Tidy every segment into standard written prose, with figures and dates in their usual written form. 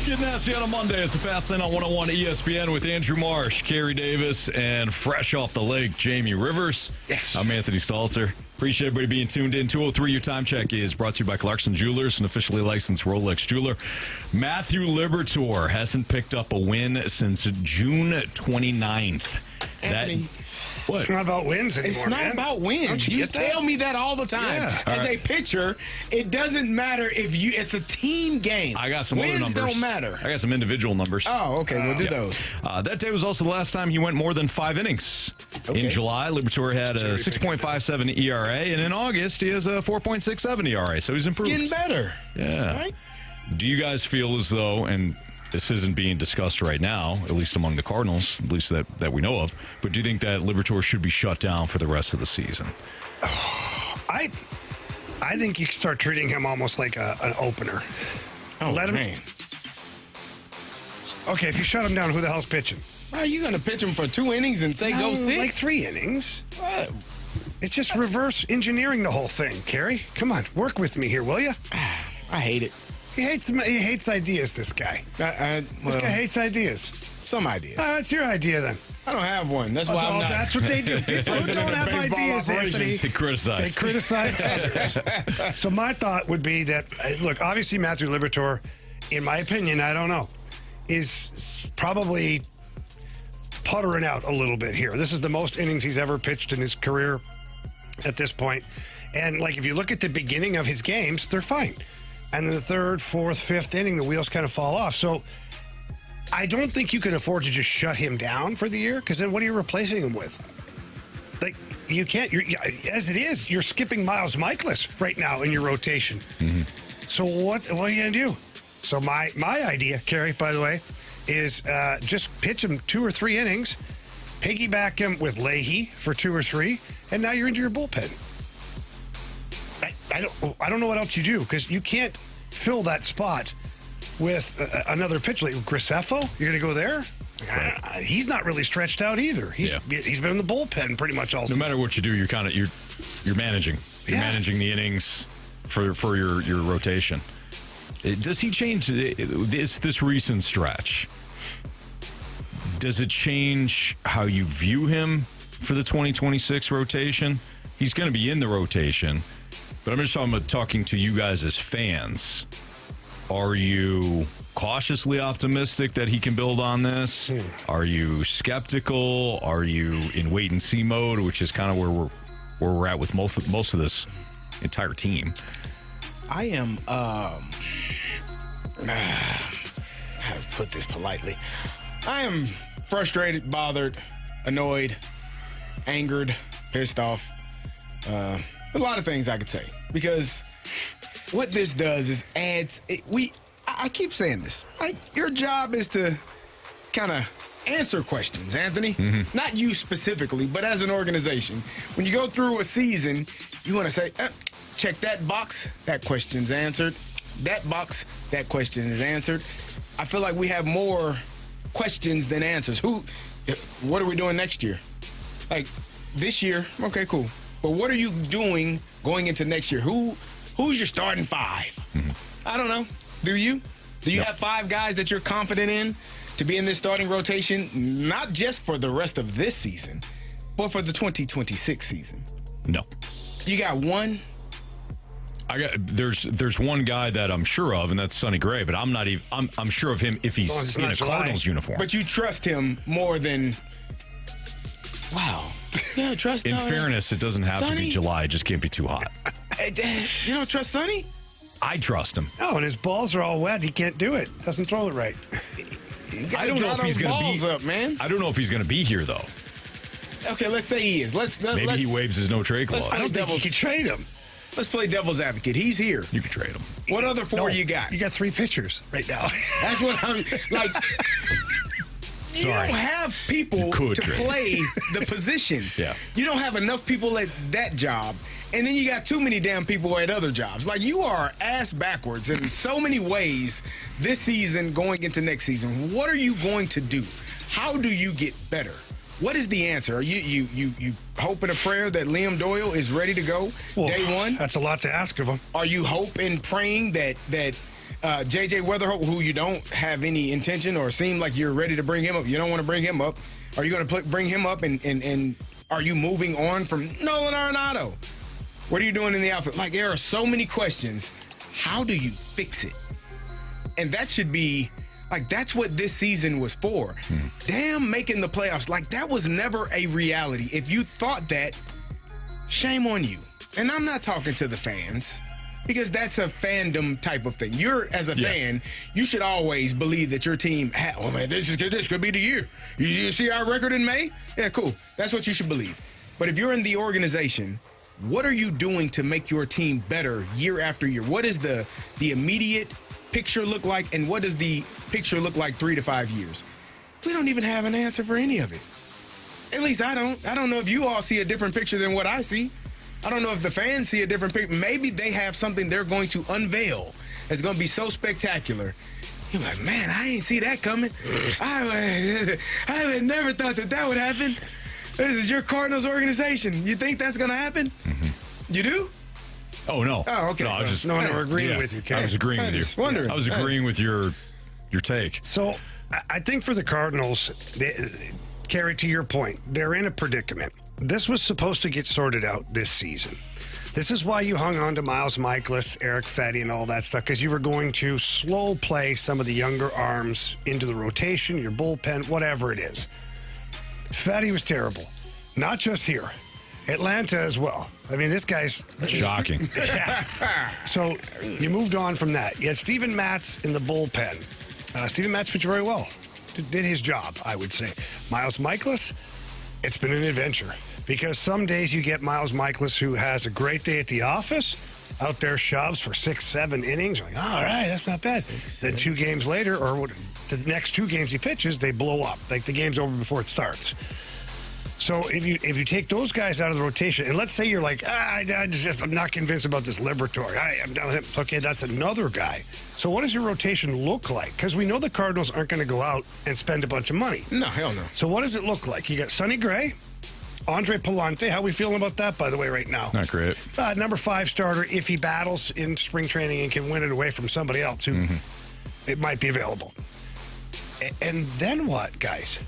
Get nasty on a Monday. It's a Fast Lane on 101 ESPN with Andrew Marsh, Carey Davis, and fresh off the lake, Jamie Rivers. Yes. I'm Anthony Stalter. Appreciate everybody being tuned in. 203, your time check is brought to you by Clarkson Jewelers, an officially licensed Rolex jeweler. Matthew Liberatore hasn't picked up a win since June 29th. Anthony, What? It's not about wins anymore. it's not about wins. You tell me that all the time. Yeah. As a pitcher, it doesn't matter if it's a team game. I got some other wins numbers. don't matter. I got some individual numbers. Oh, okay. We'll do those. That day was also the last time he went more than 5 innings. Okay. In July, Liberatore had a 6.57 ERA, and in August, he has a 4.67 ERA, so he's improved. Getting better. Yeah. Right? Do you guys feel as though, and this isn't being discussed right now, at least among the Cardinals, at least that we know of, but do you think that Liberatore should be shut down for the rest of the season? I think you can start treating him almost like an opener. Oh, Let him. man. Okay, if you shut him down, who the hell's pitching? Are you going to pitch him for 2 innings and say go 6? Like 3 innings. What? It's just reverse engineering the whole thing, Carey. Come on, work with me here, will you? I hate it. He hates ideas, this guy. This guy hates ideas. Some ideas. That's your idea, then. I don't have one. That's why I'm not. That's what they do. People who President don't of have baseball ideas, operations. Anthony, They criticize. they criticize others. So my thought would be that, look, obviously Matthew Liberatore, in my opinion, I don't know, is probably puttering out a little bit here. This is the most innings he's ever pitched in his career at this point. And, like, if you look at the beginning of his games, they're fine. And then the 3rd, 4th, 5th inning, the wheels kind of fall off. So I don't think you can afford to just shut him down for the year, because then what are you replacing him with? Like, you can't. As it is, you're skipping Miles Michaelis right now in your rotation. Mm-hmm. So what are you going to do? So my idea, Carey, by the way, is just pitch him 2 or 3 innings, piggyback him with Leahy for 2 or 3, and now you're into your bullpen. I don't know what else you do, because you can't fill that spot with another pitcher like Graceffo. You're going to go there? Right. He's not really stretched out either. He's been in the bullpen pretty much all season. No matter what you do, you're managing. You're managing the innings for your rotation. Does he change this recent stretch? Does it change how you view him for the 2026 rotation? He's going to be in the rotation, but I'm just talking to you guys as fans. Are you cautiously optimistic that he can build on this? Are you skeptical? Are you in wait and see mode, which is kind of where we're at with most of this entire team? I am, how to put this politely? I am frustrated, bothered, annoyed, angered, pissed off. A lot of things I could say, because what this does is I keep saying this. Your job is to kind of answer questions, Anthony. Mm-hmm. Not you specifically, but as an organization. When you go through a season, you want to say, check that box, that question's answered. That box, that question is answered. I feel like we have more questions than answers. What are we doing next year? Like, this year, okay, cool. But what are you doing going into next year? Who's your starting 5? Mm-hmm. I don't know. Do you? Do you have 5 guys that you're confident in to be in this starting rotation, not just for the rest of this season, but for the 2026 season? No. You got one? There's one guy that I'm sure of, and that's Sonny Gray, but I'm not even I'm sure of him if he's in a Cardinals uniform. But you trust him more than Yeah, trust In fairness, it doesn't have to be July. It just can't be too hot. You don't trust Sonny? I trust him. No, and his balls are all wet. He can't do it. Doesn't throw it right. I don't know if he's going to be up, man. I don't know if he's going to be here, though. Okay, let's say he is. Maybe he waives his no trade clause. I don't think you can trade him. Let's play devil's advocate. He's here. You can trade him. What other 4 you got? You got 3 pitchers right now. That's what I'm like. You don't have people to play the position. Yeah. You don't have enough people at that job. And then you got too many damn people at other jobs. Like, you are ass backwards in so many ways this season going into next season. What are you going to do? How do you get better? What is the answer? Are you hoping a prayer that Liam Doyle is ready to go day one? That's a lot to ask of him. Are you hoping, praying that JJ Wetherholt, who you don't have any intention or seem like you're ready to bring him up. You don't want to bring him up. Are you going to bring him up and are you moving on from Nolan Arenado? What are you doing in the outfield? Like, there are so many questions. How do you fix it? And that should be, like, that's what this season was for. Damn, making the playoffs. Like, that was never a reality. If you thought that, shame on you. And I'm not talking to the fans, because that's a fandom type of thing. You're, as a fan, you should always believe that your team, oh man, this could be the year. You see our record in May? Yeah, cool. That's what you should believe. But if you're in the organization, what are you doing to make your team better year after year? What does the immediate picture look like, and what does the picture look like 3 to 5 years? We don't even have an answer for any of it. At least I don't. I don't know if you all see a different picture than what I see. I don't know if the fans see a different picture. Maybe they have something they're going to unveil that's going to be so spectacular. You're like, man, I ain't see that coming. I would never thought that would happen. This is your Cardinals organization. You think that's going to happen? Mm-hmm. You do? Oh, no. Oh, okay. No, I was just we're agreeing with you, Ken. I was agreeing with you. Wondering. I was agreeing with your take. So I think for the Cardinals, Carey, to your point, they're in a predicament. This was supposed to get sorted out this season. This is why you hung on to Miles Michaelis, Eric Fetty, and all that stuff, because you were going to slow play some of the younger arms into the rotation, your bullpen, whatever it is. Fetty was terrible. Not just here. Atlanta as well. I mean, this guy's shocking. Yeah. So you moved on from that. You had Steven Matz in the bullpen. Steven Matz pitched very well. Did his job, I would say. Miles Michaelis, it's been an adventure. Because some days you get Miles Michaelis, who has a great day at the office, out there shoves for 6-7 innings. You're like, all right, that's not bad. Then 2 games later, or the next 2 games he pitches, they blow up. Like the game's over before it starts. So if you take those guys out of the rotation, and let's say you're like, I'm not convinced about this Liberatore. I'm done with him. Okay, that's another guy. So what does your rotation look like? Because we know the Cardinals aren't going to go out and spend a bunch of money. No, hell no. So what does it look like? You got Sonny Gray, Andre Palante. How are we feeling about that, by the way, right now? Not great. Number 5 starter, if he battles in spring training and can win it away from somebody else who it might be available. And then what, guys?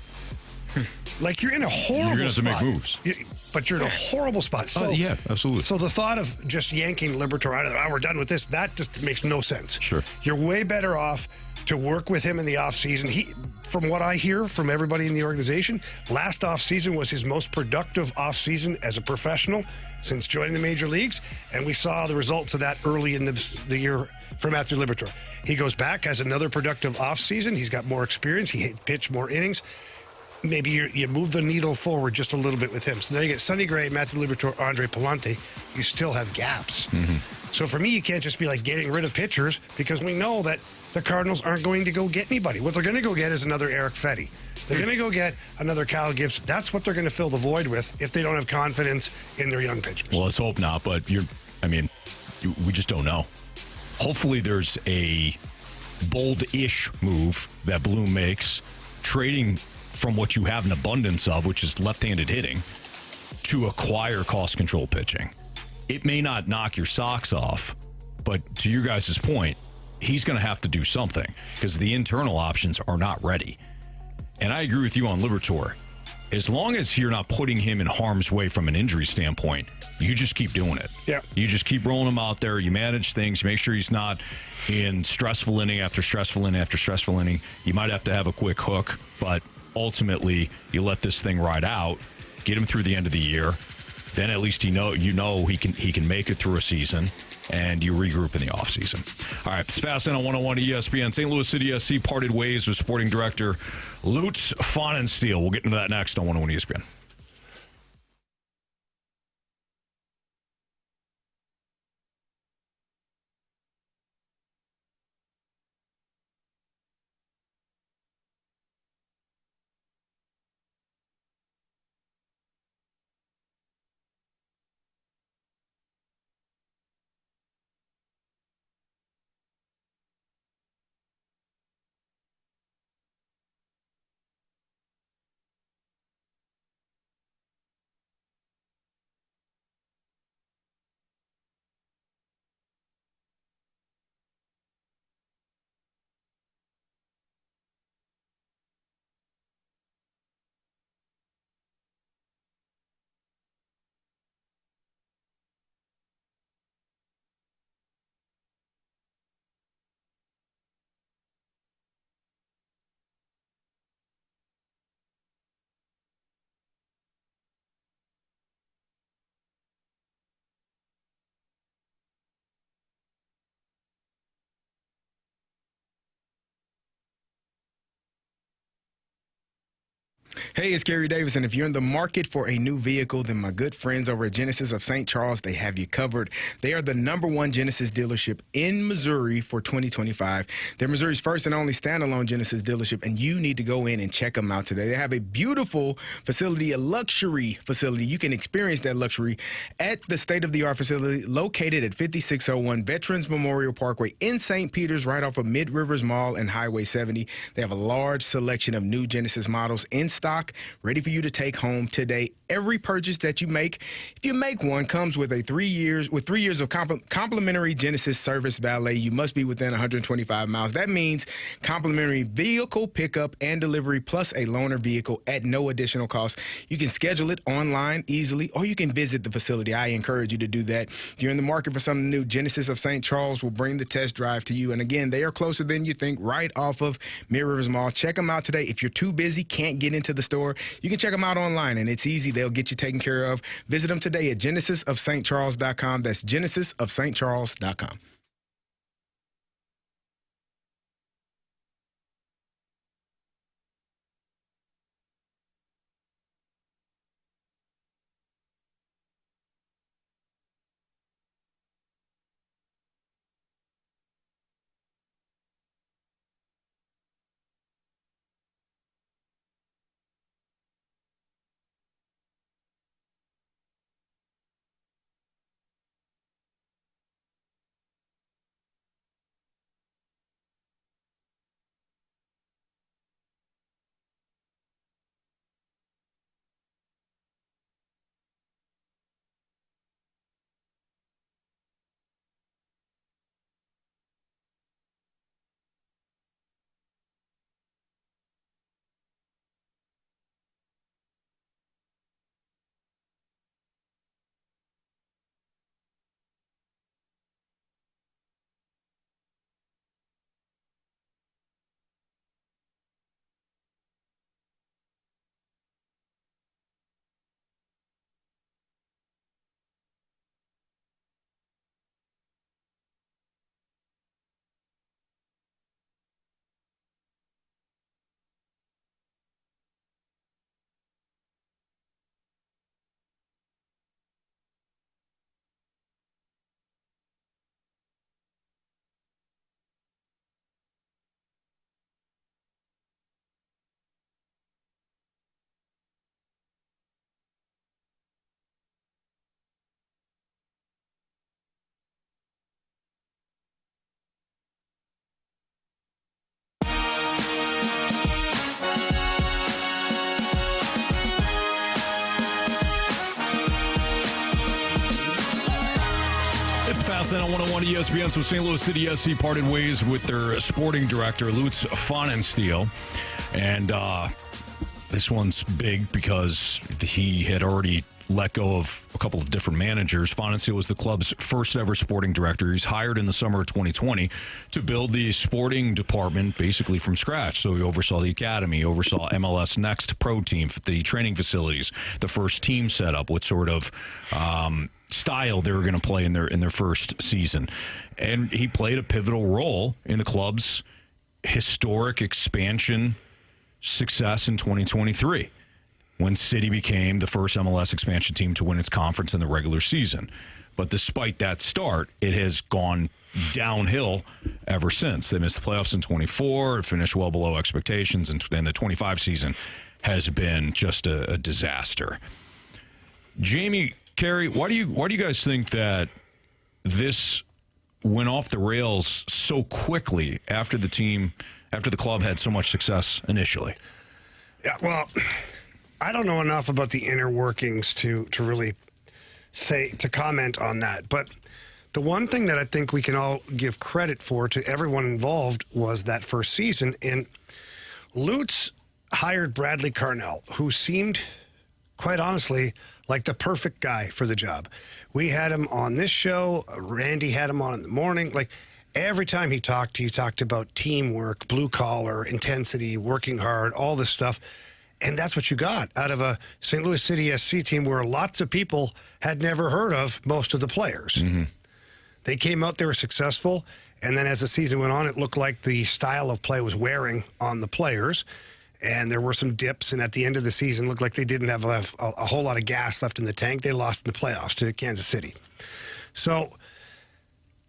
Like, you're in a horrible spot. You're going to have to make moves. But you're in a horrible spot. So, yeah, absolutely. So the thought of just yanking Liberatore out of there, we're done with this, that just makes no sense. Sure. You're way better off to work with him in the offseason. He, from what I hear from everybody in the organization, last offseason was his most productive offseason as a professional since joining the major leagues, and we saw the results of that early in the year for Mattew Liberatore. He goes back, has another productive offseason. He's got more experience. He pitched more innings. Maybe you move the needle forward just a little bit with him. So now you get Sonny Gray, Matthew Liberatore, Andre Palante. You still have gaps. So for me, you can't just be like getting rid of pitchers, because we know that the Cardinals aren't going to go get anybody. What they're going to go get is another Eric Fetty. They're going to go get another Kyle Gibson. That's what they're going to fill the void with if they don't have confidence in their young pitchers. Well, let's hope not, but we just don't know. Hopefully there's a bold-ish move that Bloom makes, trading from what you have an abundance of, which is left-handed hitting, to acquire cost control pitching. It may not knock your socks off, but to your guys' point, he's going to have to do something because the internal options are not ready. And I agree with you on Liberatore. As long as you're not putting him in harm's way from an injury standpoint, you just keep doing it. Yeah. You just keep rolling him out there. You manage things. Make sure he's not in stressful inning after stressful inning after stressful inning. You might have to have a quick hook, but ultimately, you let this thing ride out, get him through the end of the year. Then at least you know he can make it through a season, and you regroup in the offseason. All right, it's Fast Lane on 101 ESPN. St. Louis City SC parted ways with Sporting Director Lutz Pfannenstiel. We'll get into that next on 101 ESPN. Hey, it's Carey Davis, and if you're in the market for a new vehicle, then my good friends over at Genesis of St. Charles, they have you covered. They are the #1 Genesis dealership in Missouri for 2025. They're Missouri's first and only standalone Genesis dealership, and you need to go in and check them out today. They have a beautiful facility, a luxury facility. You can experience that luxury at the state-of-the-art facility located at 5601 Veterans Memorial Parkway in St. Peters, right off of Mid-Rivers Mall and Highway 70. They have a large selection of new Genesis models in stock, ready for you to take home today. Every purchase that you make, if you make one, comes with 3 years of complimentary Genesis service valet. You must be within 125 miles. That means complimentary vehicle pickup and delivery, plus a loaner vehicle at no additional cost. You can schedule it online easily, or you can visit the facility. I encourage you to do that. If you're in the market for something new, Genesis of St. Charles will bring the test drive to you. And again, they are closer than you think, right off of Mid-Rivers Mall. Check them out today. If you're too busy, can't get into the store, you can check them out online, and it's easy. They'll get you taken care of. Visit them today at genesisofstcharles.com. That's genesisofstcharles.com. It's Fast on 101 ESPN. So St. Louis City SC parted ways with their sporting director, Lutz Pfannenstiel. And this one's big because he had already let go of a couple of different managers. Pfannenstiel was the club's first ever sporting director. He's hired in the summer of 2020 to build the sporting department basically from scratch. So he oversaw the academy, oversaw MLS Next Pro Team, the training facilities, the first team setup, what sort of style they were going to play in their first season. And he played a pivotal role in the club's historic expansion success in 2023. When City became the first MLS expansion team to win its conference in the regular season. But despite that start, it has gone downhill ever since. They missed the playoffs in 24, finished well below expectations, and the 25 season has been just a disaster. Jamie, Carey, why do you guys think that this went off the rails so quickly after the club had so much success initially? Yeah, well, I don't know enough about the inner workings to really to comment on that. But the one thing that I think we can all give credit for to everyone involved was that first season. And Lutz hired Bradley Carnell, who seemed, quite honestly, like the perfect guy for the job. We had him on this show. Randy had him on in the morning. Like, every time he talked about teamwork, blue collar, intensity, working hard, all this stuff. And that's what you got out of a St. Louis City SC team where lots of people had never heard of most of the players. Mm-hmm. They came out, they were successful, and then as the season went on, it looked like the style of play was wearing on the players. and there were some dips, and at the end of the season, looked like they didn't have a whole lot of gas left in the tank. They lost in the playoffs to Kansas City. So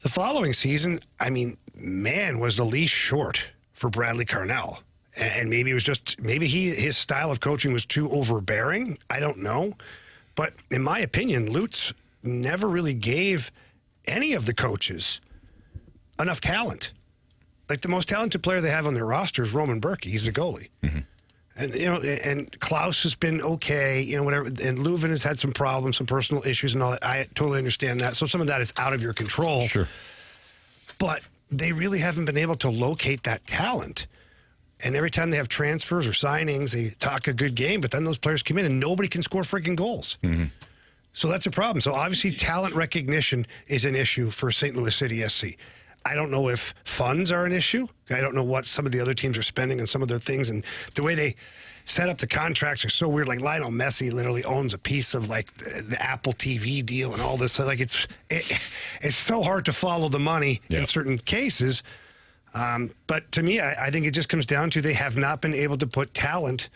the following season, I mean, man, was the leash short for Bradley Carnell. And maybe it was just, his style of coaching was too overbearing. I don't know. But in my opinion, Lutz never really gave any of the coaches enough talent. Like, the most talented player they have on their roster is Roman Berkey. He's the goalie. Mm-hmm. And, and Klaus has been okay, whatever. And Leuven has had some problems, some personal issues and all that. I totally understand that. So some of that is out of your control. Sure. But they really haven't been able to locate that talent. And every time they have transfers or signings, they talk a good game, but then those players come in and nobody can score freaking goals. Mm-hmm. So that's a problem. So obviously talent recognition is an issue for St. Louis City SC. I don't know if funds are an issue. I don't know what some of the other teams are spending on some of their things. And the way they set up the contracts are so weird. Like, Lionel Messi literally owns a piece of, like, the Apple TV deal and all this. So, like, it's so hard to follow the money in certain cases. But to me, I think it just comes down to they have not been able to put talent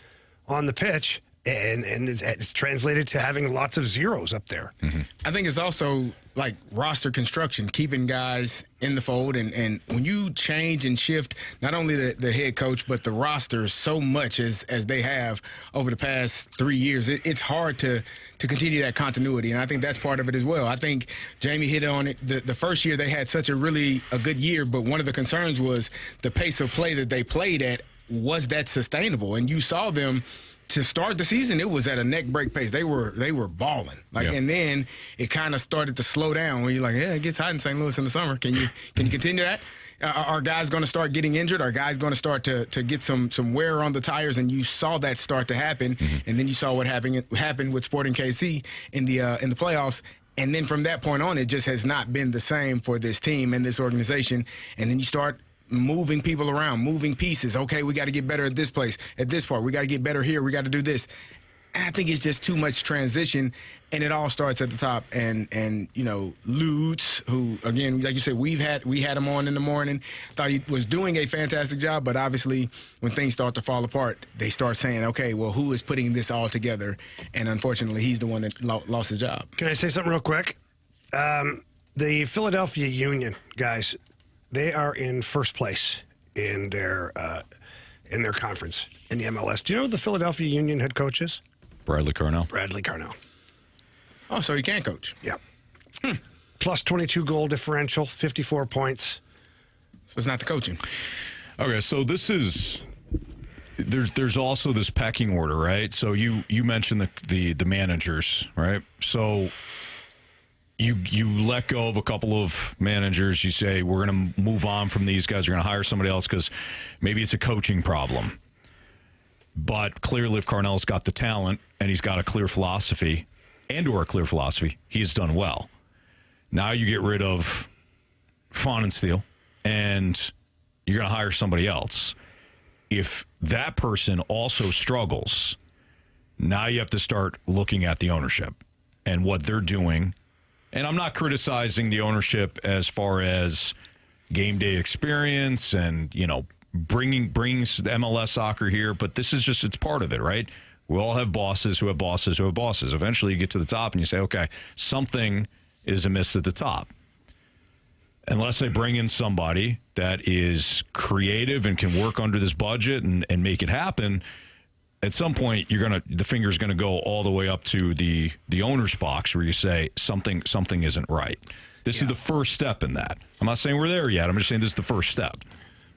on the pitch, and it's translated to having lots of zeros up there. Mm-hmm. I think it's also like roster construction, keeping guys in the fold. And when you change and shift not only the head coach, but the roster so much as they have over the past 3 years, it's hard to continue that continuity. And I think that's part of it as well. I think Jamie hit on it. The first year they had such a good year, but one of the concerns was the pace of play that they played at. Was that sustainable? And you saw them to start the season, it was at a neck break pace. They were balling. And then it kind of started to slow down when you're like, yeah, it gets hot in St. Louis in the summer. Can you continue that? Are guys going to start getting injured? Are guys going to start to get some wear on the tires? And you saw that start to happen. Mm-hmm. And then you saw what happened with Sporting KC in the playoffs. And then from that point on, it just has not been the same for this team and this organization. And then you start moving people around, moving pieces. Okay, we got to get better at this place, at this part. We got to get better here. We got to do this. And I think it's just too much transition, and it all starts at the top. And Lutz, who, again, like you said, we had him on in the morning. Thought he was doing a fantastic job, but obviously when things start to fall apart, they start saying, okay, well, who is putting this all together? And unfortunately, he's the one that lost his job. Can I say something real quick? The Philadelphia Union, guys, they are in first place in their conference in the MLS. Do you know who the Philadelphia Union head coach is? Bradley Carnell. Bradley Carnell. Oh, so he can coach. Yeah. Plus 22 goal differential, 54 points. So it's not the coaching. Okay, so this is there's also this pecking order, right? So you mentioned the managers, right? So You let go of a couple of managers. You say, we're going to move on from these guys. We're going to hire somebody else because maybe it's a coaching problem. But clearly, if Carnell's got the talent and he's got a clear philosophy or a clear philosophy, he's done well. Now you get rid of Pfannenstiel and you're going to hire somebody else. If that person also struggles, now you have to start looking at the ownership and what they're doing. And I'm not criticizing the ownership as far as game day experience and, bringing MLS soccer here, but this is just, it's part of it, right? We all have bosses who have bosses who have bosses. Eventually you get to the top and you say, okay, something is amiss at the top. Unless they bring in somebody that is creative and can work under this budget and make it happen, at some point the finger's gonna go all the way up to the owner's box where you say something isn't right. This is the first step in that. I'm not saying we're there yet. I'm just saying this is the first step.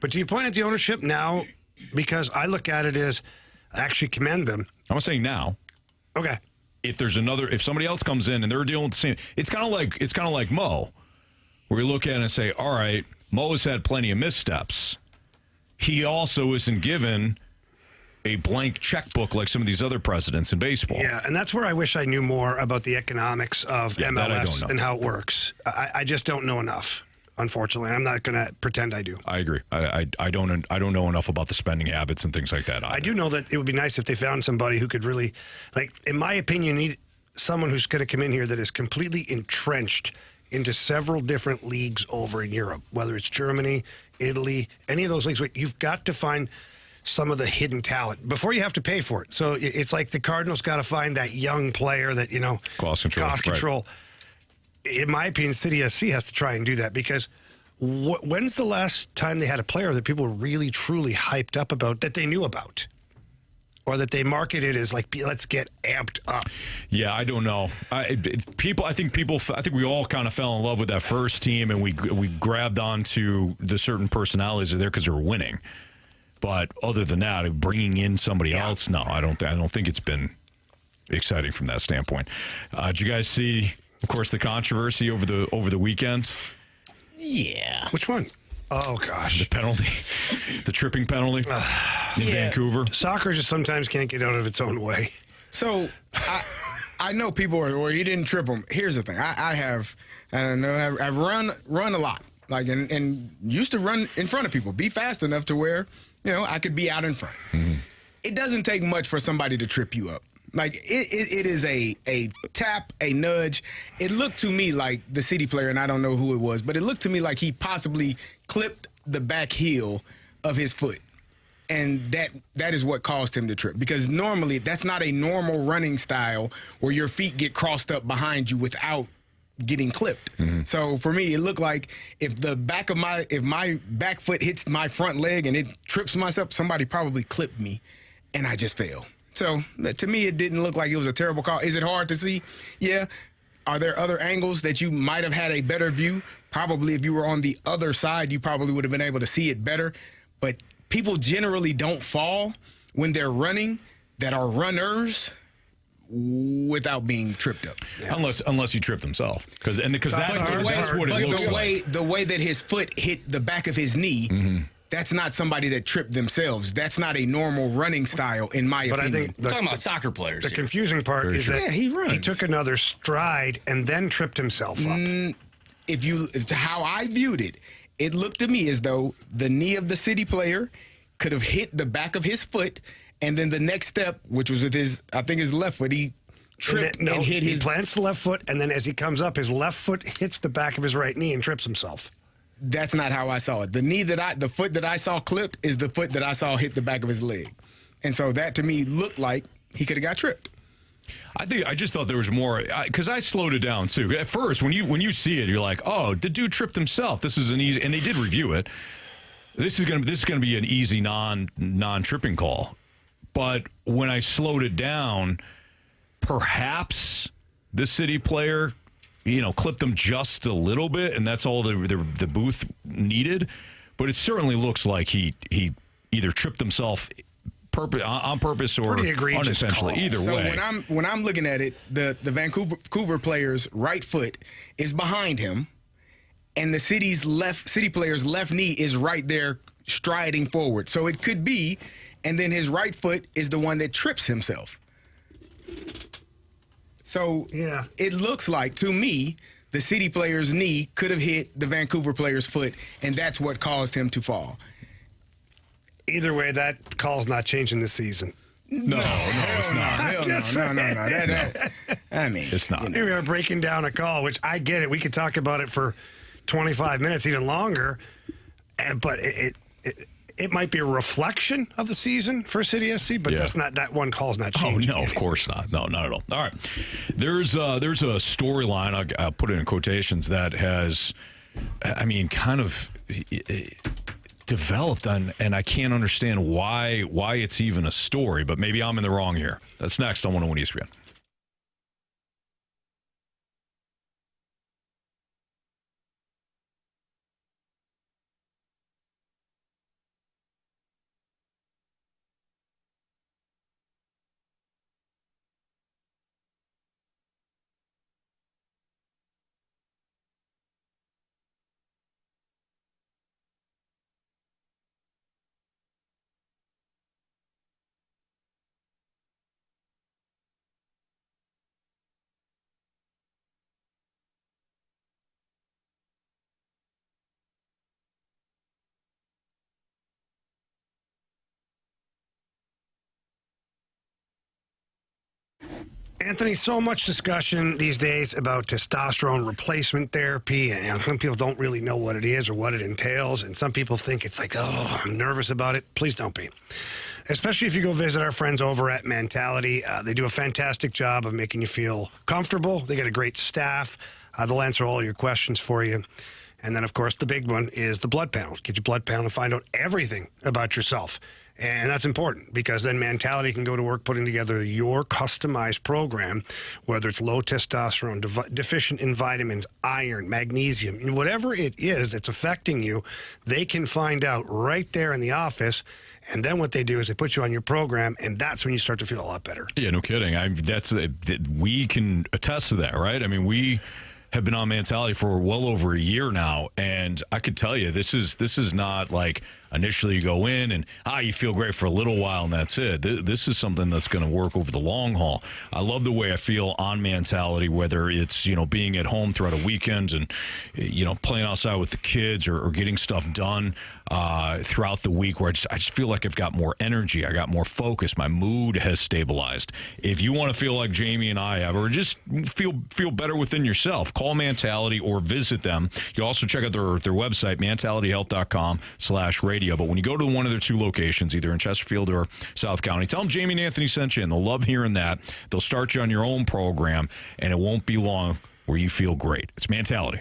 But do you point at the ownership now? Because I look at it as I actually commend them. I'm not saying now. Okay. If somebody else comes in and they're dealing with the same, it's kind of like Mo, where you look at it and say, all right, Mo has had plenty of missteps. He also isn't given a blank checkbook like some of these other presidents in baseball. Yeah, and that's where I wish I knew more about the economics of MLS and how it works. I just don't know enough, unfortunately. I'm not going to pretend I do. I agree. I don't know enough about the spending habits and things like that either. I do know that it would be nice if they found somebody who could really, in my opinion, need someone who's going to come in here that is completely entrenched into several different leagues over in Europe, whether it's Germany, Italy, any of those leagues. You've got to find some of the hidden talent before you have to pay for it. So it's like the Cardinals got to find that young player that, Cost control. Right. In my opinion, City SC has to try and do that because when's the last time they had a player that people really, truly hyped up about that they knew about? Or that they marketed as like, let's get amped up. Yeah, I don't know. I think we all kind of fell in love with that first team, and we grabbed onto the certain personalities are there because they're winning. But other than that, bringing in somebody else, no, I don't think it's been exciting from that standpoint. Did you guys see, of course, the controversy over the weekend? Yeah. Which one? Oh, gosh. The penalty. The tripping penalty in Vancouver. Soccer just sometimes can't get out of its own way. So I know people are, well, he didn't trip him. Here's the thing. I've run a lot, like, and used to run in front of people, be fast enough to where, I could be out in front. Mm-hmm. It doesn't take much for somebody to trip you up. Like, it is a tap, a nudge. It looked to me like the City player, and I don't know who it was, but it looked to me like he possibly clipped the back heel of his foot. And that is what caused him to trip. Because normally, that's not a normal running style where your feet get crossed up behind you without getting clipped. Mm-hmm. So for me, it looked like if my back foot hits my front leg and it trips myself, somebody probably clipped me, and I just fell. So to me, it didn't look like it was a terrible call. Is it hard to see? Yeah. Are there other angles that you might have had a better view? Probably if you were on the other side, you probably would have been able to see it better. But people generally don't fall when they're running that are runners without being tripped up. Yeah. Unless he tripped himself. Because that's what it looks like. The way that his foot hit the back of his knee, mm-hmm. That's not somebody that tripped themselves. That's not a normal running style, in my opinion. But I think we're talking about soccer players. The confusing part is that he took another stride and then tripped himself up. How I viewed it, it looked to me as though the knee of the City player could have hit the back of his foot, and then the next step, which was with his left foot, he tripped and hit his. He plants the left foot, and then as he comes up, his left foot hits the back of his right knee and trips himself. That's not how I saw it. The foot that I saw clipped is the foot that I saw hit the back of his leg. And so that to me looked like he could have got tripped. I just thought there was more, because I slowed it down too. At first, when you see it, you're like, oh, the dude tripped himself. This is an easy, and they did review it. This is gonna be an easy non-tripping call. But when I slowed it down, perhaps the City player, clipped them just a little bit, and that's all the booth needed. But it certainly looks like he either tripped himself on purpose or unintentionally. Either way. So when I'm looking at it, the Vancouver player's right foot is behind him, and the City player's left knee is right there striding forward. So it could be, and then his right foot is the one that trips himself. So It looks like, to me, the City player's knee could have hit the Vancouver player's foot, and that's what caused him to fall. Either way, that call's not changing this season. No, it's not. No. I mean, it's not. Here we are breaking down a call, which I get it. We could talk about it for 25 minutes, even longer, but it might be a reflection of the season for City SC, but that's not, that one call's not changing. Oh, no, of course not. No, not at all. All right. There's a storyline, I'll put it in quotations, that has, kind of developed, and I can't understand why it's even a story, but maybe I'm in the wrong here. That's next on 101 ESPN. Anthony, so much discussion these days about testosterone replacement therapy, and some people don't really know what it is or what it entails, and some people think it's like, oh, I'm nervous about it. Please don't be. Especially if you go visit our friends over at Mentality. They do a fantastic job of making you feel comfortable. They got a great staff. They'll answer all your questions for you. And then, of course, the big one is the blood panel. Get your blood panel and find out everything about yourself. And that's important because then Mentality can go to work putting together your customized program, whether it's low testosterone, deficient in vitamins, iron, magnesium, whatever it is that's affecting you, they can find out right there in the office. And then what they do is they put you on your program, and that's when you start to feel a lot better. Yeah, no kidding. We can attest to that, right? I mean, we have been on Mentality for well over a year now, and I could tell you this is not like initially you go in and you feel great for a little while and that's it. This is something that's going to work over the long haul. I love the way I feel on Mentality, whether it's being at home throughout a weekend and playing outside with the kids or getting stuff done throughout the week, where I just feel like I've got more energy, I got more focus, my mood has stabilized. If you want to feel like Jamie and I have, or just feel better within yourself, call Mentality or visit them. You also check out their website, mentalityhealth.com/radio. But when you go to one of their two locations, either in Chesterfield or South County, tell them Jamie and Anthony sent you, and they'll love hearing that. They'll start you on your own program, and it won't be long where you feel great. It's Mentality.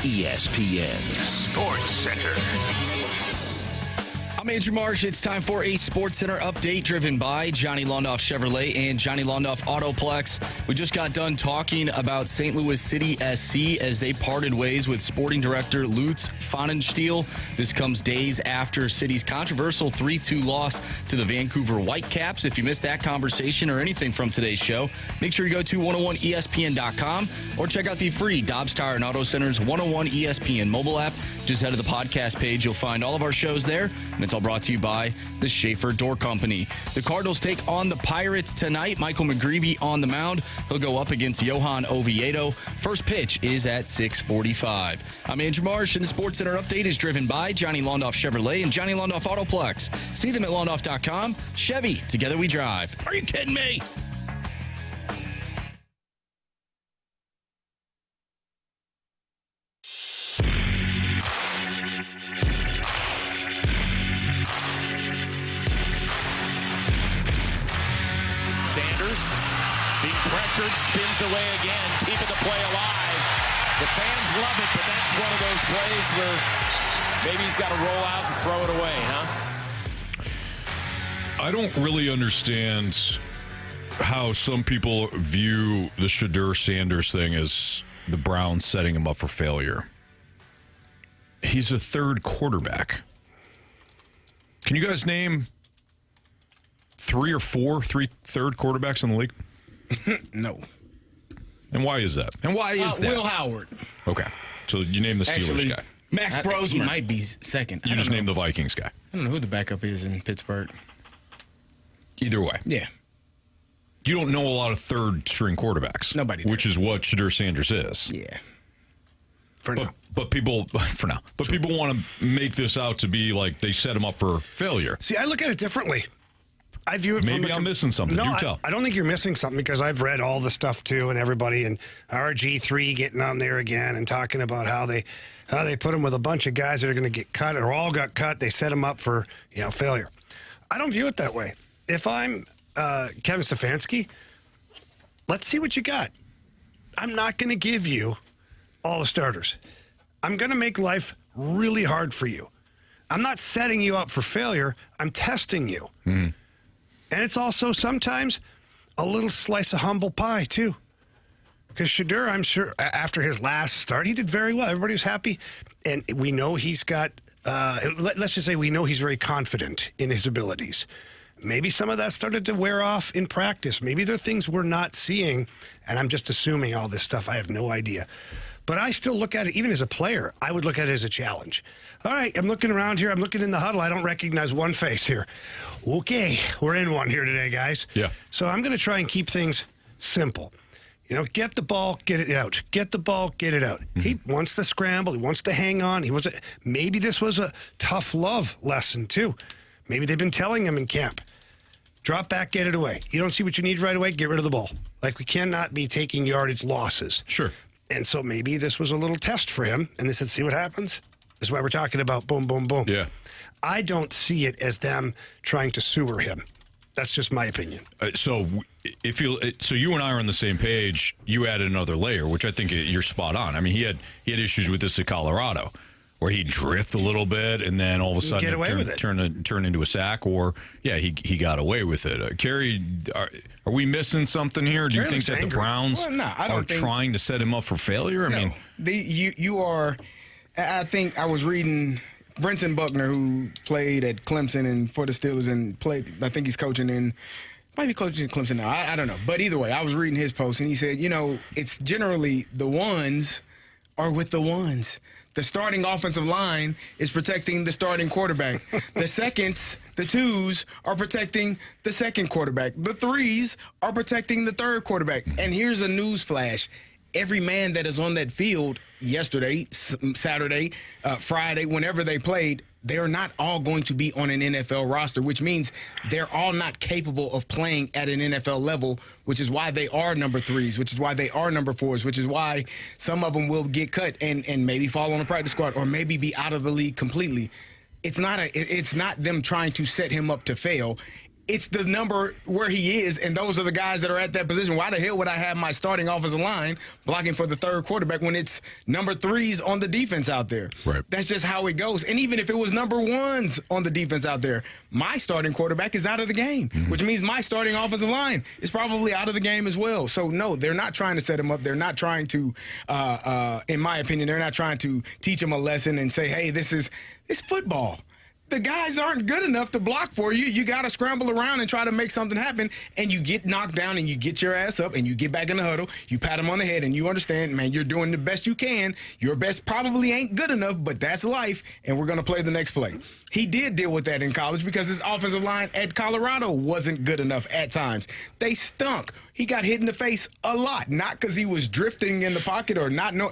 ESPN Sports Center. I'm Andrew Marsh. It's time for a Sports Center update driven by Johnny Londoff Chevrolet and Johnny Londoff Autoplex. We just got done talking about St. Louis City SC as they parted ways with Sporting Director Lutz Pfannenstiel. This comes days after City's controversial 3-2 loss to the Vancouver Whitecaps. If you missed that conversation or anything from today's show, make sure you go to 101ESPN.com or check out the free Dobbs Tire and Auto Center's 101 ESPN mobile app. Just head to the podcast page. You'll find all of our shows there. And it's all brought to you by the Schaefer Door Company. The Cardinals take on the Pirates tonight. Michael McGreevy on the mound. He'll go up against Johan Oviedo. First pitch is at 6:45. I'm Andrew Marsh, and the Sports Center update is driven by Johnny Londoff Chevrolet and Johnny Londoff Autoplex. See them at londoff.com. Chevy, together we drive. Are you kidding me? Sanders being pressured, spins away again, keeping the play alive. The fans love it, but that's one of those plays where maybe he's got to roll out and throw it away, huh? I don't really understand how some people view the Shedeur Sanders thing as the Browns setting him up for failure. He's a third quarterback. Can you guys name three third quarterbacks in the league? No. And why is that? And why is that? Will Howard. Okay. So you name the Steelers Actually, guy. Max I think he Brosmer. might be second. You just named the Vikings guy. I don't know who the backup is in Pittsburgh. Either way. Yeah. You don't know a lot of third string quarterbacks. Nobody does. Which is what Shedeur Sanders is. Yeah. For now. But people, for now, but people want to make this out to be like they set him up for failure. See, I look at it differently. I view it Maybe from I'm missing something. No, Do tell. I don't think you're missing something because I've read all the stuff too, and everybody and RG3 getting on there again and talking about how they put him with a bunch of guys that are going to get cut or all got cut. They set him up for failure. I don't view it that way. If I'm Kevin Stefanski, let's see what you got. I'm not going to give you all the starters. I'm going to make life really hard for you. I'm not setting you up for failure. I'm testing you. Mm-hmm. And it's also sometimes a little slice of humble pie, too. Because Shedeur, I'm sure, after his last start, he did very well. Everybody was happy. And we know he's got, let's just say we know he's very confident in his abilities. Maybe some of that started to wear off in practice. Maybe there are things we're not seeing, and I'm just assuming all this stuff. I have no idea. But I still look at it, even as a player, I would look at it as a challenge. All right, I'm looking around here. I'm looking in the huddle. I don't recognize one face here. Okay, we're in one here today, guys. Yeah. So I'm going to try and keep things simple. Get the ball, get it out. Get the ball, get it out. Mm-hmm. He wants to scramble. He wants to hang on. Maybe this was a tough love lesson, too. Maybe they've been telling him in camp. Drop back, get it away. You don't see what you need right away, get rid of the ball. Like, we cannot be taking yardage losses. Sure. And so maybe this was a little test for him, and they said, see what happens? This is why we're talking about boom, boom, boom. Yeah. I don't see it as them trying to sewer him. That's just my opinion. So you and I are on the same page. You added another layer, which I think you're spot on. I mean, he had issues with this at Colorado, where he'd drift a little bit, and then all of a sudden get away with it. turn into a sack, or he got away with it. Carey, are we missing something here? Do you think that the Browns are trying to set him up for failure? I mean, you are. I think I was reading Brenton Buckner, who played at Clemson and for the Steelers and played. I think he's might be coaching at Clemson now. I don't know, but either way, I was reading his post, and he said, it's generally the ones are with the ones. The starting offensive line is protecting the starting quarterback. The seconds, the twos, are protecting the second quarterback. The threes are protecting the third quarterback. And here's a news flash. Every man that is on that field yesterday, Saturday, Friday, whenever they played, they're not all going to be on an NFL roster, which means they're all not capable of playing at an NFL level, which is why they are number threes, which is why they are number fours, which is why some of them will get cut and maybe fall on the practice squad or maybe be out of the league completely. It's not them trying to set him up to fail. it's the number where he is, and those are the guys that are at that position. Why the hell would I have my starting offensive line blocking for the third quarterback when it's number 3s on the defense out there? Right. That's just how it goes. And even if it was number 1s on the defense out there, my starting quarterback is out of the game, which means my starting offensive line is probably out of the game as well. So, no, they're not trying to set him up. They're not trying to, in my opinion, they're not trying to teach him a lesson and say, hey, it's football. The guys aren't good enough to block for you. You got to scramble around and try to make something happen, and you get knocked down and you get your ass up and you get back in the huddle. You pat them on the head and you understand, man, you're doing the best you can. Your best probably ain't good enough, but that's life, and we're going to play the next play. He did deal with that in college because his offensive line at Colorado wasn't good enough at times. They stunk. He got hit in the face a lot, not because he was drifting in the pocket or not know.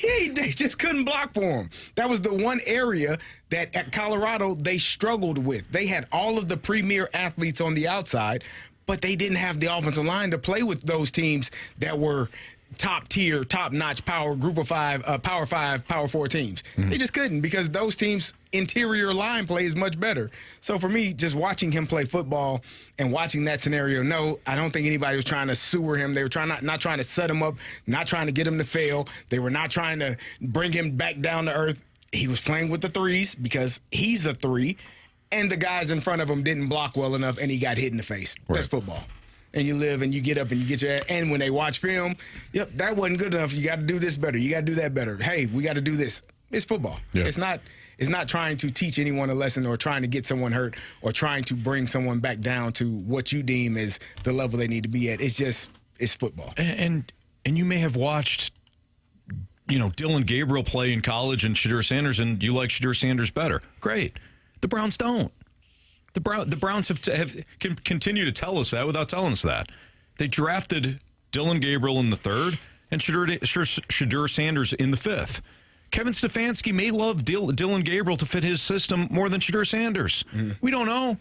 They just couldn't block for him. That was the one area that at Colorado they struggled with. They had all of the premier athletes on the outside, but they didn't have the offensive line to play with those teams that were top tier, top notch power group of 5, power 5, power 4 teams. They just couldn't because those teams' interior line play is much better. So for me, just watching him play football and watching that scenario, no, I don't think anybody was trying to sewer him. They were not trying to set him up, not trying to get him to fail. They were not trying to bring him back down to earth. He was playing with the 3s because he's a 3, and the guys in front of him didn't block well enough, and he got hit in the face. Right. That's football. And you live and you get up and you get your ass. And when they watch film, yep, that wasn't good enough. You got to do this better. You got to do that better. Hey, we got to do this. It's football. Yeah. It's not trying to teach anyone a lesson or trying to get someone hurt or trying to bring someone back down to what you deem is the level they need to be at. It's football. And you may have watched, Dylan Gabriel play in college and Shedeur Sanders, and you like Shedeur Sanders better. Great. The Browns don't. The Browns can continue to tell us that without telling us that. They drafted Dylan Gabriel in the 3rd and Shedeur Sanders in the 5th. Kevin Stefanski may love Dylan Gabriel to fit his system more than Shedeur Sanders. We don't know.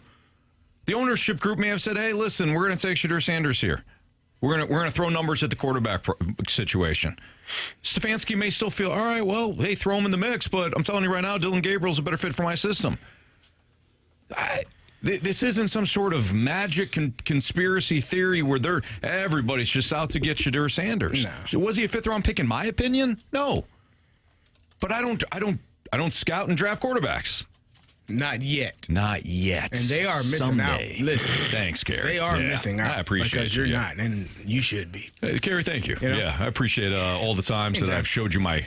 The ownership group may have said, hey, listen, we're going to take Shedeur Sanders here. We're going to throw numbers at the quarterback situation. Stefanski may still feel, all right, well, hey, throw him in the mix, but I'm telling you right now, Dylan Gabriel's a better fit for my system. This isn't some sort of magic conspiracy theory where everybody's just out to get Shedeur Sanders. No. Was he a 5th round pick in my opinion? No. But I don't scout and draft quarterbacks. Not yet. Not yet. And they are missing Someday. out. Listen. Thanks, Carey. They are missing out. I appreciate because you're not, and you should be. Carey, thank you. Yeah, I appreciate all the times that I've showed you my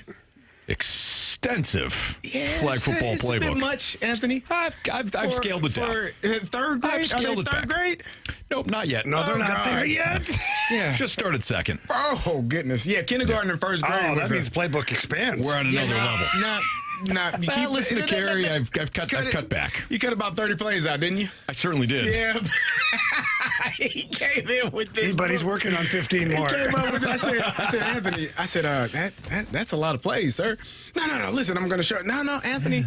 extensive flag football playbook. It's a bit much, Anthony. I've scaled it down. For 3rd grade? I've scaled it back. 3rd grade? Nope, not yet. No, they're not there yet. Yeah. Just started 2nd. Oh, goodness. Yeah, kindergarten and 1st grade. Oh, that means the playbook expands. We're at another level. Listen to Carey. I've cut back. You cut about 30 plays out, didn't you? I certainly did. Yeah. He came in with this. But he's working on 15 more. He came up with this. I said, Anthony, that's a lot of plays, sir. No. Listen, I'm going to show. No, Anthony.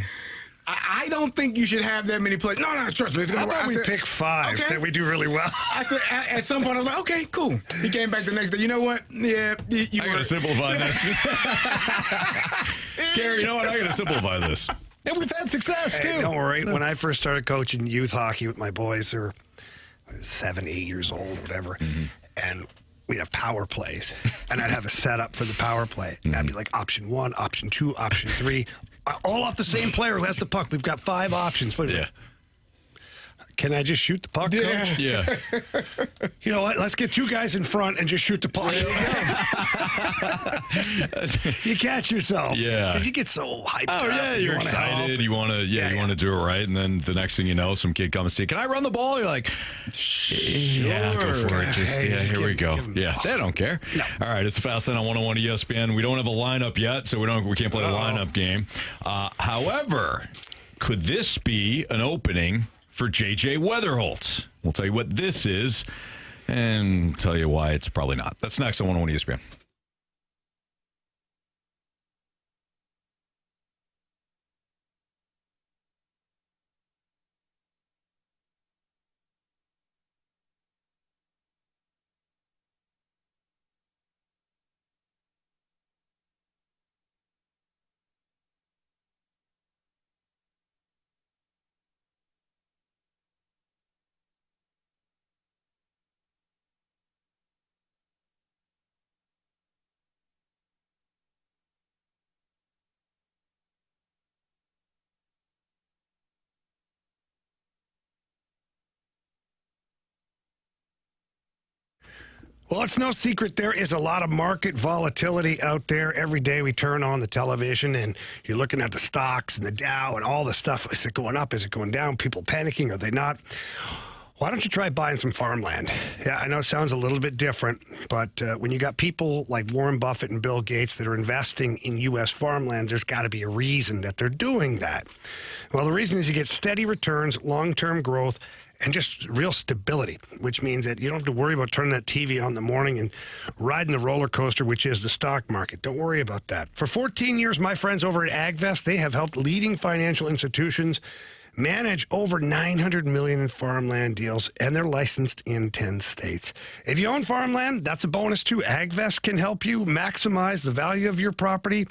I don't think you should have that many plays. No, trust me. It's going to work. How about we pick 5 that we do really well? I said, at some point, I was like, okay, cool. He came back the next day. You know what? Yeah, I got to simplify this. Carey, you know what? I got to simplify this. And we've had success, too. Don't worry. When I first started coaching youth hockey with my boys, they were 7, 8 years old, whatever, and we'd have power plays, and I'd have a setup for the power play. And I'd be like option 1, option 2, option 3, all off the same player who has the puck. We've got 5 options. Yeah. Can I just shoot the puck, Coach? Yeah. You know what? Let's get 2 guys in front and just shoot the puck. You catch yourself. Yeah. Because you get so hyped up. Oh, yeah, you're excited. You want to do it right. And then the next thing you know, some kid comes to you, can I run the ball? You're like, yeah, go for it. Here we go. Yeah, they don't care. No. All right, it's a Fast Line on 101 ESPN. We don't have a lineup yet, so we can't play the lineup game. However, could this be an opening for JJ Wetherholt? We'll tell you what this is and tell you why it's probably not. That's next on 101 ESPN. Well, it's no secret there is a lot of market volatility out there. Every day we turn on the television and you're looking at the stocks and the Dow and all the stuff. Is it going up? Is it going down? People panicking? Are they not? Why don't you try buying some farmland? Yeah, I know it sounds a little bit different, but when you got people like Warren Buffett and Bill Gates that are investing in U.S. farmland, there's got to be a reason that they're doing that. Well, the reason is you get steady returns, long-term growth, and just real stability, which means that you don't have to worry about turning that TV on in the morning and riding the roller coaster, which is the stock market. Don't worry about that. For 14 years, my friends over at AgVest, they have helped leading financial institutions manage over $900 million in farmland deals, and they're licensed in 10 states. If you own farmland, that's a bonus too. AgVest can help you maximize the value of your property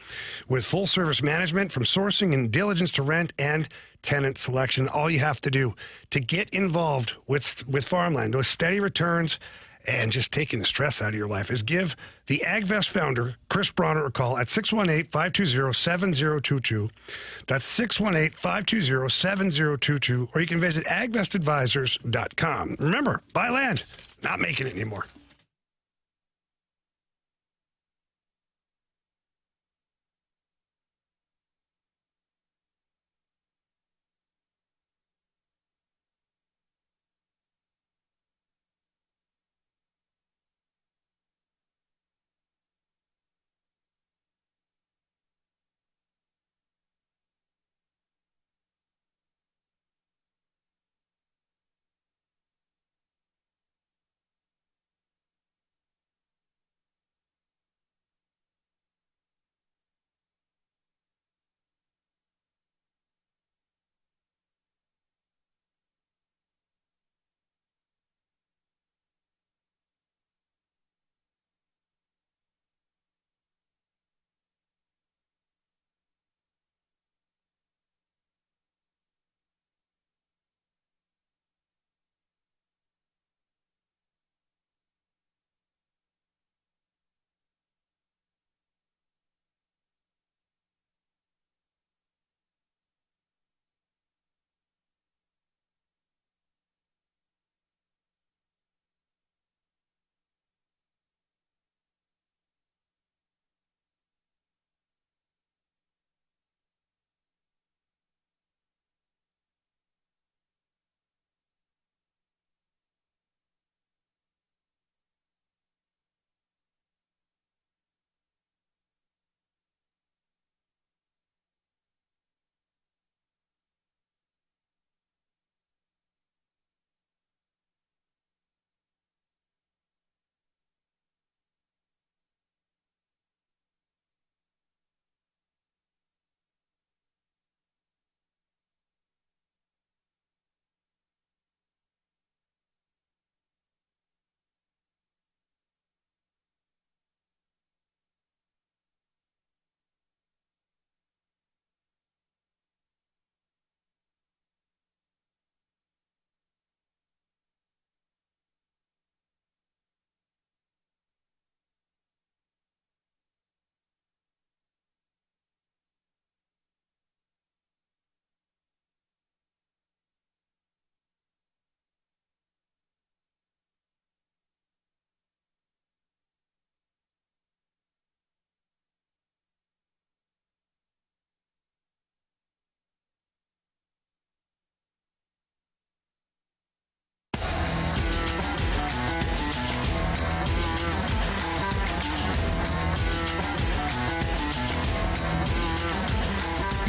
with full-service management from sourcing and diligence to rent and tenant selection. All you have to do to get involved with farmland, those steady returns, and just taking the stress out of your life is give the AgVest founder, Chris Bronner, a call at 618-520-7022. That's 618-520-7022. Or you can visit agvestadvisors.com. Remember, buy land, not making it anymore.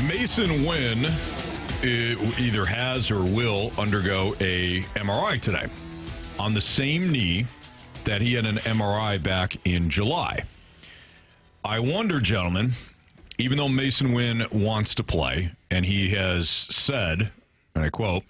Mason Wynn either has or will undergo a MRI today on the same knee that he had an MRI back in July. I wonder, gentlemen, even though Mason Wynn wants to play, and he has said, and I quote,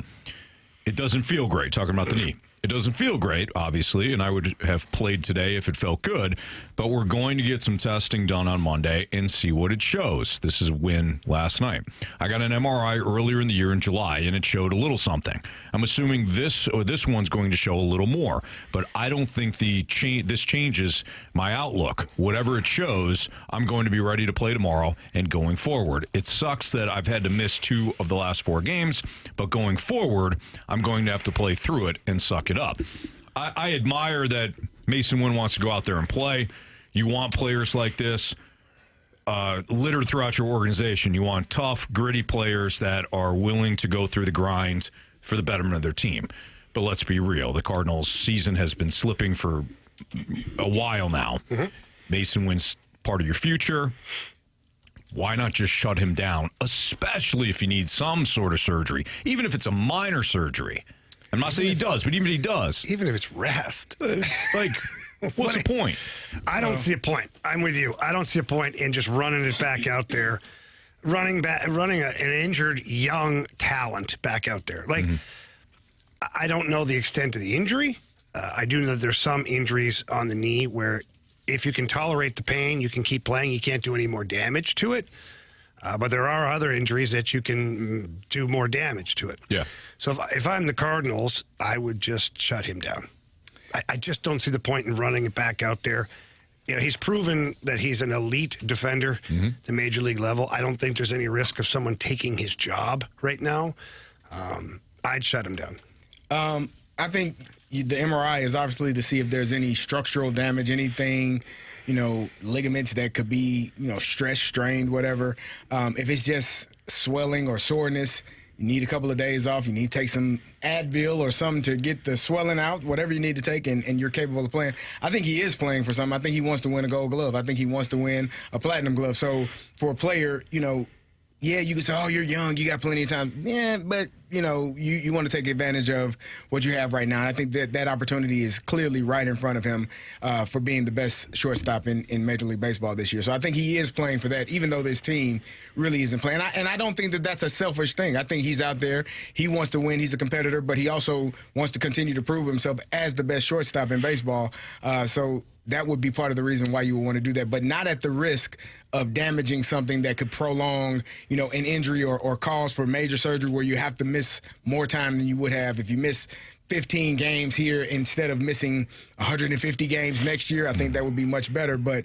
it doesn't feel great, talking about the knee. It doesn't feel great, obviously, and I would have played today if it felt good, but we're going to get some testing done on Monday and see what it shows. This is Wynn last night. I got an MRI earlier in the year in July, and it showed a little something. I'm assuming this one's going to show a little more, but I don't think this changes my outlook. Whatever it shows, I'm going to be ready to play tomorrow and going forward. It sucks that I've had to miss 2 of the last 4 games, but going forward, I'm going to have to play through it and suck it up. I admire that Mason Wynn wants to go out there and play. You want players like this littered throughout your organization. You want tough, gritty players that are willing to go through the grind for the betterment of their team. But let's be real. The Cardinals' season has been slipping for a while now. Mm-hmm. Mason Wynn's part of your future. Why not just shut him down, especially if he needs some sort of surgery, even if it's a minor surgery? I'm not saying he does, but even if he does. Even if it's rest. Like, what's the point? I don't see a point. I'm with you. I don't see a point in just running it back out there, running an injured young talent back out there. Like, I don't know the extent of the injury. I do know that there's some injuries on the knee where if you can tolerate the pain, you can keep playing. You can't do any more damage to it. But there are other injuries that you can do more damage to it. Yeah. So if I'm the Cardinals, I would just shut him down. I just don't see the point in running it back out there. You know, he's proven that he's an elite defender at the major league level. I don't think there's any risk of someone taking his job right now. I'd shut him down. I think the MRI is obviously to see if there's any structural damage, anything, ligaments that could be, stressed, strained, whatever. If it's just swelling or soreness, you need a couple of days off. You need to take some Advil or something to get the swelling out, whatever you need to take, and you're capable of playing. I think he is playing for something. I think he wants to win a gold glove. I think he wants to win a platinum glove. So for a player, yeah, you can say, oh, you're young, you got plenty of time. Yeah, but, you want to take advantage of what you have right now. And I think that opportunity is clearly right in front of him for being the best shortstop in Major League Baseball this year. So I think he is playing for that, even though this team really isn't playing. And I don't think that that's a selfish thing. I think he's out there. He wants to win. He's a competitor, but he also wants to continue to prove himself as the best shortstop in baseball. So that would be part of the reason why you would want to do that, but not at the risk of damaging something that could prolong, an injury or cause for major surgery where you have to miss more time than you would have if you miss 15 games here instead of missing 150 games next year. I think that would be much better, but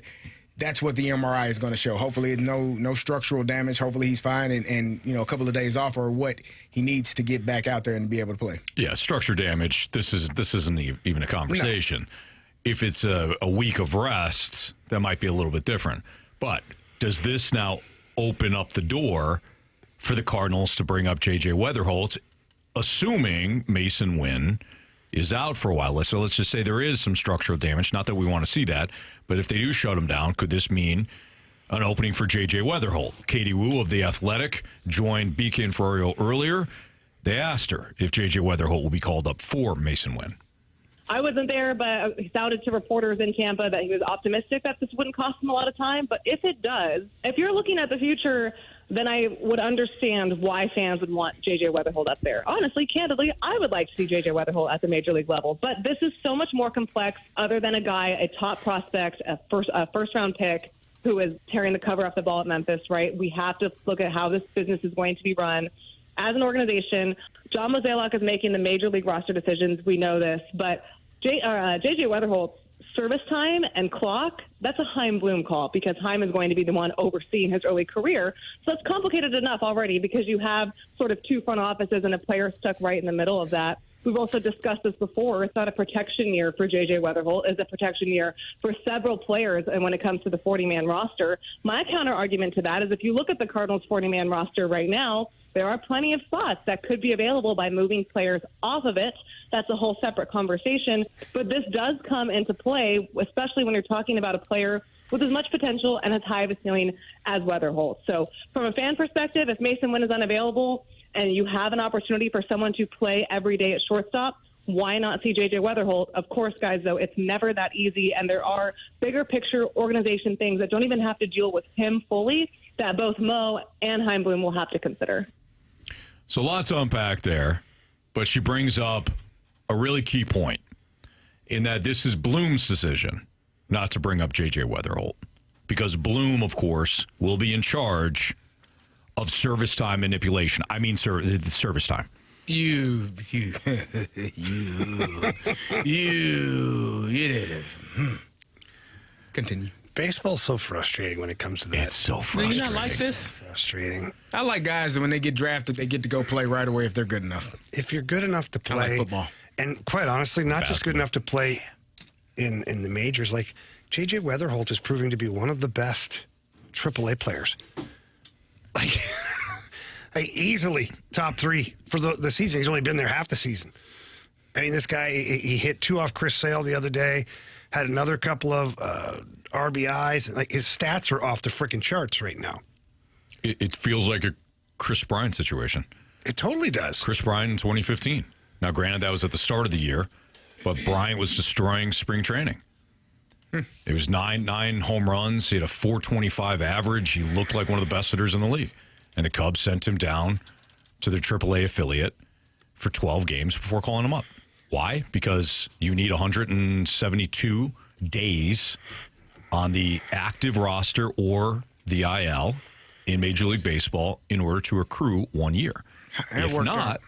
that's what the MRI is going to show. Hopefully no structural damage. Hopefully he's fine and a couple of days off or what he needs to get back out there and be able to play. Yeah, structure damage. This isn't even a conversation. No. If it's a week of rest, that might be a little bit different. But does this now open up the door for the Cardinals to bring up JJ Wetherholt, assuming Mason Wynn is out for a while? So let's just say there is some structural damage. Not that we want to see that, but if they do shut him down, could this mean an opening for JJ Wetherholt? Katie Wu of The Athletic joined Beacon for Oriole earlier. They asked her if JJ Wetherholt will be called up for Mason Wynn. I wasn't there, but he sounded to reporters in Tampa that he was optimistic that this wouldn't cost him a lot of time. But if it does, if you're looking at the future, then I would understand why fans would want JJ Wetherholt up there. Honestly, candidly, I would like to see JJ Wetherholt at the major league level. But this is so much more complex other than a guy, a top prospect, a first-round pick who is tearing the cover off the ball at Memphis, right? We have to look at how this business is going to be run. As an organization, John Mozeliak is making the major league roster decisions. We know this. But JJ Wetherholt's service time and clock, that's a Chaim Bloom call because Chaim is going to be the one overseeing his early career. So it's complicated enough already because you have sort of two front offices and a player stuck right in the middle of that. We've also discussed this before. It's not a protection year for JJ Wetherholt. It's a protection year for several players. And when it comes to the 40-man roster, my counter argument to that is if you look at the Cardinals 40-man roster right now, there are plenty of spots that could be available by moving players off of it. That's a whole separate conversation. But this does come into play, especially when you're talking about a player with as much potential and as high of a ceiling as Wetherholt. So from a fan perspective, if Mason Wynn is unavailable and you have an opportunity for someone to play every day at shortstop, why not see JJ Wetherholt? Of course, guys, though, it's never that easy. And there are bigger picture organization things that don't even have to deal with him fully that both Mo and Chaim Bloom will have to consider. So lots to unpack there, but she brings up a really key point in that this is Bloom's decision not to bring up JJ Wetherholt because Bloom, of course, will be in charge of service time manipulation. I mean, service time. You did it. Continue. Baseball's so frustrating when it comes to that. It's so frustrating. Do you not like this? Frustrating. I like guys that when they get drafted, they get to go play right away if they're good enough. If you're good enough to play, I like football. And quite honestly, not just good enough to play in the majors. Like, JJ Wetherholt is proving to be one of the best AAA players. Like, easily top 3 for the season. He's only been there half the season. I mean, this guy, he hit 2 off Chris Sale the other day, had another couple of RBIs. Like, his stats are off the freaking charts right now. It feels like a Chris Bryant situation. It totally does. Chris Bryant in 2015. Now, granted, that was at the start of the year, but Bryant was destroying spring training. It was nine home runs. He had a .425 average. He looked like one of the best hitters in the league. And the Cubs sent him down to their AAA affiliate for 12 games before calling him up. Why? Because you need 172 days on the active roster or the IL in Major League Baseball in order to accrue 1 year. If not,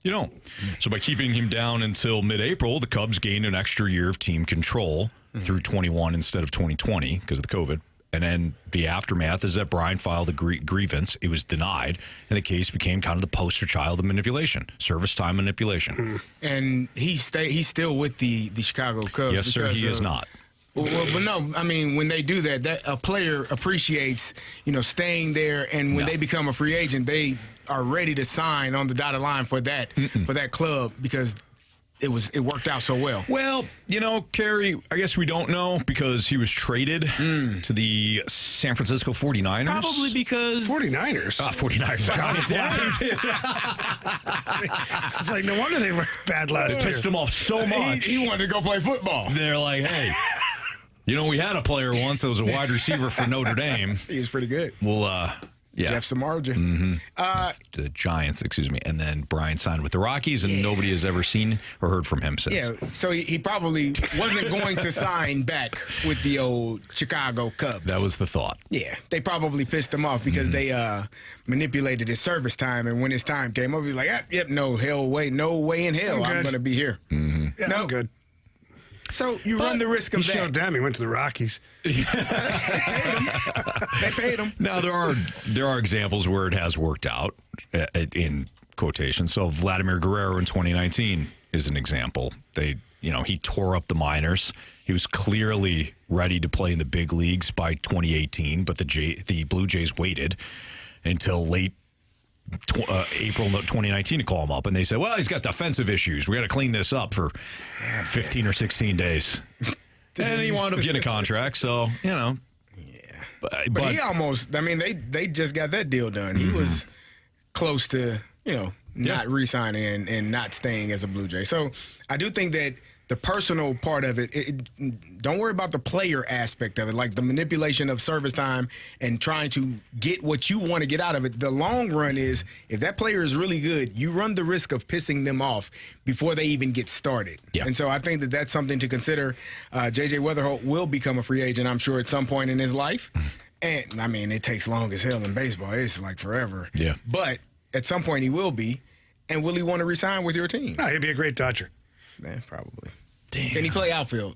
you don't. So by keeping him down until mid-April, the Cubs gained an extra year of team control through 21 instead of 2020 because of the COVID. And then the aftermath is that Brian filed a grievance. It was denied, and the case became kind of the poster child of manipulation, service time manipulation. And he's still with the Chicago Cubs. Yes, sir, he is not. Well, but no, I mean, when they do that a player appreciates, staying there, and when they become a free agent, they are ready to sign on the dotted line for that club because it worked out so well. Well, Carey, I guess we don't know because he was traded to the San Francisco 49ers. Probably because 49ers. 49ers. Giants. It's like, no wonder they were bad last year. Pissed him off so much. He wanted to go play football. They're like, hey, we had a player once that was a wide receiver for Notre Dame. He was pretty good. Well, Jeff Samardzija. Mm-hmm. The Giants, and then Brian signed with the Rockies, and nobody has ever seen or heard from him since. Yeah, so he probably wasn't going to sign back with the old Chicago Cubs. That was the thought. Yeah, they probably pissed him off because they manipulated his service time, and when his time came up, he was like, no way in hell I'm going to be here. Mm-hmm. Yeah, no, I'm good. So you run the risk of that. He showed them. He went to the Rockies. They paid him. Now there are examples where it has worked out in quotation. So Vladimir Guerrero in 2019 is an example. He tore up the minors. He was clearly ready to play in the big leagues by 2018, but the Blue Jays waited until late April 2019 to call him up, and they said, well, he's got defensive issues. We got to clean this up for 15 or 16 days. And he wound up getting a contract, so, Yeah. But he almost, they just got that deal done. He was close to, not re-signing and not staying as a Blue Jay. So I do think that the personal part of it, don't worry about the player aspect of it, like the manipulation of service time and trying to get what you want to get out of it. The long run is, if that player is really good, you run the risk of pissing them off before they even get started. Yeah. And so I think that that's something to consider. JJ Wetherholt will become a free agent, I'm sure, at some point in his life. And, it takes long as hell in baseball. It's like forever. Yeah. But at some point he will be. And will he want to resign with your team? No, he'd be a great Dodger. Yeah, probably. Damn. Can he play outfield?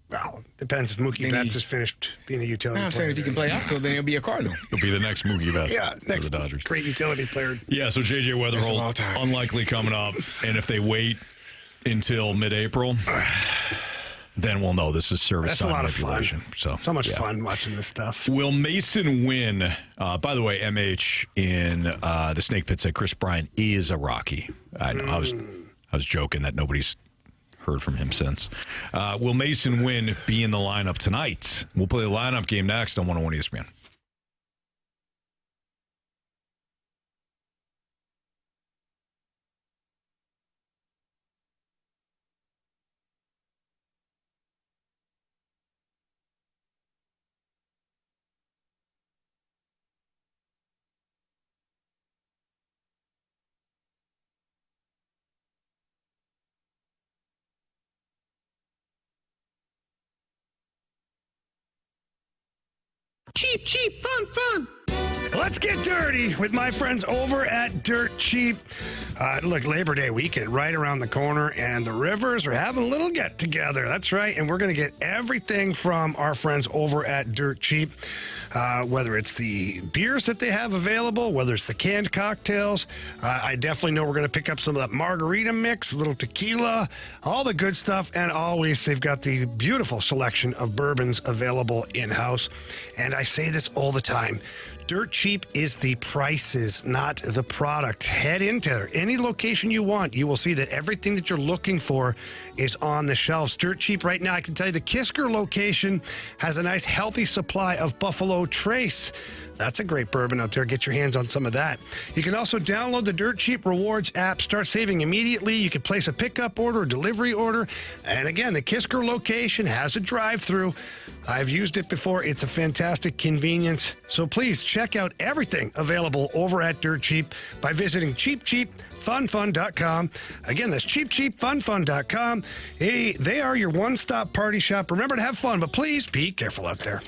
Well, depends if Mookie Betts has finished being a utility player. I'm saying if he can play outfield, then he'll be a Cardinal. He'll be the next Mookie Betts next for the Dodgers. Great utility player. Yeah, so JJ Wetherholt unlikely coming up, and if they wait until mid-April, then we'll know this is service time manipulation. So much fun watching this stuff. Will Mason win? By the way, MH in the Snake Pit said Chris Bryant is a Rocky. I was joking that nobody's heard from him since. Will Mason Wynn be in the lineup tonight? We'll play the lineup game next on 101 ESPN. Cheap, fun. Let's get dirty with my friends over at Dirt Cheap. Look, Labor Day weekend right around the corner, and the Rivers are having a little get-together. That's right, and we're going to get everything from our friends over at Dirt Cheap. whether it's the beers that they have available, whether it's the canned cocktails. I definitely know we're going to pick up some of that margarita mix, a little tequila, all the good stuff. And always, they've got the beautiful selection of bourbons available in-house. And I say this all the time. Dirt cheap is the prices, not the product. Head into any location you want. You will see that everything that you're looking for is on the shelves. Dirt cheap right now. I can tell you the Kisker location has a nice healthy supply of Buffalo Trace. That's a great bourbon out there. Get your hands on some of that. You can also download the Dirt Cheap Rewards app. Start saving immediately. You can place a pickup order, a delivery order. And again, the Kisker location has a drive-through. I've used it before. It's a fantastic convenience. So please check out everything available over at Dirt Cheap by visiting cheapcheapfunfun.com. Again, that's cheapcheapfunfun.com. Hey, they are your one-stop party shop. Remember to have fun, but please be careful out there.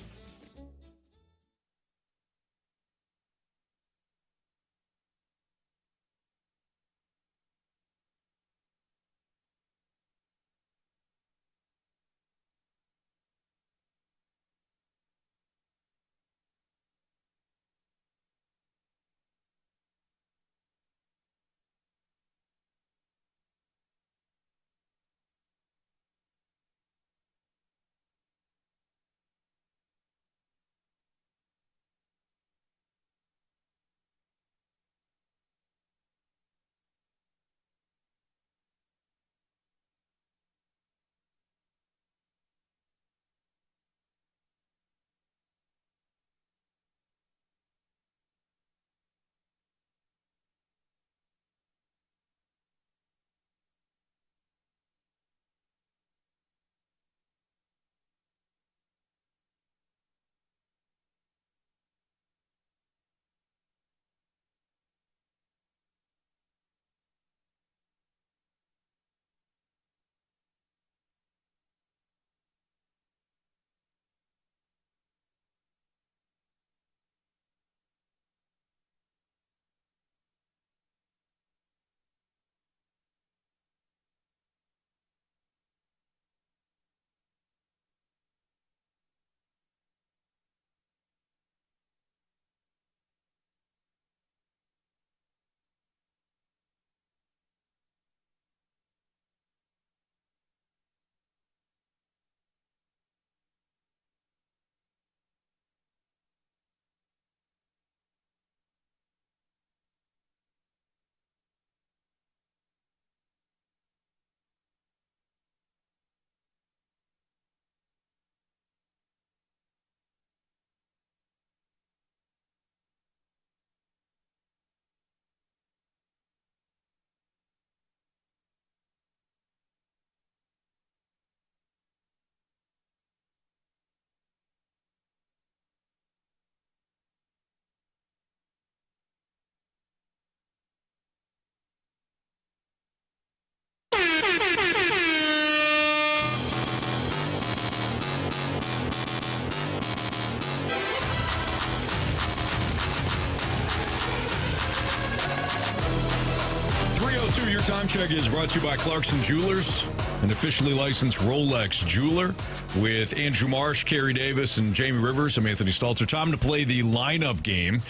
Your time check is brought to you by Clarkson Jewelers, an officially licensed Rolex jeweler. With Andrew Marsh, Carey Davis, and Jamie Rivers, I'm Anthony Stalter. Time to play the lineup game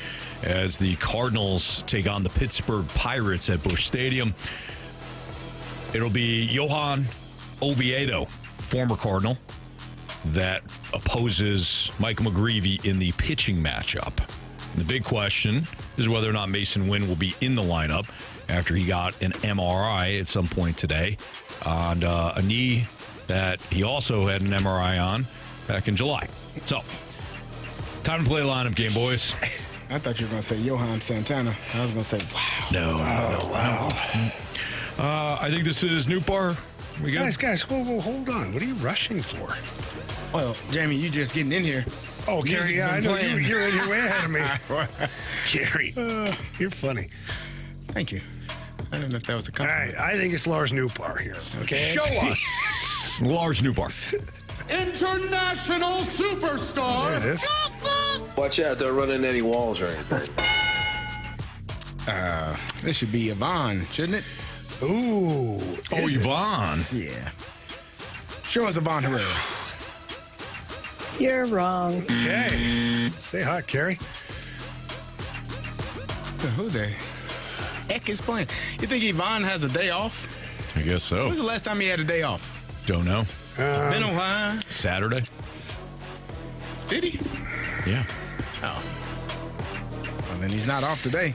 as the Cardinals take on the Pittsburgh Pirates at Busch Stadium. It'll be Johan Oviedo, former Cardinal, that opposes Mike McGreevy in the pitching matchup. The big question is whether or not Mason Wynn will be in the lineup after he got an MRI at some point today on a knee that he also had an MRI on back in July. So, time to play a lineup game, boys. I thought you were going to say Johan Santana. I was going to say, wow. No. Wow. I think this is Newbar. We good? Guys, whoa, hold on. What are you rushing for? Well, Jamie, you just getting in here. Oh, Carey, yeah, I know. You're way ahead of me. Carey, you're funny. Thank you. I don't know if that was a compliment. All right, I think it's Lars Newbar here. Okay, show us Lars Newbar, international superstar. There it is. Watch out, they're running any walls or anything. This should be Yvonne, shouldn't it? Ooh. Oh, Yvonne. Yeah. Show us Yvonne Herrera. You're wrong. Okay. Stay hot, Carey. Who the heck is playing? You think Yvonne has a day off? I guess so. When was the last time he had a day off? Don't know. Been a while. Saturday? Did he? Yeah. Oh. Well, then he's not off today.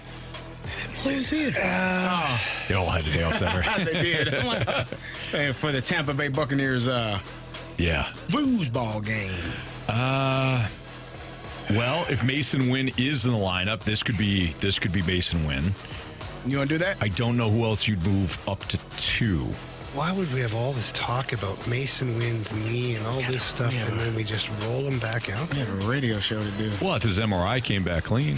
Let's see it. They all had a day off Saturday. They did. I'm like, man, for the Tampa Bay Buccaneers Yeah. foosball game. Well, if Mason Wynn is in the lineup, this could be Mason Wynn. You want to do that? I don't know who else you'd move up to 2. Why would we have all this talk about Mason Wynn's knee and all this stuff, and then we just roll him back out? We have a radio show to do. Well, if his MRI came back clean.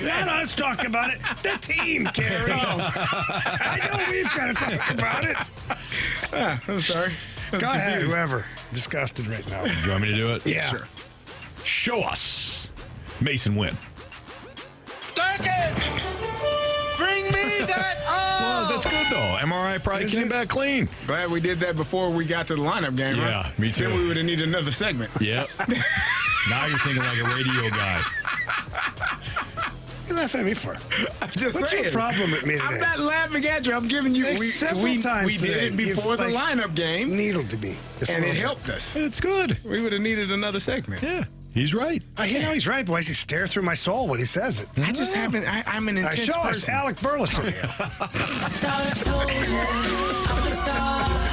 Not us talking about it. The team, Carey. I know we've got to talk about it. I'm sorry. Go ahead, whoever. Disgusted right now. Do you want me to do it? Yeah. Sure. Show us Mason Wynn. Bring me that Well, that's good, though. MRI probably came back clean. Glad we did that before we got to the lineup game, right? Yeah, me too. Then we would have needed another segment. Yep. Now you're thinking like a radio guy. What are you laughing at me for? I'm just What's saying. your problem with me today? I'm not laughing at you. I'm giving you. Several times we did today, it before you've, the lineup game, needled to be. and it helped us. It's good. We would have needed another segment. Yeah, he's right. You know he's right, but why does he stare through my soul when he says it? I just haven't. I'm an intense Show us person. Alec Burleson.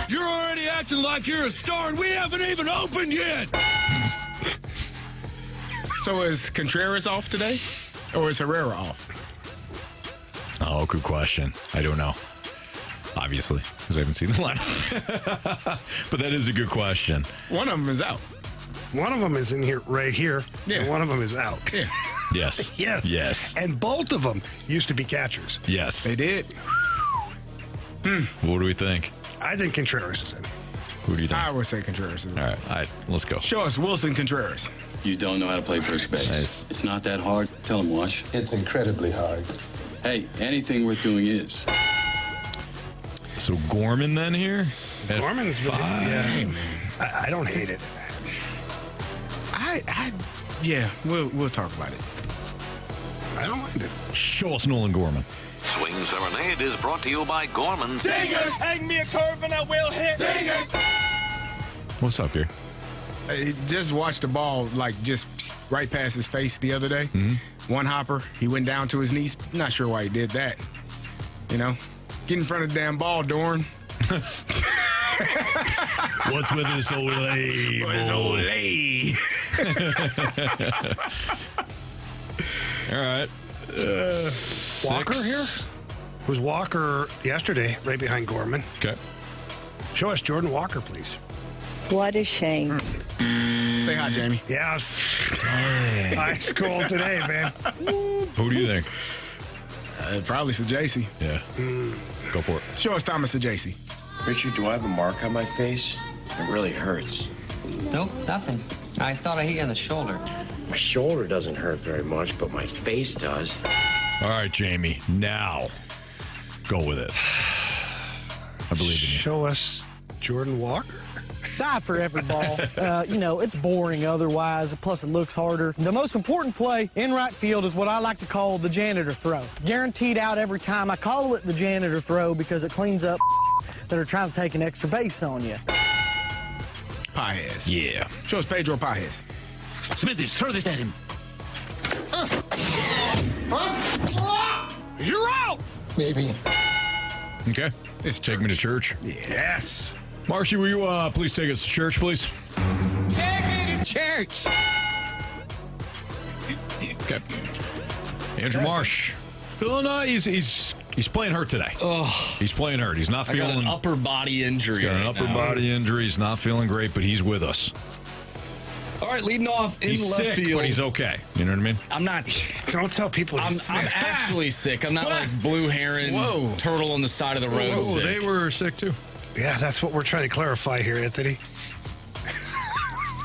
You're already acting like you're a star, and we haven't even opened yet. So is Contreras off today, or is Herrera off? Oh, good question. I don't know. Obviously, because I haven't seen the lineup. But that is a good question. One of them is out. One of them is in here, right here, Yeah. and one of them is out. Yeah. Yes. Yes. Yes. And both of them used to be catchers. Yes. They did. What do we think? I think Contreras is in. Who do you think? I would say Contreras. All right, let's go. Show us Wilson Contreras. You don't know how to play first base. Nice. It's not that hard. Tell him, Wash. It's incredibly hard. Hey, anything worth doing is. So Gorman then here? At Gorman's 5. I don't hate it. Yeah, we'll talk about it. I don't mind it. Show us Nolan Gorman. Swing Serenade is brought to you by Gorman's. Dingers! Hang me a curve and I will hit. Dingers! What's up here? He just watched the ball just right past his face the other day. Mm-hmm. One hopper, he went down to his knees. Not sure why he did that. You know, get in front of the damn ball, Dorn. What's with this Olay? Olay. All right. Walker 6. here? Was Walker yesterday, right behind Gorman. Okay. Show us Jordan Walker, please. What a shame. Stay hot, Jamie. Yes. Ice cold today, man. Who do you think? Probably Sajasi. Yeah. Go for it. Show us Thomas Sajasi. Richard, do I have a mark on my face? It really hurts. Nope, nothing. I thought I hit you on the shoulder. My shoulder doesn't hurt very much, but my face does. All right, Jamie. Now, go with it. I believe in you. Show us Jordan Walker. Die for every ball. It's boring otherwise, plus it looks harder. The most important play in right field is what I like to call the janitor throw. Guaranteed out every time. I call it the janitor throw because it cleans up that are trying to take an extra base on you. Paez. Yeah. Show us Pedro Paez. Smithers, throw this at him. You're out! Maybe. Okay. Take me to church. Yes. Marcy, will you please take us to church, please? Take me to church! Okay. Andrew Marsh. Feeling he's playing hurt today. He's playing hurt. He's not I got feeling an upper body injury. He's got an right upper now. body injury. He's not feeling great, but he's with us. All right, leading off in He's left sick, field. but he's okay. You know what I mean? I'm not. Don't tell people I'm he's sick. actually sick. I'm not like blue heron, turtle on the side of the road. Whoa, sick. they were sick too. Yeah, that's what we're trying to clarify here, Anthony.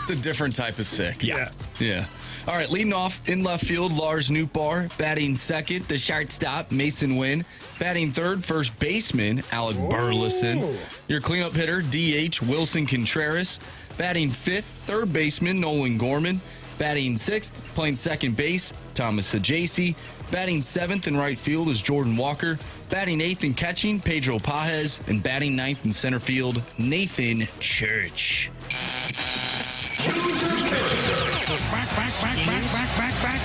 It's a different type of sick. Yeah. Yeah. All right, leading off in left field, Lars Nootbaar. Batting second, the shortstop, Mason Wynn. Batting third, first baseman, Alec Burleson. Your cleanup hitter, DH, Wilson Contreras. Batting 5th, third baseman Nolan Gorman. Batting 6th, playing second base, Thomas Sajaci. Batting 7th in right field is Jordan Walker. Batting 8th in catching, Pedro Pajes. And batting 9th in center field, Nathan Church.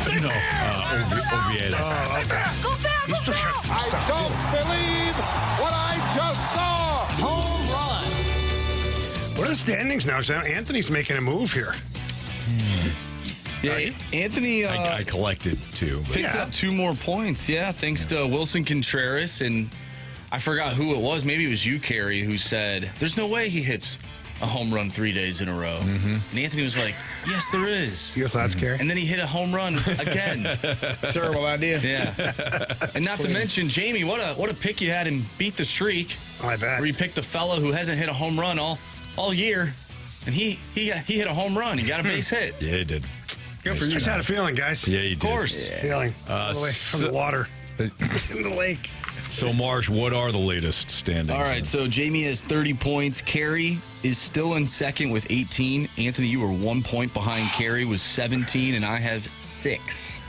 You know, Oviedo. Go back! He's still got some stuff, I don't believe what I just saw! Home run. What are the standings now? Because Anthony's making a move here. Yeah, Anthony I collected 2. But picked up 2 more points, thanks to Wilson Contreras. And I forgot who it was. Maybe it was you, Carey, who said, there's no way he hits a home run 3 days in a row. And Anthony was like, yes, there is. Your thoughts, Carey? And then he hit a home run again. Terrible idea. Yeah. And not to mention, Jamie, what a pick you had and beat the streak. I bet. Where you picked the fellow who hasn't hit a home run all year. And he hit a home run. He got a base hit. Yeah, he did. Good for you. Just had a feeling, guys. Yeah, you did. Of course. Yeah. Feeling. All the way from the water in the lake. So, Marsh, what are the latest standings? All right, so Jamie has 30 points. Carey is still in second with 18. Anthony, you were 1 point behind Carey with 17, and I have 6.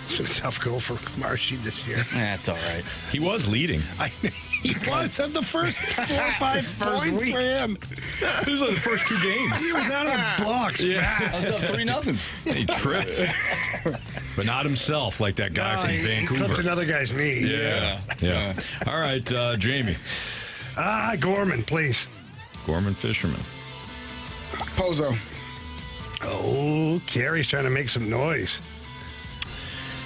It's been a tough go for Marshy this year. That's all right. He was leading. He was at the first 4 or 5 points week. for him. It was like the first 2 games. He was out of the blocks. I was up 3-0. He tripped. But not himself, like that guy from He Vancouver. clipped another guy's knee. Yeah. All right, Jamie. Gorman, please. Gorman Fisherman. Pozo. Oh, Carey's trying to make some noise.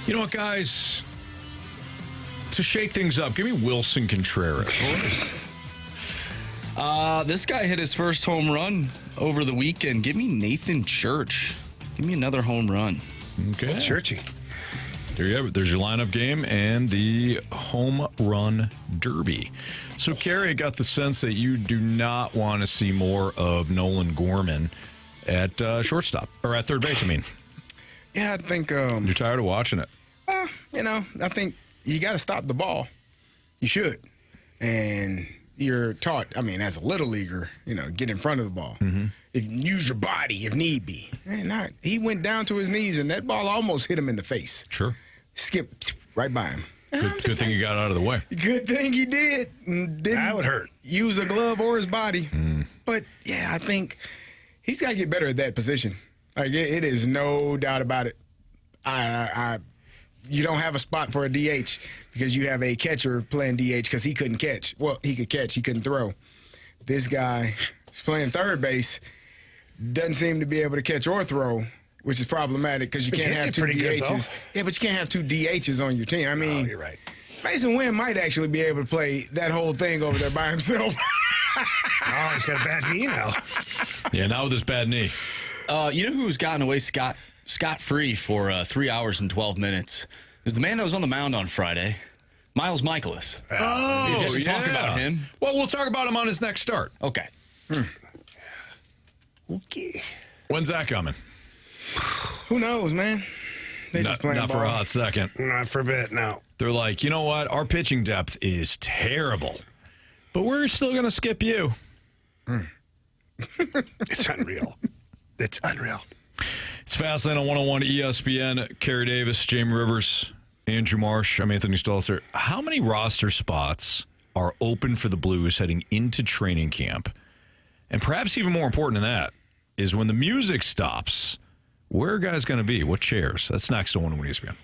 You know what, guys? To shake things up, give me Wilson Contreras. This guy hit his first home run over the weekend. Give me Nathan Church. Give me another home run. Okay. Churchy. There you have it. There's your lineup game and the home run derby. So, Carey, I got the sense that you do not want to see more of Nolan Gorman at shortstop, or at third base, I mean. Yeah, I think... You're tired of watching it. I think you got to stop the ball. You should. And you're taught, as a little leaguer, get in front of the ball. Use your body if need be. He went down to his knees, and that ball almost hit him in the face. Sure. Skipped right by him. Good thing he got out of the way. Good thing he did. Didn't That would hurt. Use a glove or his body. But, yeah, I think he's got to get better at that position. Like, it is no doubt about it. You don't have a spot for a DH because you have a catcher playing DH because he couldn't catch. Well, he could catch, he couldn't throw. This guy is playing third base, doesn't seem to be able to catch or throw, which is problematic because you can't have 2 DHs. Yeah, but you can't have 2 DHs on your team. You're right. Mason Wynn might actually be able to play that whole thing over there by himself. He's got a bad knee now. Yeah, not with his bad knee. You know who's gotten away scot-free for 3 hours and 12 minutes? Is the man that was on the mound on Friday, Miles Michaelis. Oh, we talk about him. Well, we'll talk about him on his next start. Okay. Okay. When's that coming? Who knows, man? They just playing Not for ball. a hot second. Not for a bit, no. They're like, you know what? Our pitching depth is terrible, but we're still going to skip you. It's unreal. It's unreal. It's Fastlane on 101 ESPN. Carey Davis, Jamie Rivers, Andrew Marsh. I'm Anthony Stalter. How many roster spots are open for the Blues heading into training camp? And perhaps even more important than that is when the music stops, where are guys going to be? What chairs? That's next on 101 ESPN.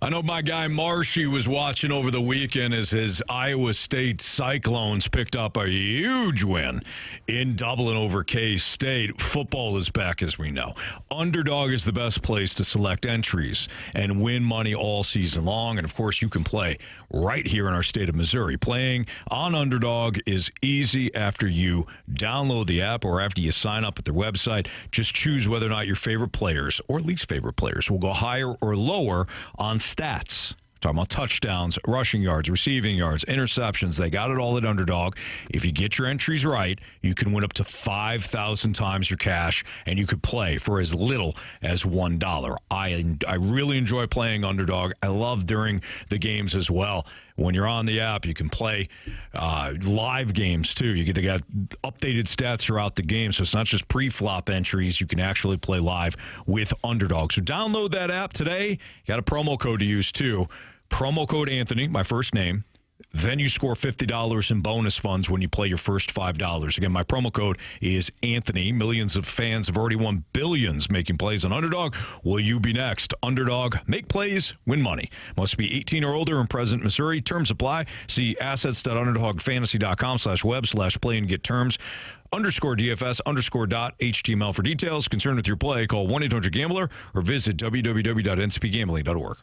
I know my guy Marshy was watching over the weekend as his Iowa State Cyclones picked up a huge win in Dublin over K-State. Football is back, as we know. Underdog is the best place to select entries and win money all season long. And, of course, you can play right here in our state of Missouri. Playing on Underdog is easy after you download the app or after you sign up at their website. Just choose whether or not your favorite players or least favorite players will go higher or lower on stats. Talking about touchdowns, rushing yards, receiving yards, interceptions. They got it all at Underdog. If you get your entries right, you can win up to 5,000 times your cash, and you could play for as little as $1. I really enjoy playing Underdog. I love during the games as well. When you're on the app, you can play live games, too. They got updated stats throughout the game, so it's not just pre-flop entries. You can actually play live with Underdog. So download that app today. You got a promo code to use, too. Promo code Anthony, my first name. Then you score $50 in bonus funds when you play your first $5. Again, my promo code is Anthony. Millions of fans have already won billions making plays on Underdog. Will you be next? Underdog, make plays, win money. Must be 18 or older and present in Missouri. Terms apply. See assets.underdogfantasy.com/web/play and get terms. _DFS_.html for details. Concerned with your play, call 1-800-GAMBLER or visit www.ncpgambling.org.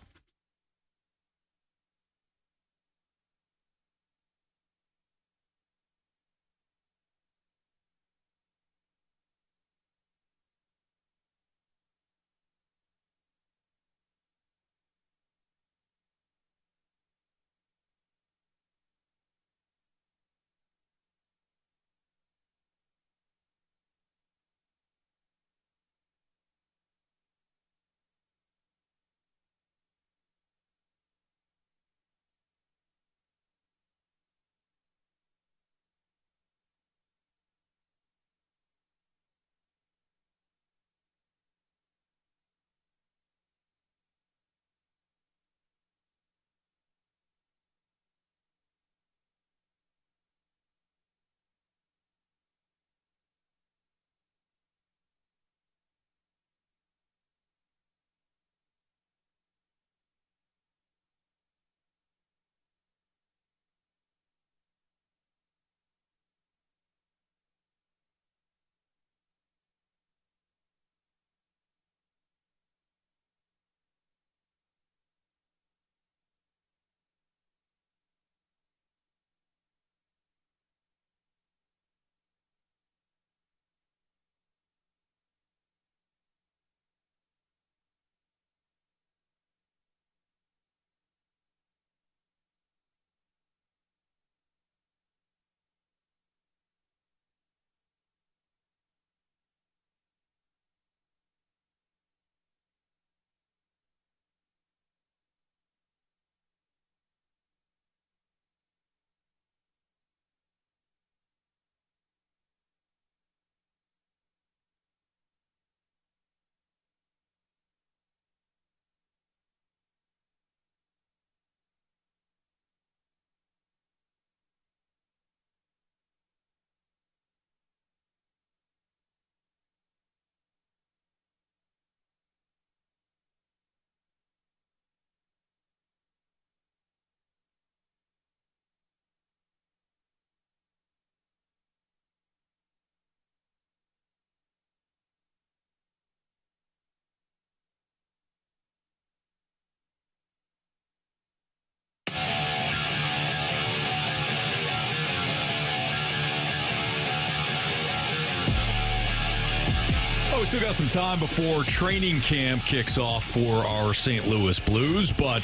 We still got some time before training camp kicks off for our St. Louis Blues, but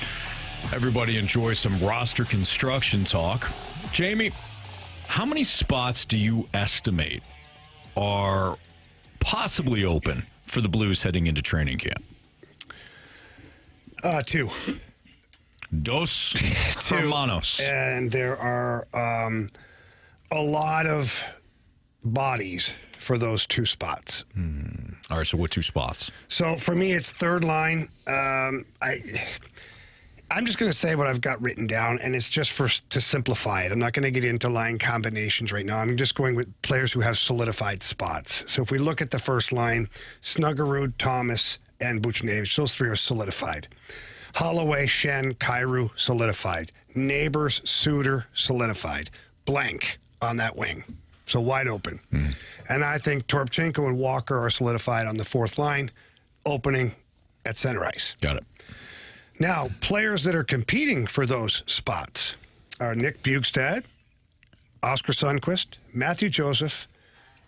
everybody enjoys some roster construction talk. Jamie, how many spots do you estimate are possibly open for the Blues heading into training camp? 2. Dos hermanos. And there are a lot of bodies for those 2 spots. All right, so what 2 spots? So for me, it's third line. I'm just going to say what I've got written down, and it's just to simplify it. I'm not going to get into line combinations right now. I'm just going with players who have solidified spots. So if we look at the first line, Snuggerud, Thomas, and Buchnevich, those 3 are solidified. Holloway, Shen, Kyrou, solidified. Neighbors, Suter, solidified. Blank on that wing. So wide open. And I think Toropchenko and Walker are solidified on the fourth line, opening at center ice. Got it. Now, players that are competing for those spots are Nick Bjugstad, Oscar Sundqvist, Matthew Joseph,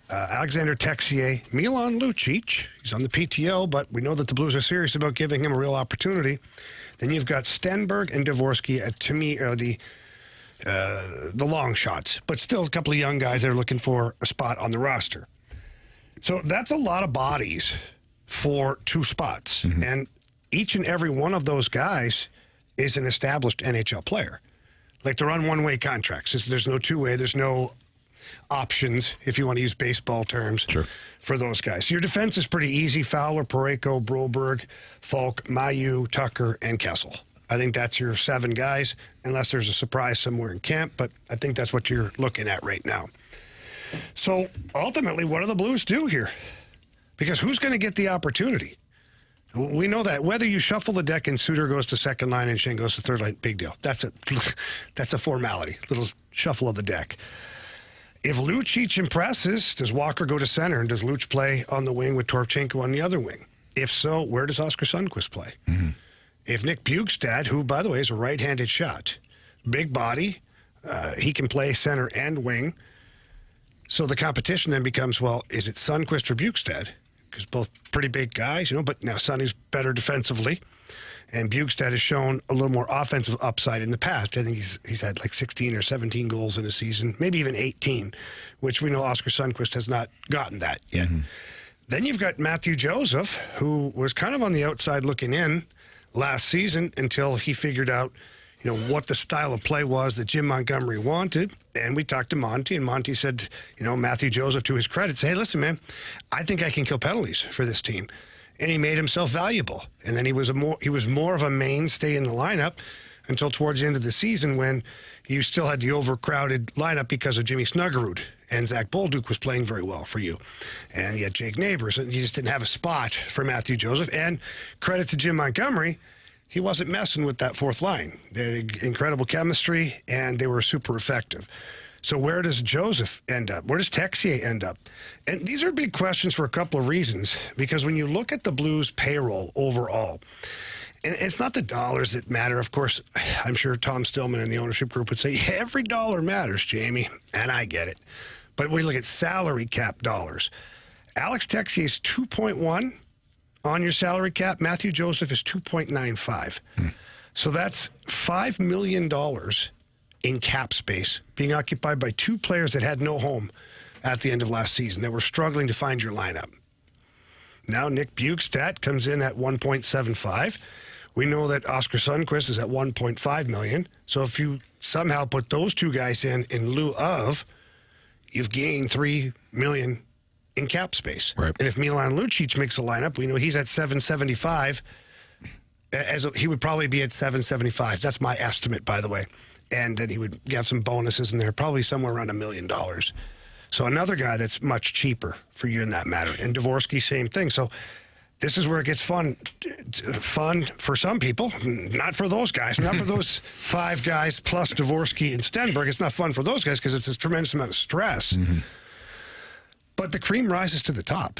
Alexander Texier, Milan Lucic. He's on the PTO, but we know that the Blues are serious about giving him a real opportunity. Then you've got Stenberg and Dvorsky. To me, are the long shots, but still a couple of young guys that are looking for a spot on the roster. So that's a lot of bodies for 2 spots. Mm-hmm. And each and every one of those guys is an established NHL player. Like, they're on one-way contracts. There's no two-way. There's no options, if you want to use baseball terms, for those guys. Your defense is pretty easy. Fowler, Parayko, Broberg, Falk, Mailloux, Tucker, and Kessel. I think that's your 7 guys, unless there's a surprise somewhere in camp, but I think that's what you're looking at right now. So, ultimately, what do the Blues do here? Because who's going to get the opportunity? We know that. Whether you shuffle the deck and Suter goes to second line and Schenn goes to third line, big deal. That's a formality, little shuffle of the deck. If Lucic impresses, does Walker go to center, and does Luch play on the wing with Torchenko on the other wing? If so, where does Oskar Sundqvist play? Mm-hmm. If Nick Bjugstad, who, by the way, is a right-handed shot, big body, he can play center and wing. So the competition then becomes, well, is it Sundqvist or Bjugstad? Because both pretty big guys, but now Sonny's better defensively. And Bjugstad has shown a little more offensive upside in the past. I think he's had like 16 or 17 goals in a season, maybe even 18, which we know Oskar Sundqvist has not gotten that yet. Mm-hmm. Then you've got Matthew Joseph, who was kind of on the outside looking in last season until he figured out, what the style of play was that Jim Montgomery wanted. And we talked to Monty, and Monty said, Matthew Joseph, to his credit, said, hey, listen, man, I think I can kill penalties for this team. And he made himself valuable. And then he was more of a mainstay in the lineup until towards the end of the season, when you still had the overcrowded lineup because of Jimmy Snuggerud, and Zach Bolduc was playing very well for you. And you had Jake Neighbors, and you just didn't have a spot for Matthew Joseph. And credit to Jim Montgomery, he wasn't messing with that fourth line. They had incredible chemistry, and they were super effective. So where does Joseph end up? Where does Texier end up? And these are big questions for a couple of reasons, because when you look at the Blues payroll overall, and it's not the dollars that matter. Of course, I'm sure Tom Stillman and the ownership group would say, every dollar matters, Jamie, and I get it. But we look at salary cap dollars. Alex Texier is 2.1 on your salary cap. Matthew Joseph is 2.95. So that's $5 million in cap space being occupied by 2 players that had no home at the end of last season, that were struggling to find your lineup. Now Nick Bjugstad comes in at 1.75. We know that Oskar Sundqvist is at 1.5 million. So if you somehow put those 2 guys in lieu of, you've gained $3 million in cap space. Right. And if Milan Lucic makes a lineup, we know he's at 775. He would probably be at 775. That's my estimate, by the way. And then he would have some bonuses in there, probably somewhere around $1 million. So another guy that's much cheaper for you in that matter. And Dvorsky, same thing. So this is where it gets fun. Fun for some people, not for those guys. Not for those 5 guys plus Dvorsky and Stenberg. It's not fun for those guys because it's a tremendous amount of stress. Mm-hmm. But the cream rises to the top.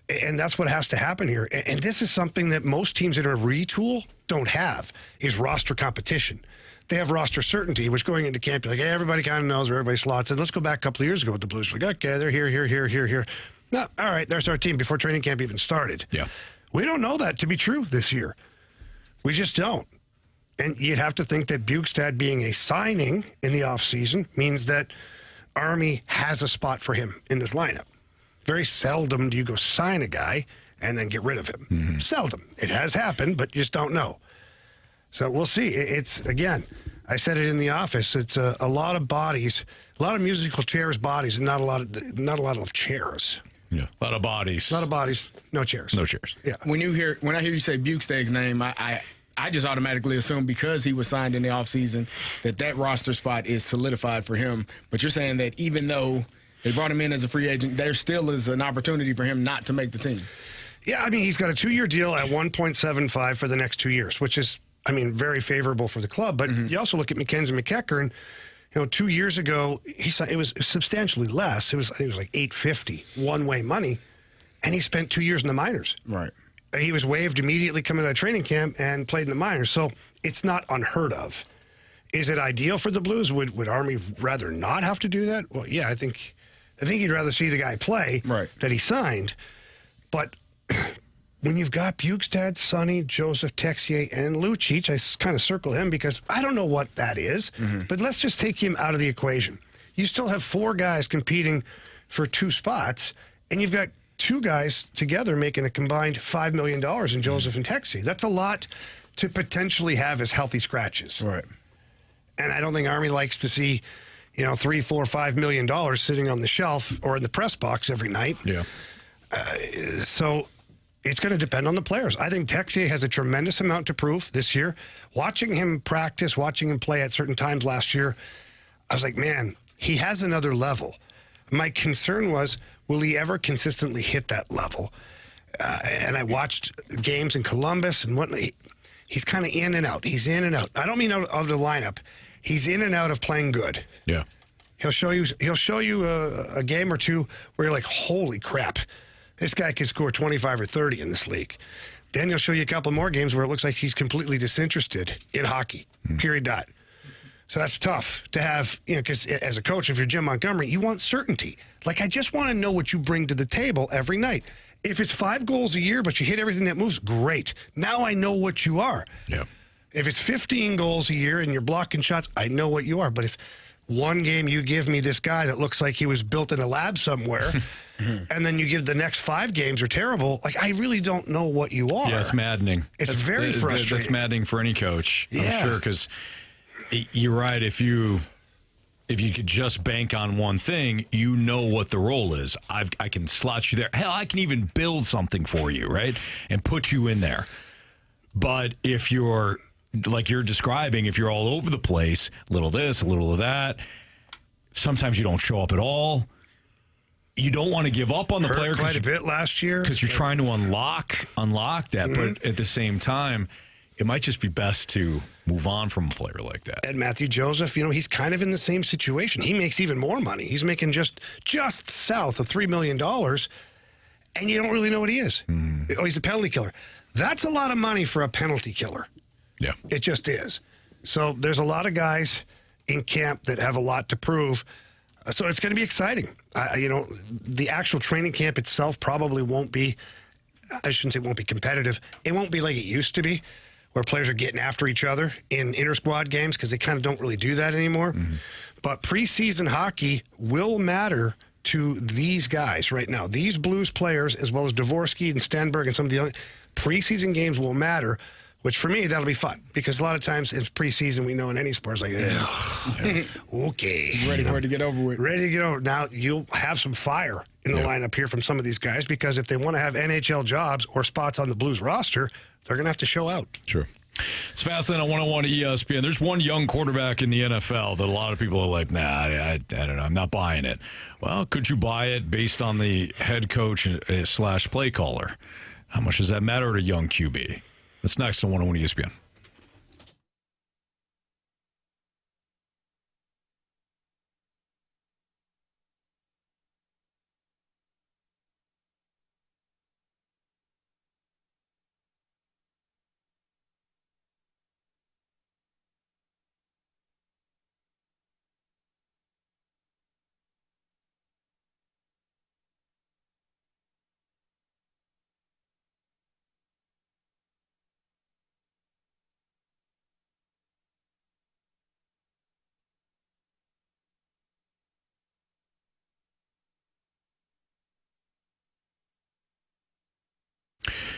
And that's what has to happen here. And this is something that most teams that are retool don't have, is roster competition. They have roster certainty, which going into camp, you're like, hey, everybody kind of knows where everybody slots in. Let's go back a couple of years ago with the Blues. Like, okay, they're here. No, all right, there's our team before training camp even started. Yeah. We don't know that to be true this year. We just don't. And you'd have to think that Bjugstad being a signing in the offseason means that Army has a spot for him in this lineup. Very seldom do you go sign a guy and then get rid of him. Mm-hmm. Seldom. It has happened, but you just don't know. So we'll see. It's, again, I said it in the office, it's a lot of bodies, a lot of musical chairs bodies, and not a lot of chairs. Yeah, a lot of bodies. A lot of bodies, no chairs. No chairs. Yeah. When I hear you say Bjugstad's name, I just automatically assume because he was signed in the offseason that roster spot is solidified for him. But you're saying that even though they brought him in as a free agent, there still is an opportunity for him not to make the team. Yeah, I mean, he's got a 2-year deal at 1.75 for the next 2 years, which is, I mean, very favorable for the club. But you also look at Mackenzie McEachern. 2 years ago, it was substantially less. I think it was like $850 one-way money, and he spent 2 years in the minors. Right. He was waived immediately coming out of training camp and played in the minors. So it's not unheard of. Is it ideal for the Blues? Would Army rather not have to do that? Well, yeah, I think I think you'd rather see the guy play that he signed. But when you've got Bukestad, Sonny, Joseph, Texier, and Lucic, I kind of circle him because I don't know what that is, but let's just take him out of the equation. You still have 4 guys competing for 2 spots, and you've got 2 guys together making a combined $5 million in Joseph and Texier. That's a lot to potentially have as healthy scratches. Right. And I don't think Army likes to see, $3, $4, $5 million sitting on the shelf or in the press box every night. Yeah. So it's going to depend on the players. I think Texier has a tremendous amount to prove this year. Watching him practice, watching him play at certain times last year, I was like, man, he has another level. My concern was, will he ever consistently hit that level? And I watched games in Columbus and whatnot. He's kind of in and out. He's in and out. I don't mean out of the lineup. He's in and out of playing good. Yeah. He'll show you a game or two where you're like, holy crap, this guy can score 25 or 30 in this league. Then he'll show you a couple more games where it looks like he's completely disinterested in hockey, period, dot. So that's tough to have, because as a coach, if you're Jim Montgomery, you want certainty. Like, I just want to know what you bring to the table every night. If it's 5 goals a year, but you hit everything that moves, great. Now I know what you are. Yeah. If it's 15 goals a year and you're blocking shots, I know what you are. But if one game you give me this guy that looks like he was built in a lab somewhere, and then you give the next 5 games are terrible, like, I really don't know what you are. Yeah, it's maddening. It's very frustrating. That's maddening for any coach, yeah. I'm sure, because you're right. If you could just bank on one thing, you know what the role is. I can slot you there. Hell, I can even build something for you, right, and put you in there. But if you're, like you're describing, if you're all over the place, a little this, a little of that, sometimes you don't show up at all. You don't want to give up on the player quite a bit last year because you're trying to unlock that. But at the same time, it might just be best to move on from a player like that. And Matthew Joseph, he's kind of in the same situation. He makes even more money. He's making just south of $3 million, and you don't really know what he is. Oh, he's a penalty killer. That's a lot of money for a penalty killer. Yeah. It just is. So there's a lot of guys in camp that have a lot to prove. So it's going to be exciting. The actual training camp itself probably won't be, I shouldn't say it won't be competitive. It won't be like it used to be, where players are getting after each other in inter-squad games, because they kind of don't really do that anymore. But preseason hockey will matter to these guys right now. These Blues players, as well as Dvorsky and Stenberg and some of the other preseason games will matter, which for me, that'll be fun, because a lot of times it's preseason, we know in any sports, like, okay. Ready for it to get over with. Ready to get over. Now, you'll have some fire in the lineup here from some of these guys, because if they want to have NHL jobs or spots on the Blues roster, they're going to have to show out. Sure. It's Fastlane on 101 at ESPN. There's one young quarterback in the NFL that a lot of people are like, nah, I don't know, I'm not buying it. Well, could you buy it based on the head coach / play caller? How much does that matter to a young QB? That's next on 101 ESPN.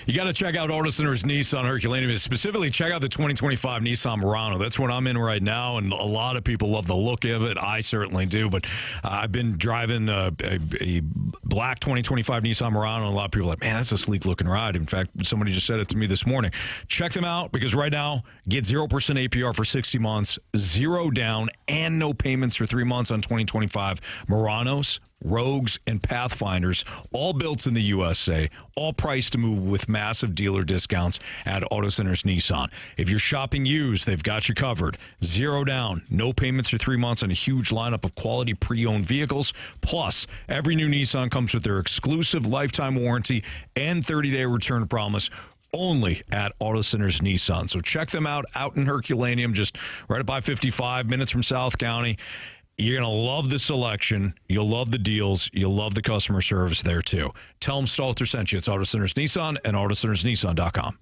You got to check out Auto Center's Nissan Herculaneum. Specifically, check out the 2025 Nissan Murano. That's what I'm in right now, and a lot of people love the look of it. I certainly do, but I've been driving a black 2025 Nissan Murano, and a lot of people are like, man, that's a sleek-looking ride. In fact, somebody just said it to me this morning. Check them out, because right now, get 0% APR for 60 months, 0 down, and no payments for 3 months on 2025 Muranos, Rogues, and Pathfinders, all built in the USA, all priced to move with massive dealer discounts at Auto Centers Nissan. If you're shopping used, they've got you covered. 0 down, no payments for 3 months, and a huge lineup of quality pre-owned vehicles. Plus, every new Nissan comes with their exclusive lifetime warranty and 30-day return promise, only at Auto Centers Nissan. So check them out in Herculaneum, just right up I-55, minutes from South County. You're going to love the selection. You'll love the deals. You'll love the customer service there, too. Tell them Stalter sent you. It's Auto Centers Nissan and AutoCentersNissan.com.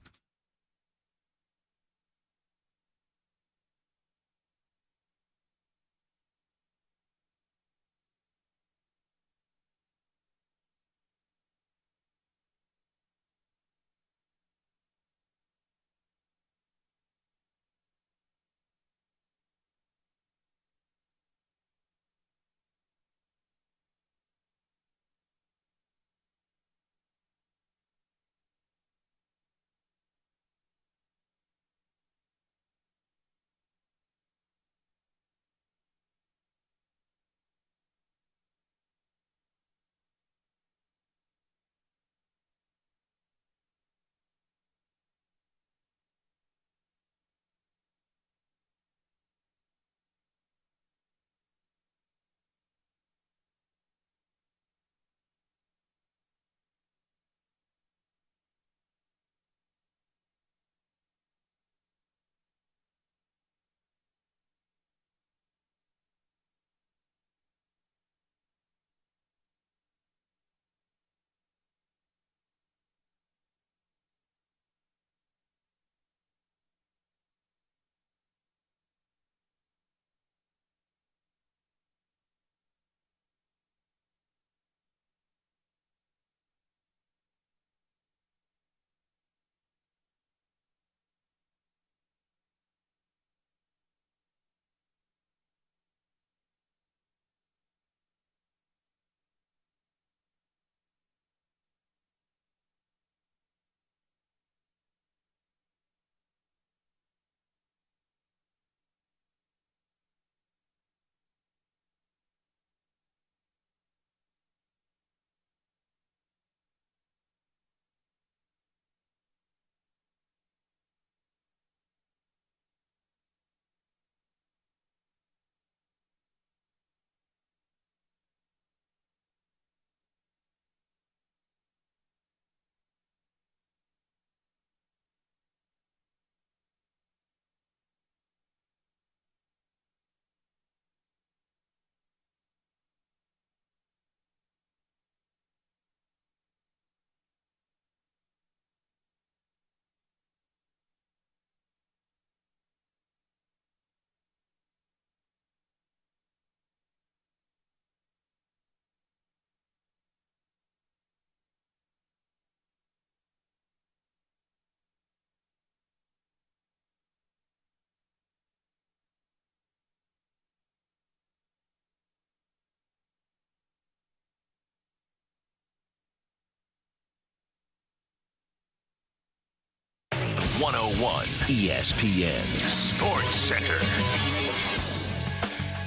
ESPN Sports Center.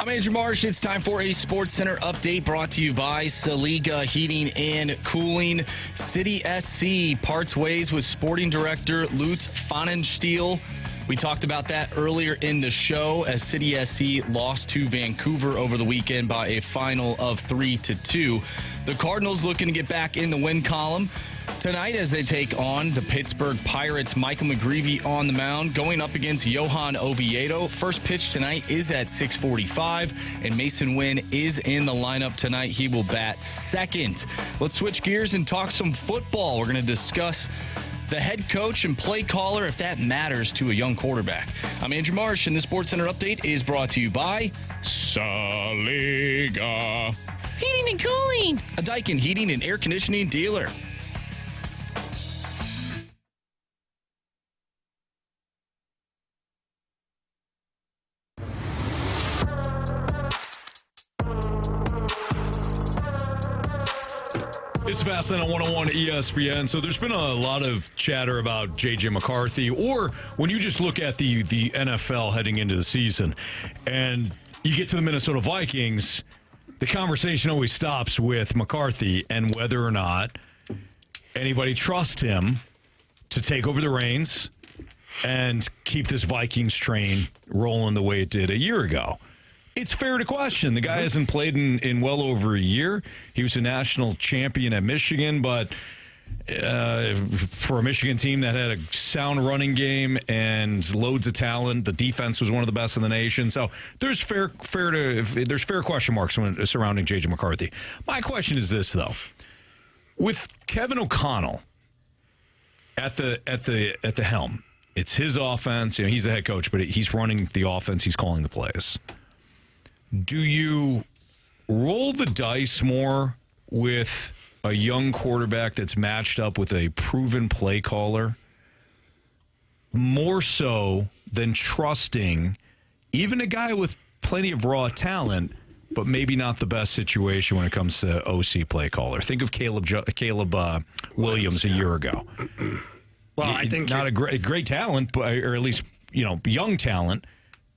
I'm Andrew Marsh. It's time for a Sports Center update brought to you by Saliga Heating and Cooling. City SC parts ways with Sporting Director Lutz Pfannenstiel. We talked about that earlier in the show as City SC lost to Vancouver over the weekend by a final of 3-2. The Cardinals looking to get back in the win column tonight as they take on the Pittsburgh Pirates. Michael McGreevy on the mound going up against Johan Oviedo. First pitch tonight is at 6:45, and Mason Wynn is in the lineup tonight. He will bat second. Let's switch gears and talk some football. We're going to discuss the head coach and play caller, if that matters to a young quarterback. I'm Andrew Marsh, and the Sports Center update is brought to you by Saliga Heating and Cooling, a Daikin heating and air conditioning dealer. It's Fastlane on 101 ESPN. So there's been a lot of chatter about JJ McCarthy, or when you just look at the NFL heading into the season and you get to the Minnesota Vikings, the conversation always stops with McCarthy and whether or not anybody trusts him to take over the reins and keep this Vikings train rolling the way it did a year ago. It's fair to question. The guy hasn't played in well over a year. He was a national champion at Michigan, but for a Michigan team that had a sound running game and loads of talent. The defense was one of the best in the nation. So there's fair question marks surrounding JJ McCarthy. My question is this, though. With Kevin O'Connell at the helm, it's his offense. You know, he's the head coach, but he's running the offense. He's calling the plays. Do you roll the dice more with a young quarterback that's matched up with a proven play caller, more so than trusting even a guy with plenty of raw talent, but maybe not the best situation when it comes to OC play caller? Think of Caleb Williams a year ago. Well, I think not a great talent, but, or at least young talent,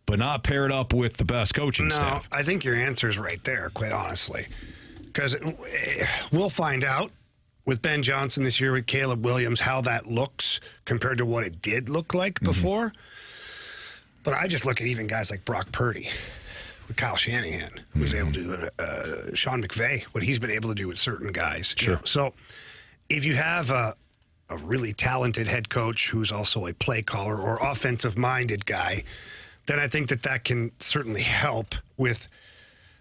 but not paired up with the best coaching staff. I think your answer is right there, quite honestly. Because we'll find out with Ben Johnson this year, with Caleb Williams, how that looks compared to what it did look like before. But I just look at even guys like Brock Purdy with Kyle Shanahan, who was able to do Sean McVay, what he's been able to do with certain guys. Sure. So if you have a really talented head coach who's also a play caller or offensive-minded guy, then I think that can certainly help with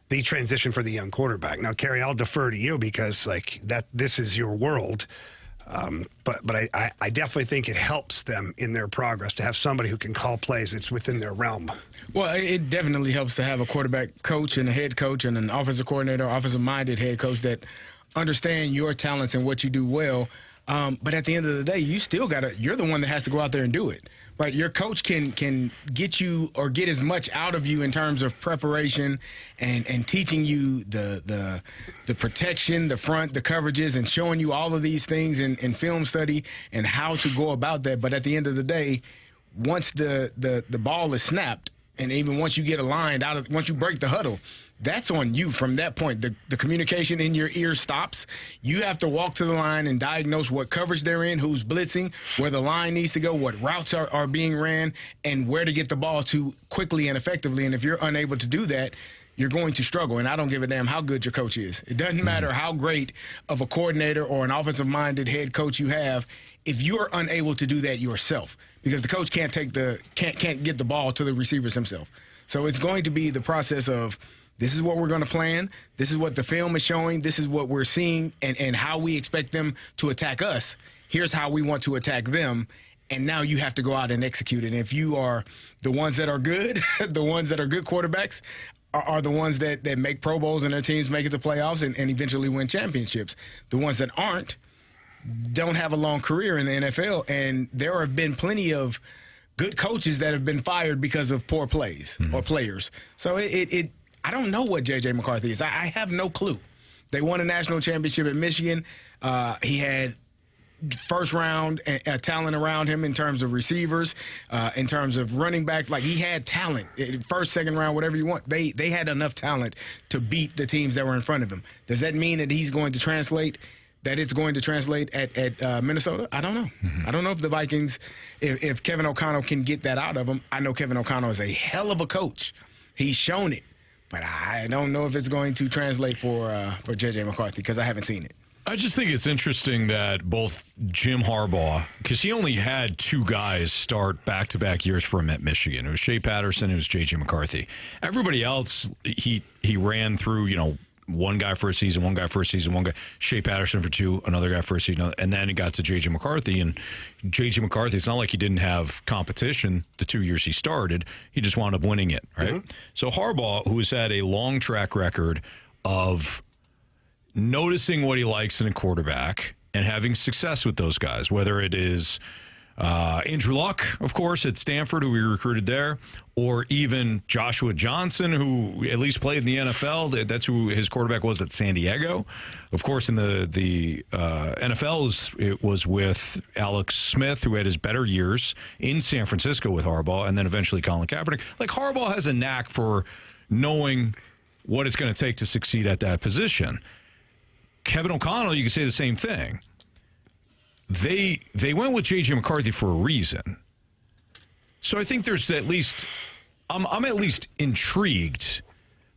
the transition for the young quarterback. Now, Carey, I'll defer to you because this is your world. But I definitely think it helps them in their progress to have somebody who can call plays that's within their realm. Well, it definitely helps to have a quarterback coach and a head coach and an offensive coordinator, offensive-minded head coach that understand your talents and what you do well. But at the end of the day, you still you're the one that has to go out there and do it. Right, your coach can get you or get as much out of you in terms of preparation and teaching you the protection, the front, the coverages, and showing you all of these things in film study and how to go about that. But at the end of the day, once the ball is snapped, and even once you get aligned once you break the huddle, that's on you from that point. The communication in your ear stops. You have to walk to the line and diagnose what coverage they're in, who's blitzing, where the line needs to go, what routes are being ran, and where to get the ball to quickly and effectively. And if you're unable to do that, you're going to struggle. And I don't give a damn how good your coach is. It doesn't matter how great of a coordinator or an offensive-minded head coach you have if you're unable to do that yourself, because the coach can't get the ball to the receivers himself. So it's going to be the process of, this is what we're going to plan. This is what the film is showing. This is what we're seeing and how we expect them to attack us. Here's how we want to attack them. And now you have to go out and execute it. And if you are the ones that are good, the ones that are good quarterbacks are the ones that make Pro Bowls and their teams make it to playoffs and eventually win championships. The ones that aren't don't have a long career in the NFL. And there have been plenty of good coaches that have been fired because of poor plays or players. So I don't know what JJ McCarthy is. I have no clue. They won a national championship at Michigan. He had first round talent around him in terms of receivers, in terms of running backs. Like, he had talent. First, second round, whatever you want. They had enough talent to beat the teams that were in front of him. Does that mean that it's going to translate at Minnesota? I don't know. I don't know if the Vikings, if Kevin O'Connell can get that out of them. I know Kevin O'Connell is a hell of a coach. He's shown it. But I don't know if it's going to translate for JJ McCarthy because I haven't seen it. I just think it's interesting that both Jim Harbaugh, because he only had two guys start back-to-back years for him at Michigan. It was Shea Patterson, it was JJ McCarthy. Everybody else, he ran through, one guy for a season, one guy for a season, one guy, Shea Patterson for two, another guy for a season, and then it got to JJ McCarthy. And JJ McCarthy, it's not like he didn't have competition the 2 years he started. He just wound up winning it, right? So Harbaugh, who has had a long track record of noticing what he likes in a quarterback and having success with those guys, whether it is Andrew Luck, of course, at Stanford, who we recruited there, or even Joshua Johnson, who at least played in the NFL. That's who his quarterback was at San Diego. Of course, in the NFL, it was with Alex Smith, who had his better years in San Francisco with Harbaugh, and then eventually Colin Kaepernick. Like, Harbaugh has a knack for knowing what it's going to take to succeed at that position. Kevin O'Connell, you can say the same thing. They went with JJ McCarthy for a reason. So I think there's at least, I'm at least intrigued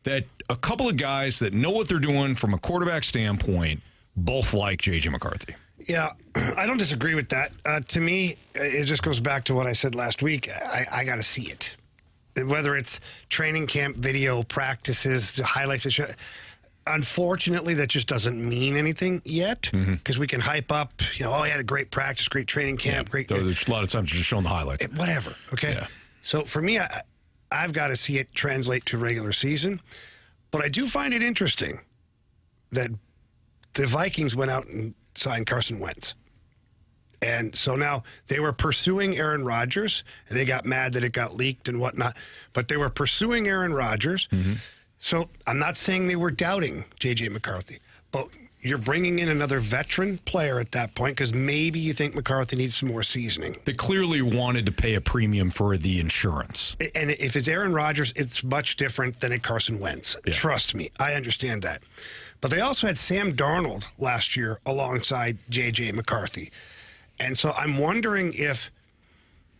that a couple of guys that know what they're doing from a quarterback standpoint both like JJ McCarthy. Yeah, I don't disagree with that. To me, it just goes back to what I said last week. I got to see it. Whether it's training camp video, practices, highlights. Unfortunately, that just doesn't mean anything yet because we can hype up, he had a great practice, great training camp. Great. There's a lot of times you're just showing the highlights. Whatever, okay? Yeah. So for me, I've got to see it translate to regular season. But I do find it interesting that the Vikings went out and signed Carson Wentz. And so now they were pursuing Aaron Rodgers, and they got mad that it got leaked and whatnot. But they were pursuing Aaron Rodgers. So I'm not saying they were doubting J.J. McCarthy, but you're bringing in another veteran player at that point because maybe you think McCarthy needs some more seasoning. They clearly wanted to pay a premium for the insurance. And if it's Aaron Rodgers, it's much different than a Carson Wentz. Yeah. Trust me, I understand that. But they also had Sam Darnold last year alongside J.J. McCarthy. And so I'm wondering if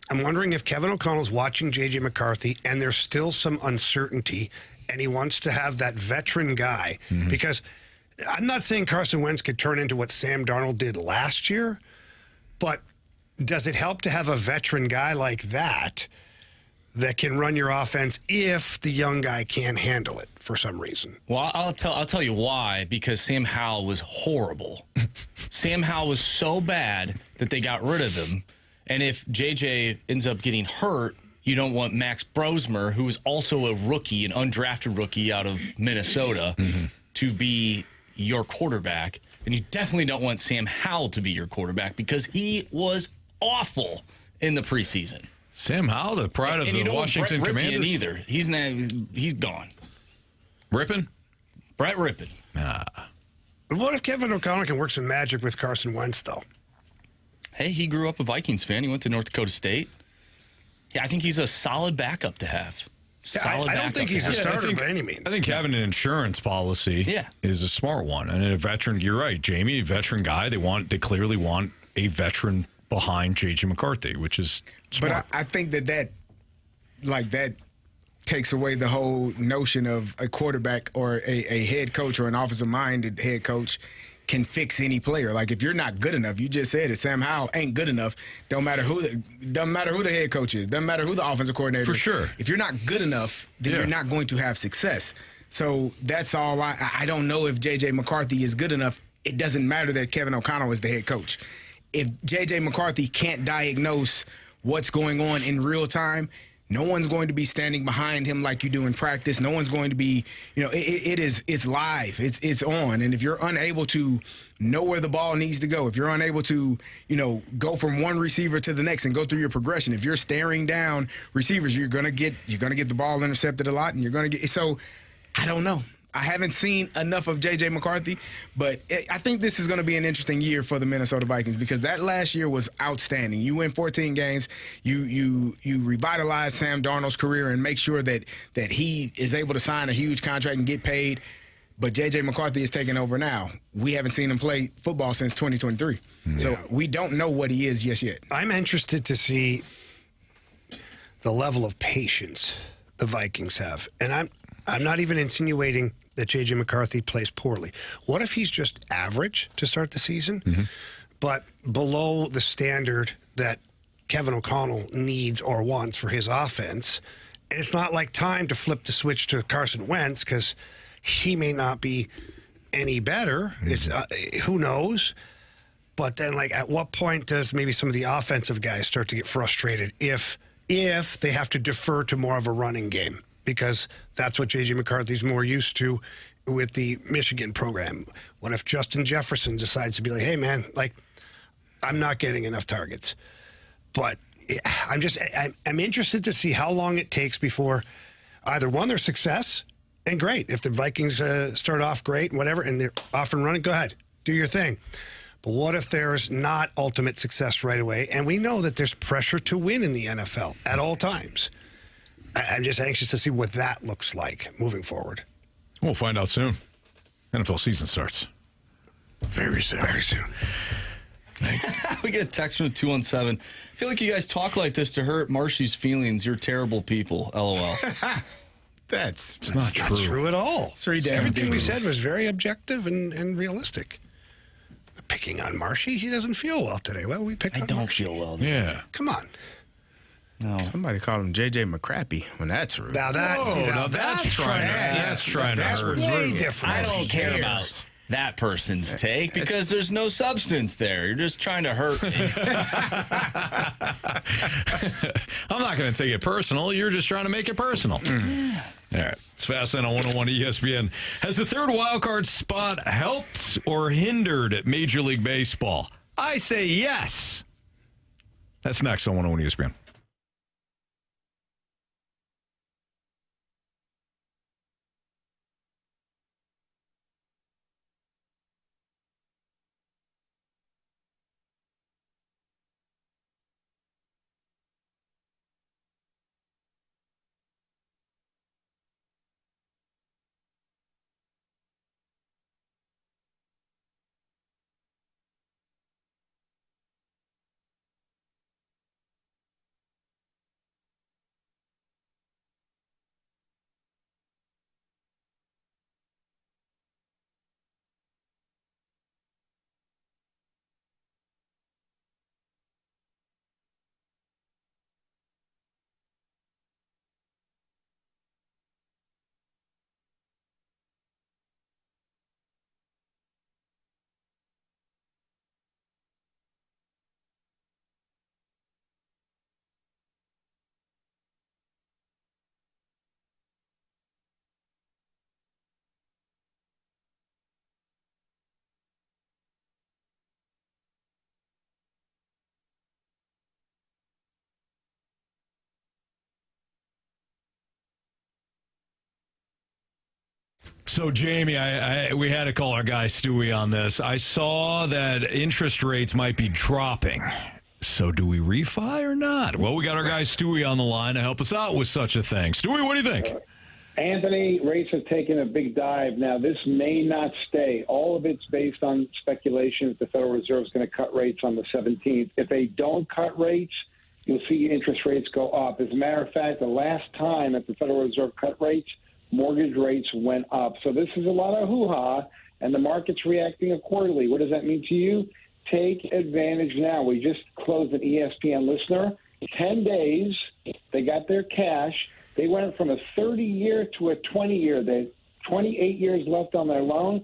Kevin O'Connell's watching J.J. McCarthy and there's still some uncertainty and he wants to have that veteran guy because I'm not saying Carson Wentz could turn into what Sam Darnold did last year, but does it help to have a veteran guy like that can run your offense if the young guy can't handle it for some reason? Well, I'll tell you why, because Sam Howell was horrible. Sam Howell was so bad that they got rid of him. And if JJ ends up getting hurt, you don't want Max Brosmer, who is also a rookie, an undrafted rookie out of Minnesota, to be your quarterback. And you definitely don't want Sam Howell to be your quarterback because he was awful in the preseason. Sam Howell, the pride of the Washington Commanders? Either. He's gone. Rippin? Brett Rippin. What if Kevin O'Connell can work some magic with Carson Wentz, though? Hey, he grew up a Vikings fan. He went to North Dakota State. Yeah, I think he's a solid backup to have. I don't think he's a starter by any means. I think having an insurance policy is a smart one. And a veteran, you're right, Jamie, a veteran guy. They clearly want a veteran behind JJ McCarthy, which is smart. But I think that takes away the whole notion of a quarterback or a head coach or an offensive-minded head coach can fix any player. Like if you're not good enough, you just said it. Sam Howell ain't good enough. Doesn't matter who the head coach is. Doesn't matter who the offensive coordinator is. For sure. If you're not good enough, then you're not going to have success. So that's all. I don't know if J.J. McCarthy is good enough. It doesn't matter that Kevin O'Connell is the head coach. If J.J. McCarthy can't diagnose what's going on in real time, no one's going to be standing behind him like you do in practice. No one's going to be, it's live. It's on. And if you're unable to know where the ball needs to go, if you're unable to, go from one receiver to the next and go through your progression, if you're staring down receivers, you're gonna get the ball intercepted a lot, and you're gonna get. So, I don't know. I haven't seen enough of J.J. McCarthy, but I think this is going to be an interesting year for the Minnesota Vikings because that last year was outstanding. You win 14 games, you revitalize Sam Darnold's career and make sure that he is able to sign a huge contract and get paid. But J.J. McCarthy is taking over now. We haven't seen him play football since 2023. So we don't know what he is just yet. I'm interested to see the level of patience the Vikings have. And I'm not even insinuating that J.J. McCarthy plays poorly. What if he's just average to start the season, but below the standard that Kevin O'Connell needs or wants for his offense? And it's not like time to flip the switch to Carson Wentz because he may not be any better. It's who knows? But then, at what point does maybe some of the offensive guys start to get frustrated if they have to defer to more of a running game? Because that's what J.J. McCarthy's more used to with the Michigan program. What if Justin Jefferson decides to be like, hey, man, I'm not getting enough targets? But I'm interested to see how long it takes before either one, their success, and great. If the Vikings start off great and whatever, and they're off and running, go ahead, do your thing. But what if there's not ultimate success right away? And we know that there's pressure to win in the NFL at all times. I'm just anxious to see what that looks like moving forward. We'll find out soon. NFL season starts very soon. Very soon. We get a text from 217. I feel like you guys talk like this to hurt Marshy's feelings. You're terrible people. LOL. It's not true at all. Everything we said was very objective and realistic. picking on Marshy. He doesn't feel well today. Well, we picked on don't Marshy. feel well today. Yeah. Come on. No. Somebody called him JJ McCrappy when that's rude. Now that's trying to hurt. Way different. I don't care about that person's take because there's no substance there. You're just trying to hurt me. I'm not going to take it personal. You're just trying to make it personal. All right. It's Fastlane on 101 ESPN. Has the third wildcard spot helped or hindered Major League Baseball? I say yes. That's next on 101 ESPN. So, Jamie, we had to call our guy Stewie on this. I saw that interest rates might be dropping. So do we refi or not? Well, we got our guy Stewie on the line to help us out with such a thing. Stewie, what do you think? Anthony, rates have taken a big dive. Now, this may not stay. All of it's based on speculation that the Federal Reserve is going to cut rates on the 17th. If they don't cut rates, you'll see interest rates go up. As a matter of fact, the last time that the Federal Reserve cut rates, mortgage rates went up. So this is a lot of hoo-ha, and the market's reacting accordingly. What does that mean to you? Take advantage now. We just closed an ESPN listener. 10 days, they got their cash. They went from a 30-year to a 20-year. They had 28 years left on their loan,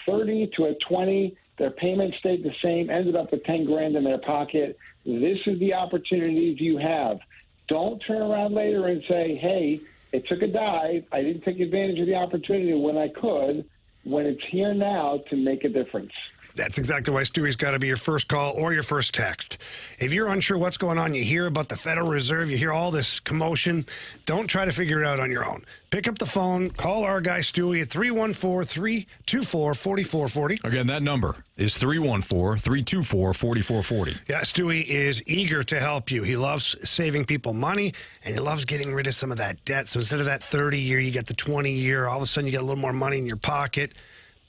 30 to a 20. Their payment stayed the same, ended up with 10 grand in their pocket. This is the opportunities you have. Don't turn around later and say, hey, it took a dive. I didn't take advantage of the opportunity when I could, when it's here now to make a difference. That's exactly why Stewie's got to be your first call or your first text. If you're unsure what's going on, you hear about the Federal Reserve, you hear all this commotion, don't try to figure it out on your own. Pick up the phone, call our guy Stewie at 314-324-4440. Again, that number is 314-324-4440. Yeah, Stewie is eager to help you. He loves saving people money, and he loves getting rid of some of that debt. So instead of that 30-year, you get the 20-year. All of a sudden, you get a little more money in your pocket.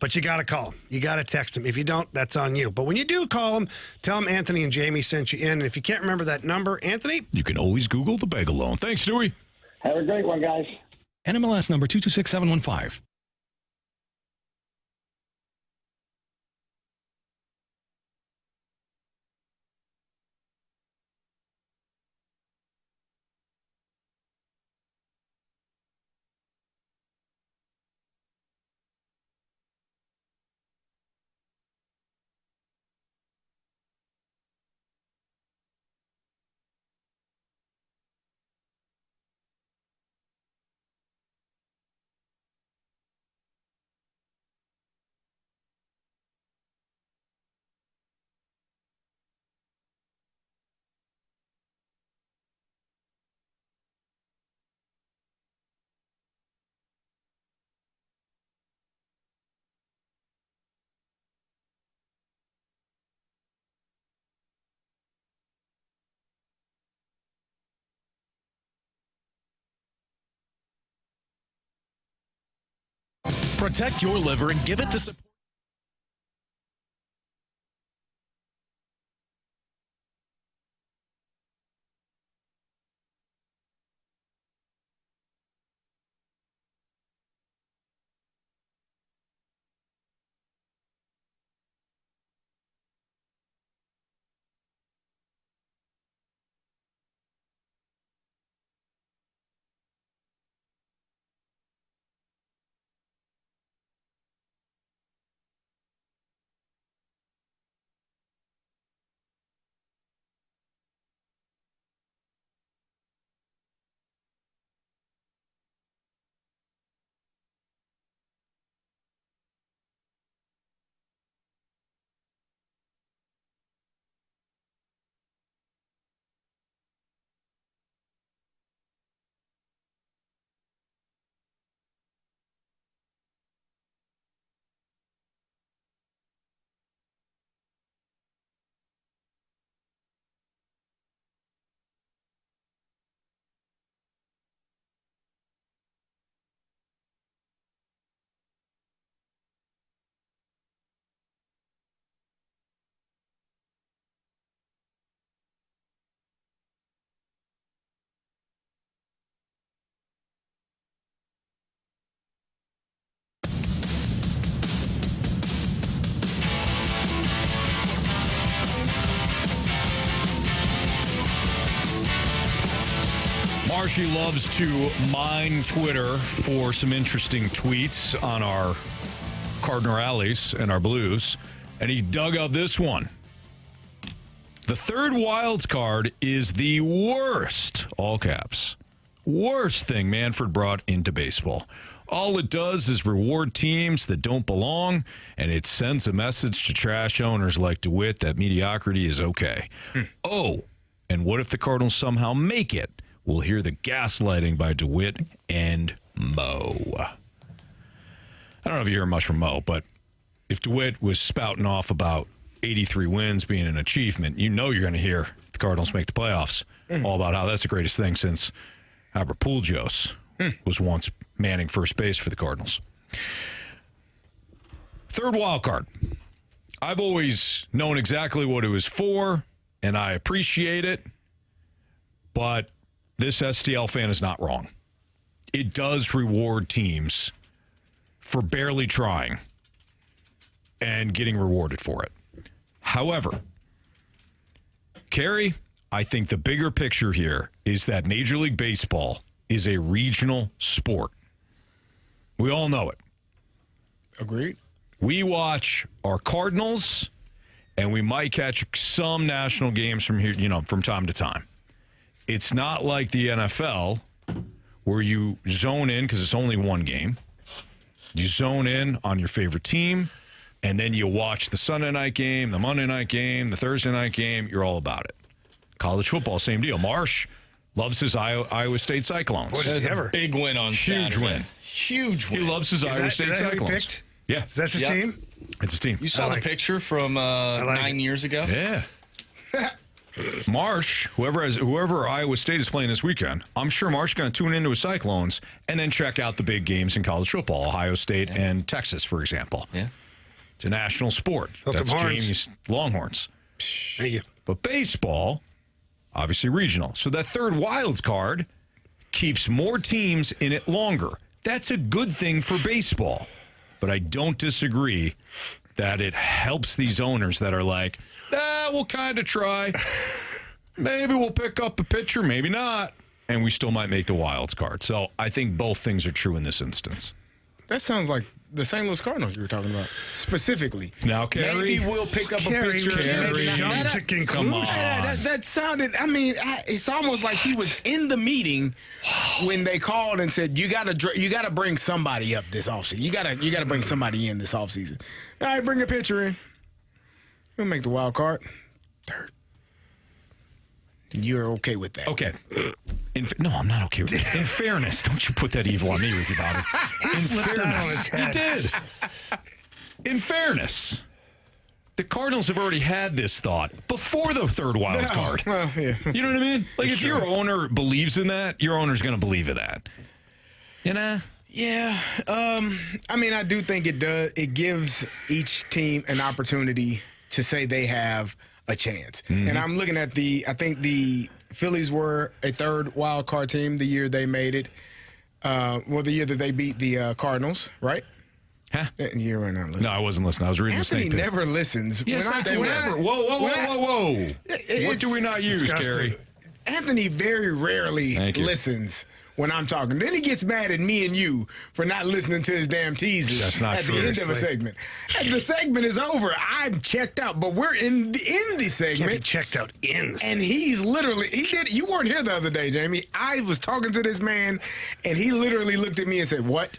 But you got to call him. You got to text him. If you don't, that's on you. But when you do call him, tell him Anthony and Jamie sent you in. And if you can't remember that number, Anthony, you can always Google the bagel loan. Thanks, Stewie. Have a great one, guys. NMLS number 226715. Protect your liver and give it the support. Marshy loves to mine Twitter for some interesting tweets on our Cardinals and our Blues, and he dug up this one. The third wild card is the worst, all caps, worst thing Manfred brought into baseball. All it does is reward teams that don't belong, and it sends a message to trash owners like DeWitt that mediocrity is okay. Oh, and what if the Cardinals somehow make it? We'll hear the gaslighting by DeWitt and Mo. I don't know if you hear much from Mo, but if DeWitt was spouting off about 83 wins being an achievement, you know you're going to hear the Cardinals make the playoffs. All about how that's the greatest thing since Albert Pujols was once manning first base for the Cardinals. Third wild card. I've always known exactly what it was for, and I appreciate it, but this STL fan is not wrong. It does reward teams for barely trying and getting rewarded for it. However, Carey, I think the bigger picture here is that Major League Baseball is a regional sport. We all know it. Agreed. We watch our Cardinals, and we might catch some national games from here, from time to time. It's not like the NFL where you zone in because it's only one game. You zone in on your favorite team, and then you watch the Sunday night game, the Monday night game, the Thursday night game. You're all about it. College football, same deal. Marsh loves his Iowa State Cyclones. Boy, does he ever. Big win on Huge Saturday. win. Huge win. He loves his Iowa State Cyclones. Who picked? Yeah. Is that his team? It's his team. You saw the picture from 9 years ago? Yeah. Marsh, whoever Iowa State is playing this weekend, I'm sure Marsh is going to tune into his Cyclones and then check out the big games in college football, Ohio State and Texas, for example. Yeah. It's a national sport. That's Jamie's Longhorns. Thank you. But baseball, obviously regional. So that third wild card keeps more teams in it longer. That's a good thing for baseball. But I don't disagree that it helps these owners that are like, we'll kind of try. Maybe we'll pick up a pitcher, maybe not. And we still might make the wild card. So I think both things are true in this instance. That sounds like the St. Louis Cardinals you were talking about specifically. Now, Carey. Maybe we'll pick up a pitcher. Jump to conclusion. That sounded. I mean, it's almost like he was in the meeting when they called and said, "You got to bring somebody up this offseason. You got to bring somebody in this offseason. All right, bring a pitcher in. We'll make the wild card. Third. You're okay with that? Okay. No, I'm not okay with it. In fairness, don't you put that evil on me, Ricky Bobby. In fairness, you did. In fairness, the Cardinals have already had this thought before the third wild card. Well, yeah. You know what I mean? Like, if your owner believes in that, your owner's going to believe in that. You know? Yeah. I mean, I do think it does. It gives each team an opportunity to say they have a chance. Mm-hmm. And I'm looking at I think the Phillies were a third wild card team the year they made it. The year that they beat the Cardinals, right? Huh? You were not listening. No, I wasn't listening. I was reading Anthony the snake never listens. Yes, I do. Whoa. What do we not use, Carey? Anthony very rarely listens when I'm talking. Then he gets mad at me and you for not listening to his damn teasers at the end of a segment. As the segment is over, I'm checked out, but we're in the segment. Can't be checked out in. And he's literally, you weren't here the other day, Jamie. I was talking to this man, and he literally looked at me and said, "What?"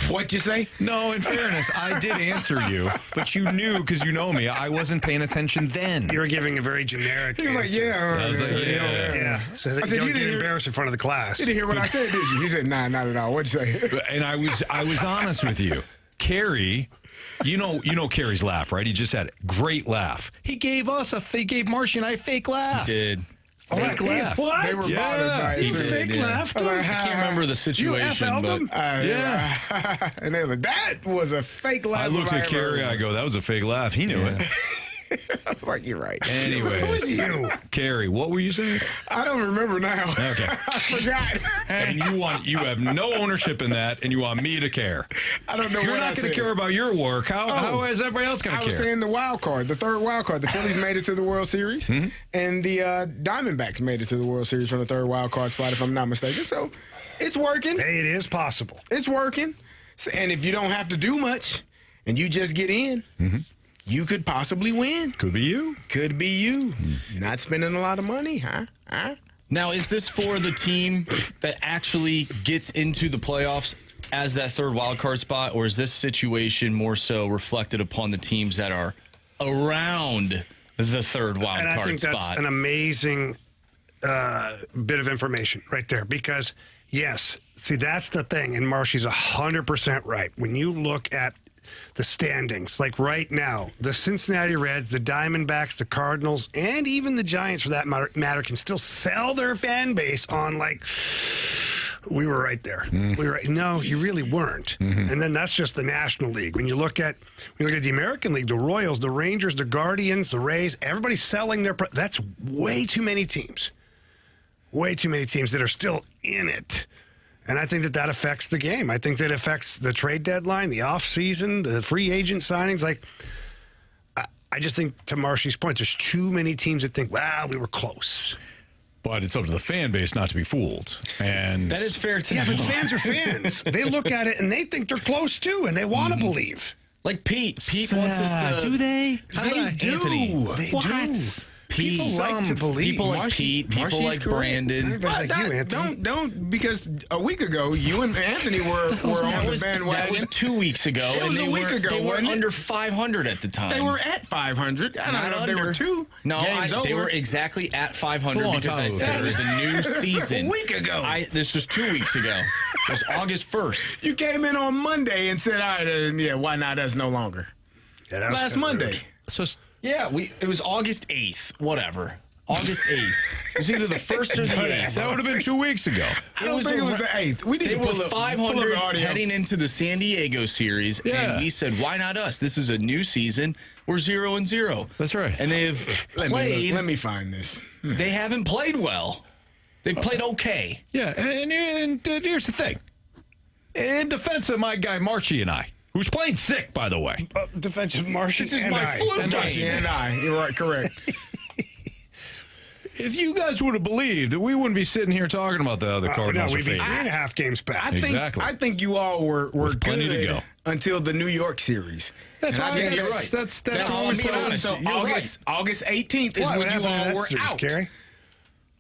What'd you say? No, in fairness, I did answer you, but you knew because you know me. I wasn't paying attention then. You were giving a very generic He was like, answer. "Yeah." I was like, Yeah. So that you don't get embarrassed in front of the class. You didn't hear what I said, did you? He said, "Nah, not at all." What'd you say? And I was honest with you. Carey, you know Carey's laugh, right? He just had a great laugh. He gave Marshy and I a fake laugh. He did. Fake laugh. What? They were bothered by it. He too. fake laughed? I can't remember the situation, but yeah. And they were like, "That was a fake laugh." I looked at Carey. I go, "That was a fake laugh." He knew it. I was like, you're right. Anyways, Carey, what were you saying? I don't remember now. Okay. I forgot. And you have no ownership in that, and you want me to care. I don't know You're what not I going to said. care about your work. How is everybody else going to care? I was saying the wild card, the third wild card. The Phillies made it to the World Series, and the Diamondbacks made it to the World Series from the third wild card spot, if I'm not mistaken. So it's working. Hey, it is possible. It's working. So, and if you don't have to do much, and you just get in, you could possibly win. Could be you. Could be you. Not spending a lot of money, huh? Now, is this for the team that actually gets into the playoffs as that third wild card spot, or is this situation more so reflected upon the teams that are around the third wild And card I think spot? that's an amazing bit of information right there because, yes, see, that's the thing, and Marshy's 100% right. When you look at the standings, like right now, the Cincinnati Reds, the Diamondbacks, the Cardinals, and even the Giants, for that matter, can still sell their fan base on, like, we were right there. We were right. No, you really weren't. And then that's just the National League. When you look at the American League, the Royals, the Rangers, the Guardians, the Rays, everybody's selling their. That's way too many teams. Way too many teams that are still in it. And I think that affects the game. I think that affects the trade deadline, the offseason, the free agent signings. Like, I just think, to Marshy's point, there's too many teams that think, wow, we were close. But it's up to the fan base not to be fooled. And that is fair to Yeah, but fans are fans. They look at it and they think they're close too, and they want to believe. Like Pete wants us to. Do they? They do. They do. People like to believe. People like Pete. People like Brandon. Everybody's like you, Anthony. Don't, because a week ago, you and Anthony were on the bandwagon. That was 2 weeks ago. It was and a week ago, They were wasn't it? under 500 at the time. They were at 500. I don't know if they were two. No, games they over. were exactly at 500 long because time I said ago. it was a new season. A week ago. This was 2 weeks ago. It was August 1st. You came in on Monday and said, all right, why not us no longer? Yeah, that was Last kinda Monday. rude. So Yeah, it was August 8th. Whatever. August 8th. It was either the 1st or the 8th. that would have been 2 weeks ago. I don't think it was the 8th. We need They to were pull up 500 the audio. heading into the San Diego series, and we said, why not us? This is a new season. We're 0-0. That's right. And they've played. Let me find this. They haven't played well. They've played okay. Yeah, and here's the thing. In defense of my guy Marshy and I, who's playing sick, by the way. Defensive Marshy This is and my I. flu And game. And I. You're right, correct. If you guys would have believed that we wouldn't be sitting here talking about the other Cardinals. No, we'd be are favored. 3.5 games back. I think you all were plenty to good go. until the New York series. That's And I right. think you're That's- right. that's all I'm so, being honest. so You're August 18th is What when you happened to all that were series, out. Carey?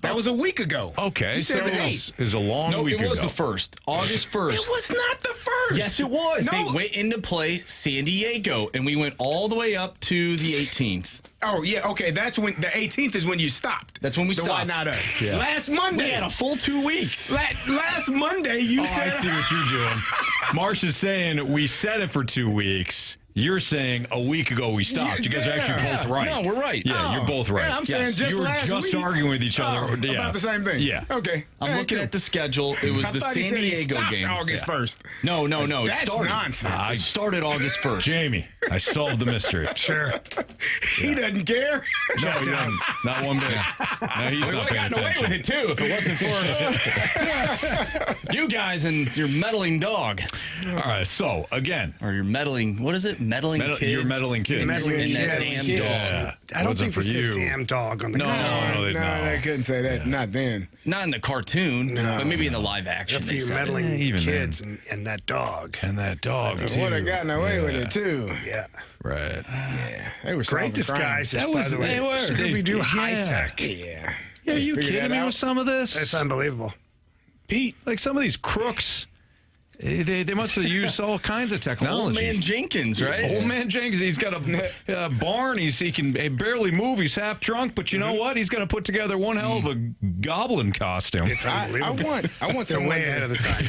That was a week ago. Okay, You so said the it 8th. was a long No, week it was ago. the 1st. August 1st. It was not the first. Yes, it was. No. They went into play San Diego, and we went all the way up to the 18th. Oh, yeah, okay. That's when the 18th is when you stopped. That's when we So stopped. why not us? Yeah. Last Monday. We had a full 2 weeks. Last Monday, you said. I see what you're doing. Marsh is saying we said it for 2 weeks. You're saying a week ago we stopped. You guys are actually both right. No, we're right. Yeah, you're both right. Yeah, I'm saying just you were last just week. arguing with each other. Oh, Yeah. about the same thing. Yeah. Okay. I'm looking at the schedule. It was I the thought he San said he Diego stopped game. August 1st. No. It That's started. nonsense. It started August 1st. Jamie, I solved the mystery. Sure. He doesn't care. No, he doesn't. Not one bit. No, he's We not would paying have gotten away attention. with it, too, if it wasn't for you guys and your meddling dog. All right, so, again. Or your meddling, what is it? Meddling kids? You're meddling kids. Meddling And that kids. damn dog. Yeah. I don't Wasn't think for they you. said damn dog on the No, cartoon. They couldn't say that. Not then. Not in the cartoon, but maybe in the live action. A they few said it. meddling Even kids and that dog. And that dog, too. Would have gotten away with it, too. Yeah. Right. Yeah. They were Great solving crime. disguises, by the way. they were. Scooby-Doo They- high yeah. tech. Yeah. Yeah, are you Figure kidding that me out. with some of this? It's unbelievable. Pete. Like some of these crooks, they must have used all kinds of Old technology. man Jenkins, right? Old man Jenkins, he's got a barn. He can barely move. He's half drunk, but you know what? He's going to put together one hell of a goblin costume. It's unbelievable. I want They're someone way ahead of the time.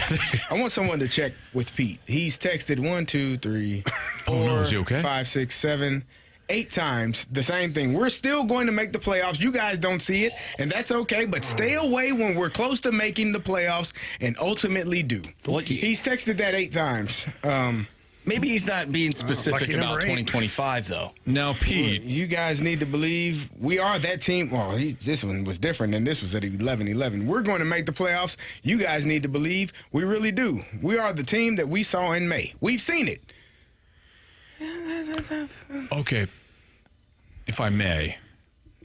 I want someone to check with Pete. He's texted 1, 2, 3, 4, Oh, no, is he okay? 5, 6, 7, 8 times the same thing. We're still going to make the playoffs. You guys don't see it, and that's okay, but stay away when we're close to making the playoffs and ultimately do. He's texted that 8 times. Maybe he's not being specific about 2025, though. Now, Pete. You guys need to believe we are that team. Well, this one was different than this was at 11-11. We're going to make the playoffs. You guys need to believe we really do. We are the team that we saw in May. We've seen it. Okay. If I may,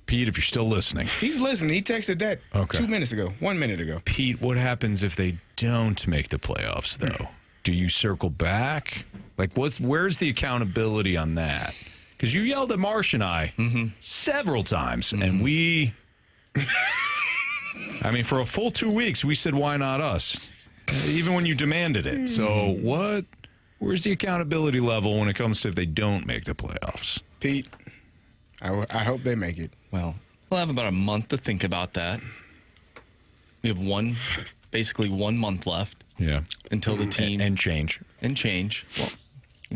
Pete, if you're still listening. He's listening. He texted that 1 minute ago. Pete, what happens if they don't make the playoffs, though? Do you circle back? Like, where's the accountability on that? Because you yelled at Marsh and I several times, and we, I mean, for a full 2 weeks, we said, why not us? Even when you demanded it. So where's the accountability level when it comes to if they don't make the playoffs? Pete, I hope they make it. Well, we'll have about a month to think about that. We have basically 1 month left. Yeah. Until the team. And change. Well,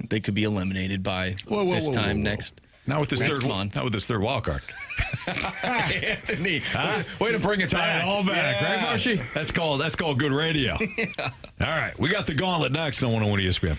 they could be eliminated by this time next. Not with this next third month. Not with this third wild card. Anthony, way to bring it all back, right, Marshy? That's called good radio. Yeah. All right, we got the Gauntlet next on 101 ESPN.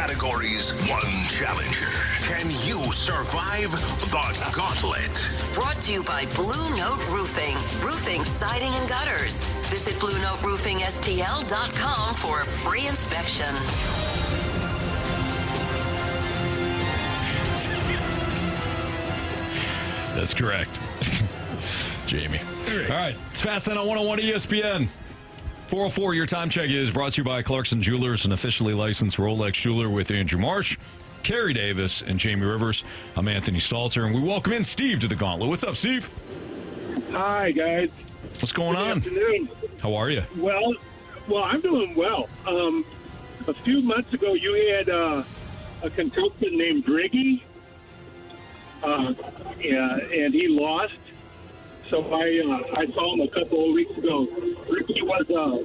categories, one challenger. Can you survive the Gauntlet? Brought to you by Blue Note Roofing. Roofing, siding, and gutters. Visit BlueNoteRoofingSTL.com for a free inspection. That's correct. Jamie. All right. It's Fast Lane on 101 ESPN. 404, your time check is brought to you by Clarkson Jewelers, an officially licensed Rolex jeweler with Andrew Marsh, Carey Davis, and Jamie Rivers. I'm Anthony Stalter, and we welcome in Steve to the Gauntlet. What's up, Steve? Hi, guys. What's going on? Good afternoon. How are you? Well, I'm doing well. A few months ago, you had a contestant named Griggy, and he lost. So I saw him a couple of weeks ago. Ricky was a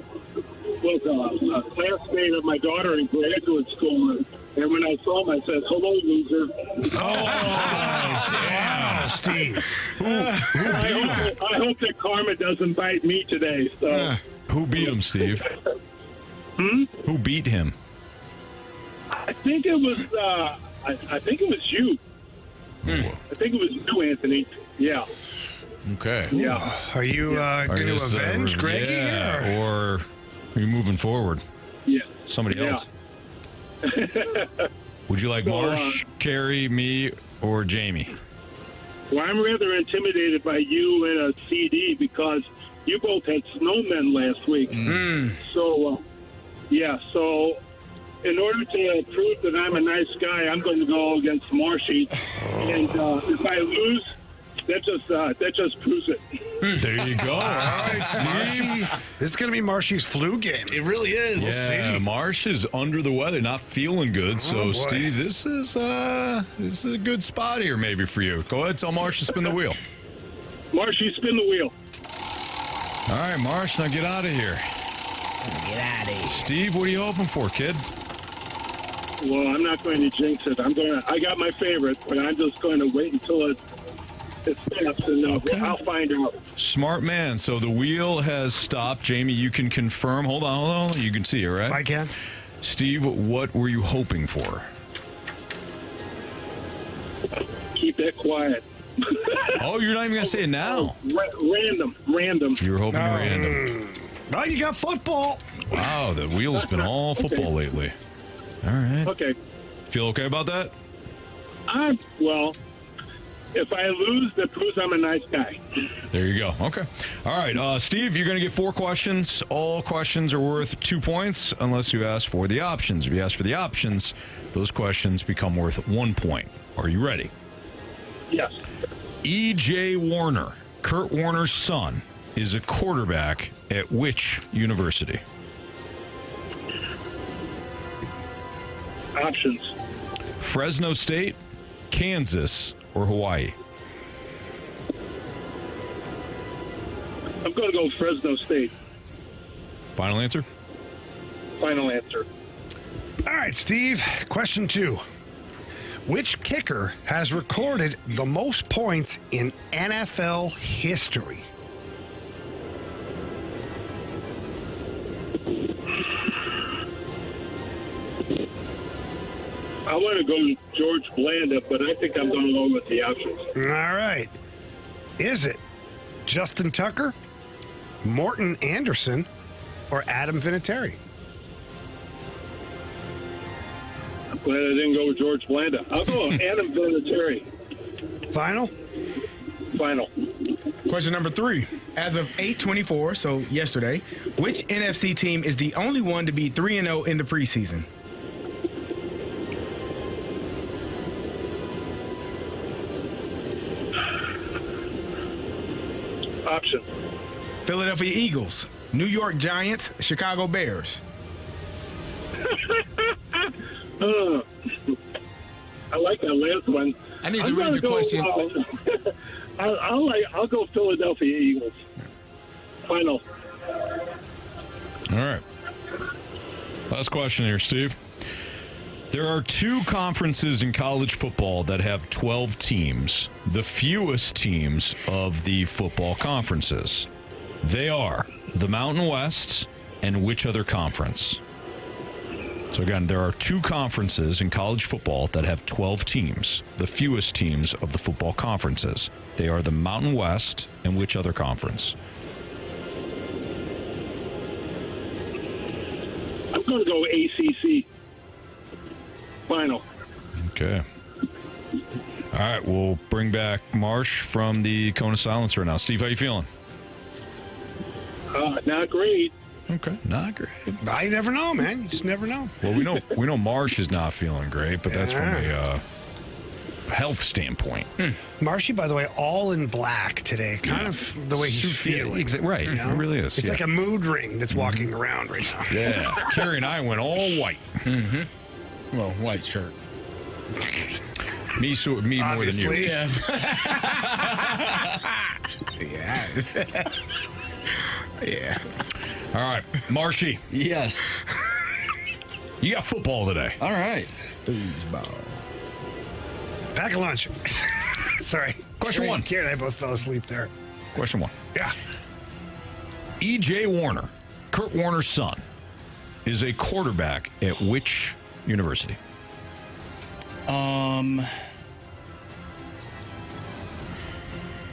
classmate of my daughter in graduate school, and when I saw him, I said, "Hello, loser." Oh, damn, Steve. I hope that karma doesn't bite me today. So. Who beat him, Steve? Who beat him? I think it was. I think it was you. I think it was you, Anthony. Yeah. Okay. Yeah. Are you going to avenge Greggy? Yeah, or are you moving forward? Yeah. Somebody else? Would you like Marsh, Carey, me, or Jamie? Well, I'm rather intimidated by you and a CD because you both had snowmen last week. So, so in order to prove that I'm a nice guy, I'm going to go against Marshy. And if I lose, that just proves it. There you go. All right, Steve. This is going to be Marshy's flu game. It really is. Yeah, Marsh is under the weather, not feeling good. So, Steve, this is a good spot here maybe for you. Go ahead, tell Marsh to spin the wheel. Marshy, spin the wheel. All right, Marsh, now get out of here. Get out of here. Steve, what are you hoping for, kid? Well, I'm not going to jinx it. I got my favorite, but I'm just going to wait until it stops, and I'll find out. Smart man. So the wheel has stopped. Jamie, you can confirm. Hold on. You can see it, right? I can. Steve, what were you hoping for? Keep that quiet. Oh, you're not even going to say it now? Random. You were hoping random. Oh, you got football. Wow, the wheel's been all football lately. All right. Okay. Feel okay about that? Well, if I lose, that proves I'm a nice guy. There you go. Okay. All right. Steve, you're going to get 4 questions. All questions are worth 2 points unless you ask for the options. If you ask for the options, those questions become worth 1 point. Are you ready? Yes. E.J. Warner, Kurt Warner's son, is a quarterback at which university? Options. Fresno State, Kansas, or Hawaii? I'm going to go Fresno State. Final answer? Final answer. All right, Steve. Question 2. Which kicker has recorded the most points in NFL history? I want to go George Blanda, but I think I'm going to go with the options. All right. Is it Justin Tucker, Morton Anderson, or Adam Vinatieri? I'm glad I didn't go with George Blanda. I'll go with Adam Vinatieri. Final? Final. Question number 3. As of 8/24, so yesterday, which NFC team is the only one to be 3-0 in the preseason? Option. Philadelphia Eagles, New York Giants, Chicago Bears. I like that last one. I need to read the question. I'll go Philadelphia Eagles. Final. All right. Last question here, Steve. There are 2 conferences in college football that have 12 teams, the fewest teams of the football conferences. They are the Mountain West and which other conference? So again, there are 2 conferences in college football that have 12 teams, the fewest teams of the football conferences. They are the Mountain West and which other conference? I'm going to go ACC. Final. Okay. All right, we'll bring back Marsh from the Cone of Silence right now. Steve, how you feeling? Not great. Okay, not great. I never know, man. You just never know. Well, we know Marsh is not feeling great, but that's from a health standpoint. Marshy, by the way, all in black today. Kind of the way he's feeling. Right, You know? it really is. It's yeah. like a mood ring that's walking around right now. Yeah, Carey and I went all white. Well, white shirt. Me more than you. Yeah. Yeah. All right, Marshy. Yes. You got football today. All right. Foosball. Pack a lunch. Sorry. Question 1. Carey and I both fell asleep there. Question 1. Yeah. E.J. Warner, Kurt Warner's son, is a quarterback at which university? Oh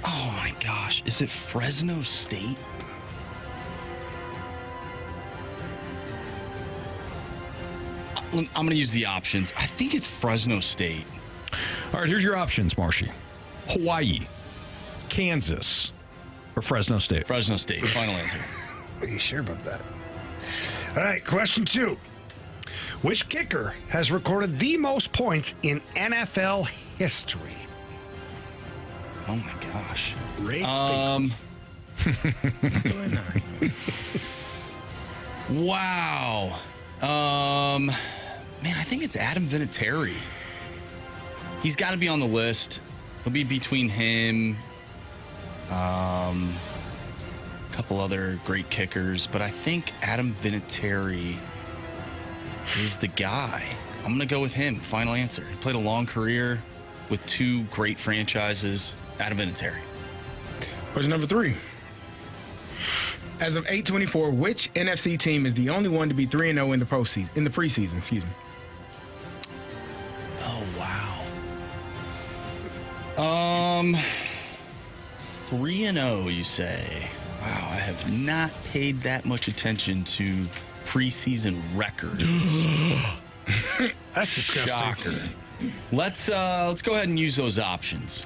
my gosh. Is it Fresno State? I'm going to use the options. I think it's Fresno State. All right, here's your options, Marshy. Hawaii, Kansas, or Fresno State? Fresno State. Final answer. Are you sure about that? All right, question 2. Which kicker has recorded the most points in NFL history? Oh my gosh. Wow. Man, I think it's Adam Vinatieri. He's got to be on the list. He'll be between him, a couple other great kickers, but I think Adam Vinatieri is the guy. I'm going to go with him. Final answer. He played a long career with 2 great franchises. Adam Vinatieri. Question number 3. As of 8/24, which NFC team is the only one to be 3-0 in the postseason? In the preseason, excuse me. Oh wow. 3-0, you say? Wow, I have not paid that much attention to preseason records. That's disgusting. Shocker. Let's go ahead and use those options.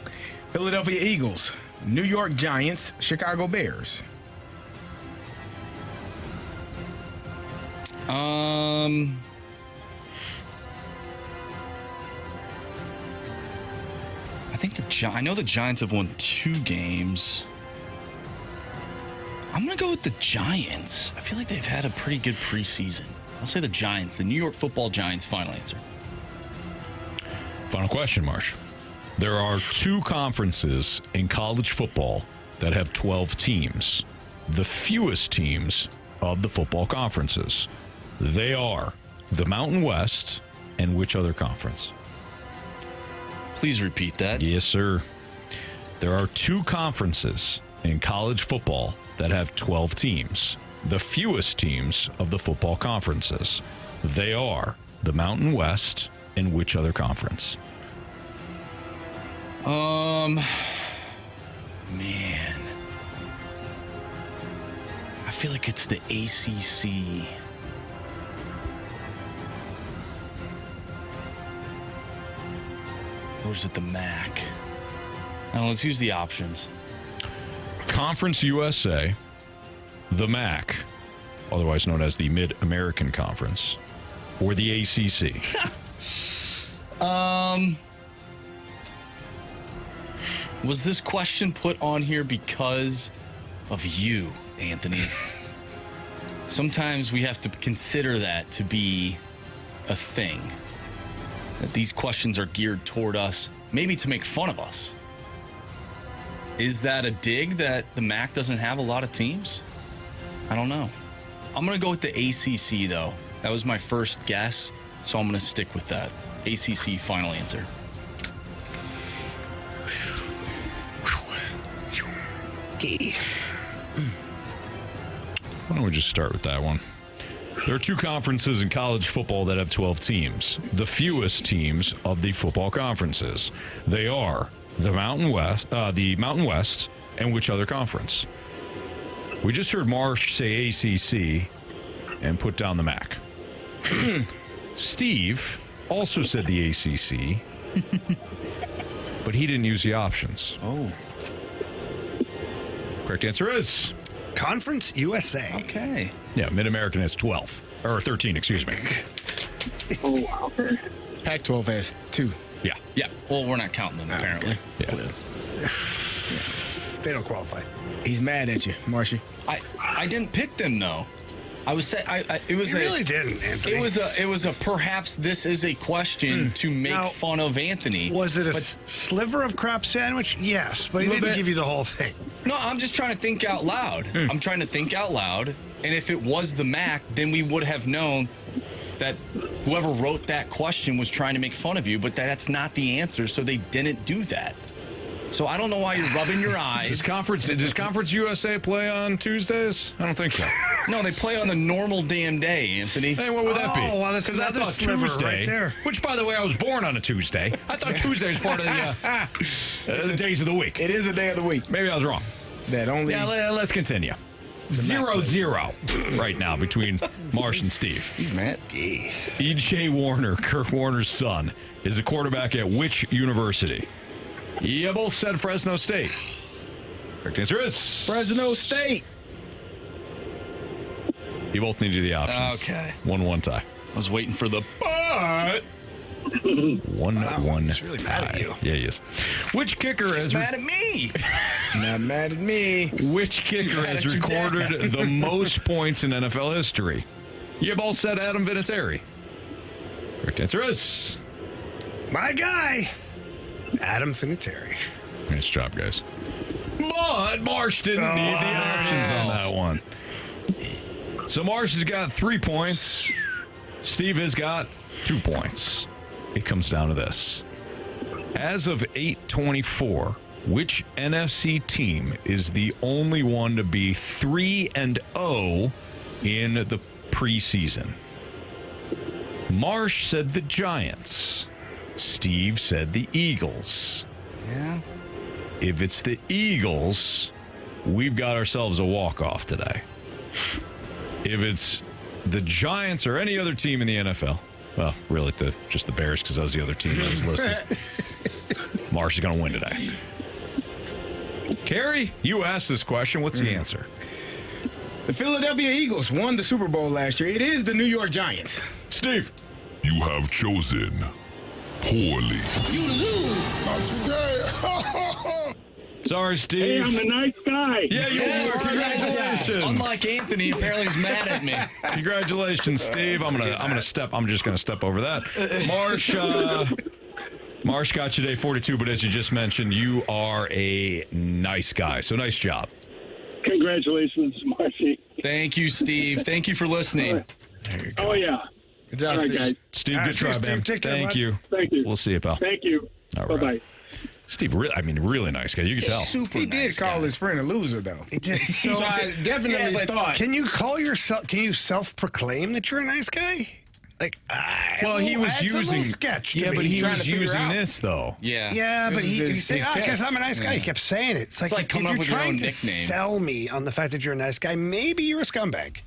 Philadelphia Eagles, New York Giants, Chicago Bears. I think I know the Giants have won 2 games. I'm going to go with the Giants. I feel like they've had a pretty good preseason. I'll say the Giants, the New York Football Giants. Final answer. Final question, Marsh. There are 2 conferences in college football that have 12 teams, the fewest teams of the football conferences. They are the Mountain West and which other conference? Please repeat that. Yes, sir. There are 2 conferences in college football that have 12 teams, the fewest teams of the football conferences. They are the Mountain West and which other conference? Man. I feel like it's the ACC. Or is it the MAC? Now let's use the options. Conference USA, the MAC, otherwise known as the Mid-American Conference, or the ACC. Was this question put on here because of you, Anthony? Sometimes we have to consider that to be a thing. That these questions are geared toward us, maybe to make fun of us. Is that a dig that the MAC doesn't have a lot of teams? I don't know. I'm going to go with the ACC, though. That was my first guess, so I'm going to stick with that. ACC, final answer. Why don't we just start with that one? There are two conferences in college football that have 12 teams, the fewest teams of the football conferences. They are the Mountain West, and which other conference? We just heard Marsh say ACC and put down the MAC. Steve also said the ACC, but he didn't use the options. Oh. Correct answer is Conference USA. Okay. Yeah, Mid-American has 12. Or 13, excuse me. Oh, wow. Pac-12 has 2. Yeah. Yeah. Well, we're not counting them, apparently. Yeah. They don't qualify. He's mad at you, Marshy. I didn't pick them, though. I was saying it was You really didn't, Anthony. It was a perhaps this is a question to make fun of Anthony. Was it a sliver of crap sandwich? Yes, but he didn't give you the whole thing. No, I'm just trying to think out loud. I'm trying to think out loud. And if it was the MAC, then we would have known that whoever wrote that question was trying to make fun of you, but that's not the answer, so they didn't do that. So I don't know why you're rubbing your eyes. Does Conference USA play on Tuesdays? I don't think so. No, they play on the normal damn day, Anthony. Hey, what would that be? Oh, well, that's I another thought sliver Tuesday, right there. which, by the way, I was born on a Tuesday. I thought Tuesday was part of the days of the week. It is a day of the week. Maybe I was wrong. That only. Yeah, let's continue. 0-0 right now between Marsh and Steve. He's mad. E.J. Warner, Kurt Warner's son, is a quarterback at which university? You both said Fresno State. Correct answer is Fresno State. You both needed the options. Okay. 1-1 tie. I was waiting for the but. 1-1 He's really mad at you. Yeah, he is. Which kicker He's mad at me. Not mad at me. Which kicker has recorded the most points in NFL history? You both said Adam Vinatieri. Correct answer is My guy, Adam Vinatieri. nice job, guys. But Marsh didn't need the options on that one. So Marsh has got 3 points. Steve has got 2 points. It comes down to this. As of 8/24, which NFC team is the only one to be 3-0 in the preseason? Marsh said the Giants. Steve said the Eagles. Yeah. If it's the Eagles, we've got ourselves a walk-off today. If it's the Giants or any other team in the NFL, well, really just the Bears, because that was the other team that was listed. Marsh is going to win today. Carey, you asked this question. What's the answer? The Philadelphia Eagles won the Super Bowl last year. It is the New York Giants. Steve. You have chosen poorly. You lose. Not today. Sorry, Steve. Hey, I'm a nice guy. Yeah, you are. Congratulations. Unlike Anthony, apparently he's mad at me. Congratulations, Steve. I'm just gonna step over that. Marsh got you today 42, but as you just mentioned, you are a nice guy. So nice job. Congratulations, Marcy. Thank you, Steve. Thank you for listening. There you go. Oh, yeah. Good job, All right, Steve. guys. Steve, All good right, try, Steve, man. take care, Thank bud. you. Thank you. We'll see you, pal. Thank you. All right. Bye-bye. Steve, really nice guy. You can tell. Super He did nice call guy. his friend a loser, though. He did. So I definitely thought. Can you call yourself? Can you self-proclaim that you're a nice guy? Like, Well, he was that's a little using sketch. To Yeah, me. but he trying was to figure using out. this though. Yeah. Yeah, but This is he his said, "I guess test. I'm a nice guy." He kept saying it. It's like like coming if up you're with your trying own to nickname. sell me on the fact that you're a nice guy, maybe you're a scumbag.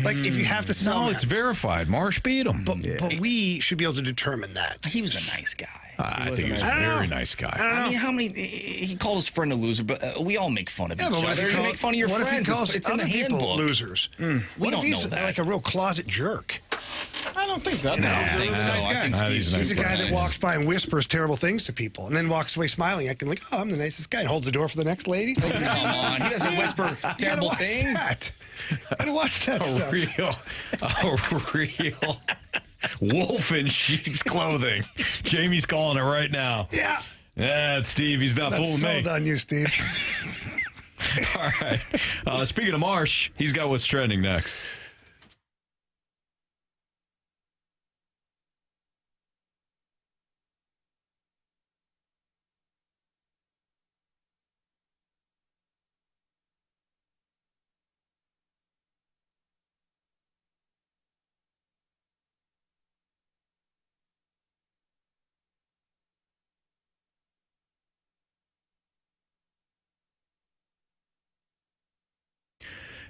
Like if you have to sell No, me, it's verified. Marsh beat him. but we should be able to determine that. He was a nice guy. I think he was a very nice guy. I mean, how many? He called his friend a loser, but we all make fun of Yeah, each but what if other. he You call- make fun of your what if he friends. calls It's in the other people handbook. losers. We What don't if he's know that. like a real closet jerk? I don't think so. I think No, he's a I really think so. nice I guy. think Steve's nice He's a guy. guy that walks by and whispers terrible things to people, and then walks away smiling, acting like, "Oh, I'm the nicest guy," and holds the door for the next lady. Like, Come on, he doesn't whisper terrible things. I gotta watch that stuff. A real wolf in sheep's clothing. Jamie's calling it right now. Yeah. Yeah, it's Steve. He's not That's fooling me. sold on you, Steve. All right. Speaking of Marsh, he's got what's trending next.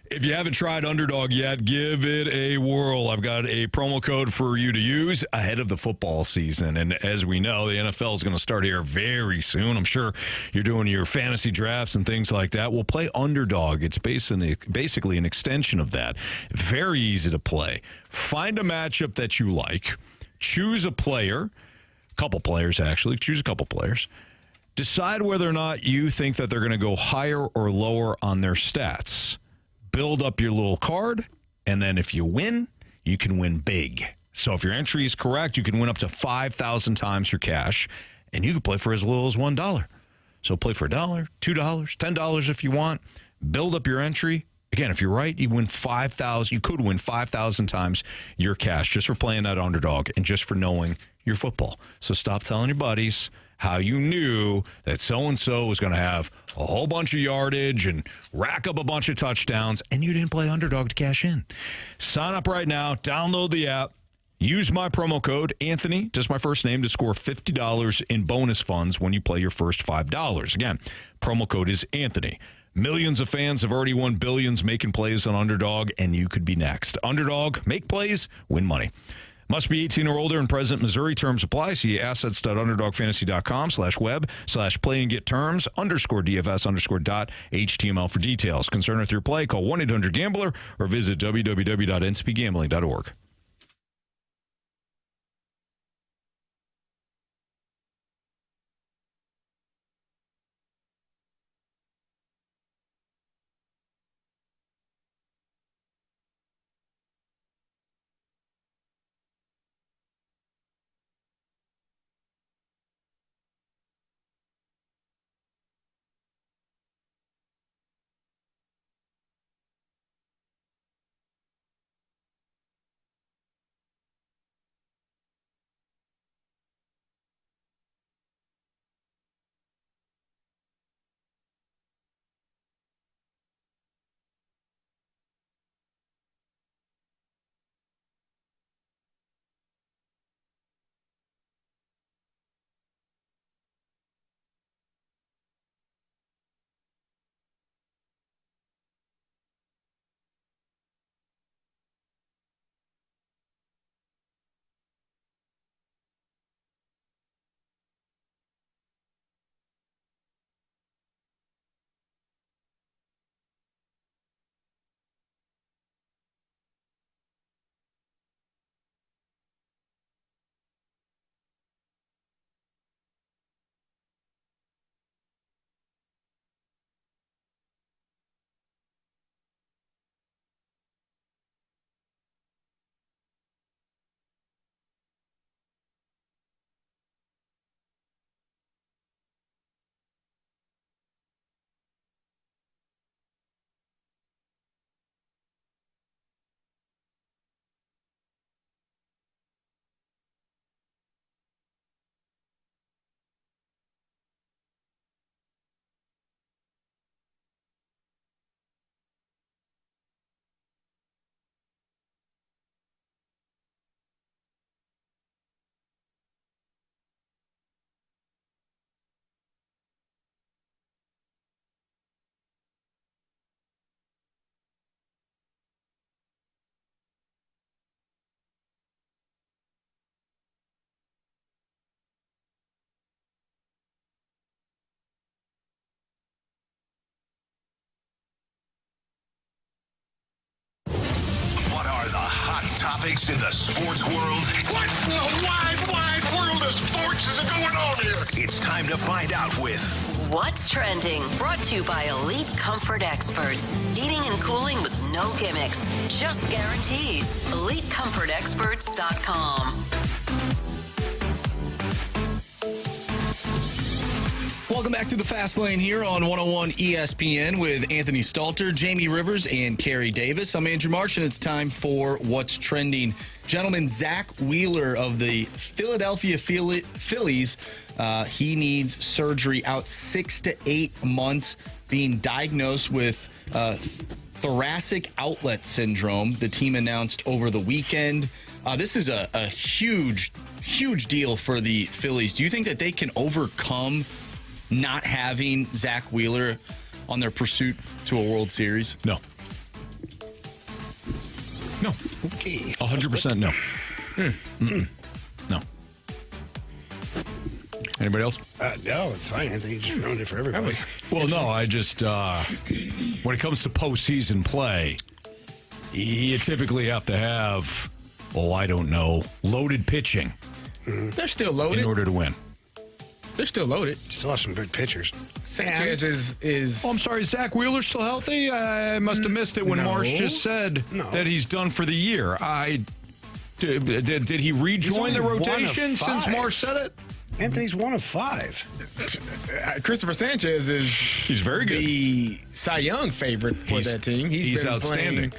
If you haven't tried Underdog yet, give it a whirl. I've got a promo code for you to use ahead of the football season. And as we know, the NFL is going to start here very soon. I'm sure you're doing your fantasy drafts and things like that. We'll play Underdog. It's basically an extension of that. Very easy to play. Find a matchup that you like. Choose a player. Couple players, actually. Choose a couple players. Decide whether or not you think that they're going to go higher or lower on their stats. Build up your little card, and then if you win, you can win big. So if your entry is correct, you can win up to 5,000 times your cash, and you can play for as little as $1. So play for $1, $2, $10 if you want. Build up your entry. Again, if you're right, you win 5,000. You could win 5,000 times your cash just for playing that Underdog and just for knowing your football. So stop telling your buddies how you knew that so-and-so was going to have a whole bunch of yardage and rack up a bunch of touchdowns, and you didn't play Underdog to cash in. Sign up right now. Download the app. Use my promo code, Anthony, just my first name, to score $50 in bonus funds when you play your first $5. Again, promo code is Anthony. Millions of fans have already won billions making plays on Underdog, and you could be next. Underdog, make plays, win money. Must be 18 or older in present Missouri. Terms apply. See assets.underdogfantasy.com/web/play and get terms _DFS_.html for details. Concerned with your play, call 1-800-GAMBLER or visit www.ncpgambling.org. Topics in the sports world. What in the wide world of sports is going on here? It's time to find out with What's Trending, brought to you by Elite Comfort Experts. Heating and cooling with no gimmicks, just guarantees. EliteComfortExperts.com. Welcome back to the Fast Lane here on 101 ESPN with Anthony Stalter, Jamie Rivers, and Carey Davis. I'm Andrew Marsh, and it's time for What's Trending. Gentlemen, Zach Wheeler of the Philadelphia Phillies, he needs surgery, out 6 to 8 months, being diagnosed with thoracic outlet syndrome. The team announced over the weekend. This is a huge deal for the Phillies. Do you think that they can overcome not having Zach Wheeler on their pursuit to a World Series? No. No. Okay. 100% no. No. Anybody else? No, it's fine. Anthony, you just ruined it for everybody. Well, no, I just, when it comes to postseason play, you typically have to have, I don't know, loaded pitching They're still loaded. in order to win. They're still loaded. Still have some good pitchers. Sanchez is. Oh, I'm sorry, Zach Wheeler's still healthy? I must have missed it when No. Marsh just said that he's done for the year. Did he rejoin the rotation since Marsh said it? Anthony's 1 of 5. Christopher Sanchez is. He's very good. The Cy Young favorite for that team. He's been outstanding.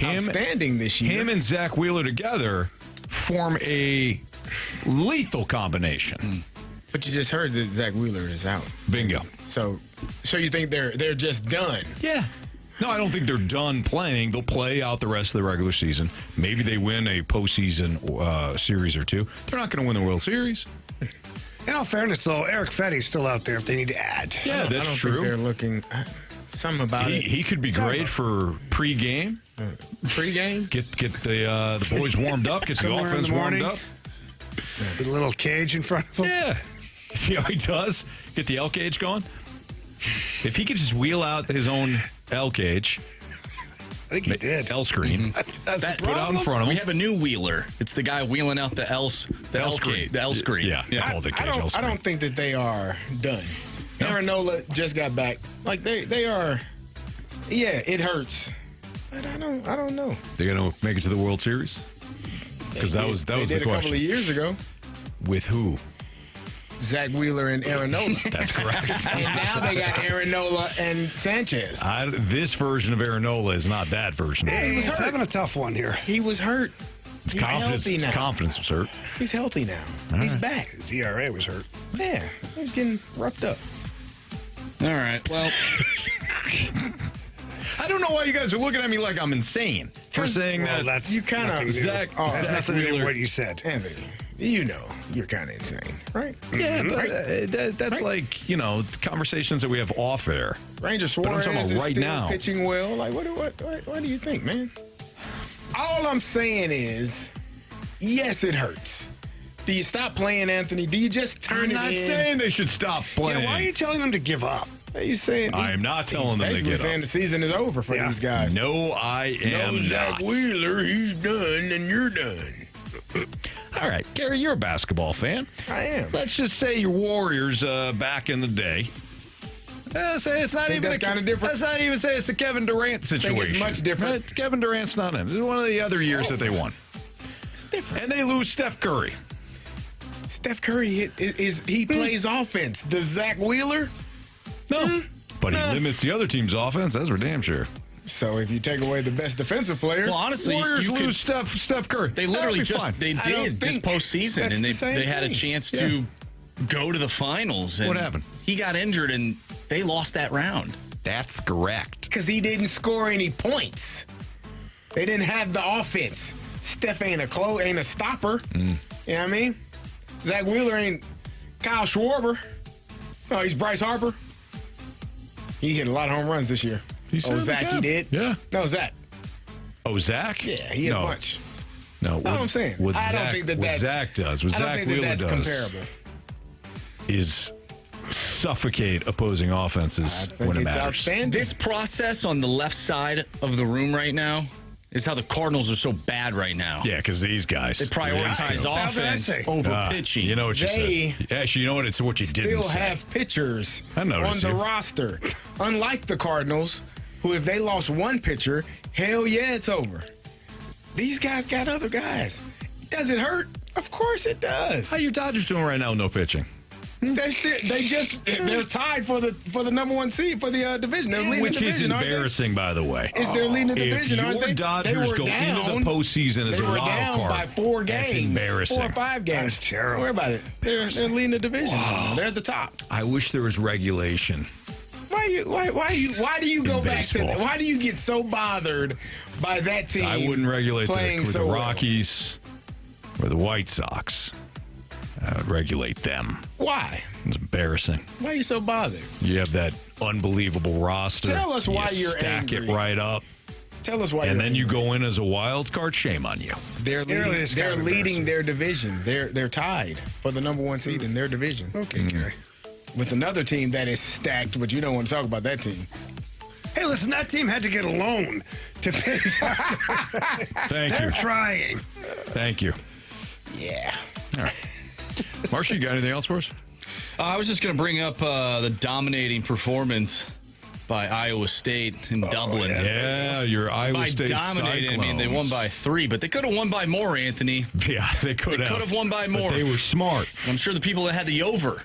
Outstanding this year. Him and Zach Wheeler together form a lethal combination. But you just heard that Zach Wheeler is out. Bingo. So you think they're just done? Yeah. No, I don't think they're done playing. They'll play out the rest of the regular season. Maybe they win a postseason series or two. They're not going to win the World Series. In all fairness, though, Eric Fetty's still out there if they need to add. Yeah, that's I don't true. Think they're looking. Something about it. He could be great for pregame. Pregame? Get the boys warmed up. Get the Somewhere in offense the warmed morning. up. With a little cage in front of him. Yeah. See how he does? Get the L cage going. If he could just wheel out his own L cage. I think he did. L screen. That's That- the Put out in problem. front of him. We have a new wheeler. It's the guy wheeling out the L screen. The L screen. Yeah. Call the cage L I screen. don't think that they are done. Aaronola just got back. Like they are. Yeah, it hurts. But I don't know. They're going to make it to the World Series? Because that was They the did a question. couple of years ago. With who? Zach Wheeler and Aaronola. That's correct. And now they got Aaronola and Sanchez. This version of Aaronola is not that version. Yeah, He was he's hurt. having a tough one here. He was hurt. It's He's confidence. healthy It's now. confidence, sir. He's healthy now. He's back. His ERA was hurt. Yeah, he's getting roughed up. All right. Well, I don't know why you guys are looking at me like I'm insane for saying Well, that. that's You kind nothing of new. Zach- That's Zach nothing to do with Wheeler. what you said. Anthony, you know you're kind of insane, right? Yeah, but that's Right. like, conversations that we have off air. Ranger But I'm Suarez talking is about right still now. pitching well. Like, what do you think, man? All I'm saying is, yes, it hurts. Do you stop playing, Anthony? Do you just turn I'm it not in? saying they should stop playing. Yeah, why are you telling them to give up? He's saying I am not telling them to basically get saying up. the season is over for these guys. No, I am Zach not. Wheeler, he's done, and you're done. All right, Gary, you're a basketball fan. I am. Let's just say your Warriors back in the day. Say it's not Think even that's kinda different? Let's not even say it's a Kevin Durant situation. Think it's much different? Right? Kevin Durant's not in. This is one of the other years that they won. It's different. And they lose Steph Curry. Steph Curry he plays offense. Does Zach Wheeler? No. But he limits the other team's offense. That's for damn sure. So if you take away the best defensive player, well, honestly, Warriors you could- lose Steph Curry. They literally That'll be just fine. they I don't did this think postseason, that's and the same they had a thing. chance to go to the finals. And What happened? He got injured, and they lost that round. That's correct. because he didn't score any points. They didn't have the offense. Steph ain't a stopper. You know what I mean? Zach Wheeler ain't Kyle Schwarber. No, he's Bryce Harper. He hit a lot of home runs this year. Zach, he did? Yeah. No, Zach. Oh, Zach? Yeah, he hit a bunch. No, That's what I'm saying. What I don't Zach, think that what that's- Zach does, what I don't Zach think that Wheeler that's does, comparable. is suffocate opposing offenses when it it's matters. outstanding. This process on the left side of the room right now is how the Cardinals are so bad right now. Yeah, because these guys They prioritize these two. offense over pitching. You know what you They said. Actually, you know what? It's what you didn't Still say. have pitchers I on noticed the you. roster. Unlike the Cardinals, who if they lost one pitcher, hell yeah, it's over. These guys got other guys. Does it hurt? Of course it does. How you Dodgers doing right now? No pitching. They're tied for the number one seed for the division. They're leading Which the is division, aren't they? embarrassing, by the way. They're leading the division, if aren't your they? Dodgers They go were down. into the postseason as They a were wild down card, by 4 games. that's embarrassing. 4 or 5 games. That's terrible. Don't worry about it. They're leading the division. They're at the top. I wish there was regulation. Why do you go back to baseball. that? Why do you get so bothered by that team? I wouldn't regulate playing with so the well? Rockies or the White Sox. I would regulate them. Why? It's embarrassing. Why are you so bothered? You have that unbelievable roster. Tell us why you you're stack angry. it right up. Tell us why. And then you go in as a wild card. Shame on you. They're leading their division. They're tied for the number 1 seed in their division. Okay, Carey. With another team that is stacked, but you don't want to talk about that team. Hey, listen, that team had to get a loan to pay. Thank you. They're trying. Thank you. Yeah. All right. Marcia, you got anything else for us? I was just going to bring up the dominating performance by Iowa State in Dublin. Yeah, your Iowa State dominated, Cyclones. I mean, they won by 3, but they could have won by more, Anthony. Yeah, they could have. They could have won by more. But they were smart. I'm sure the people that had the over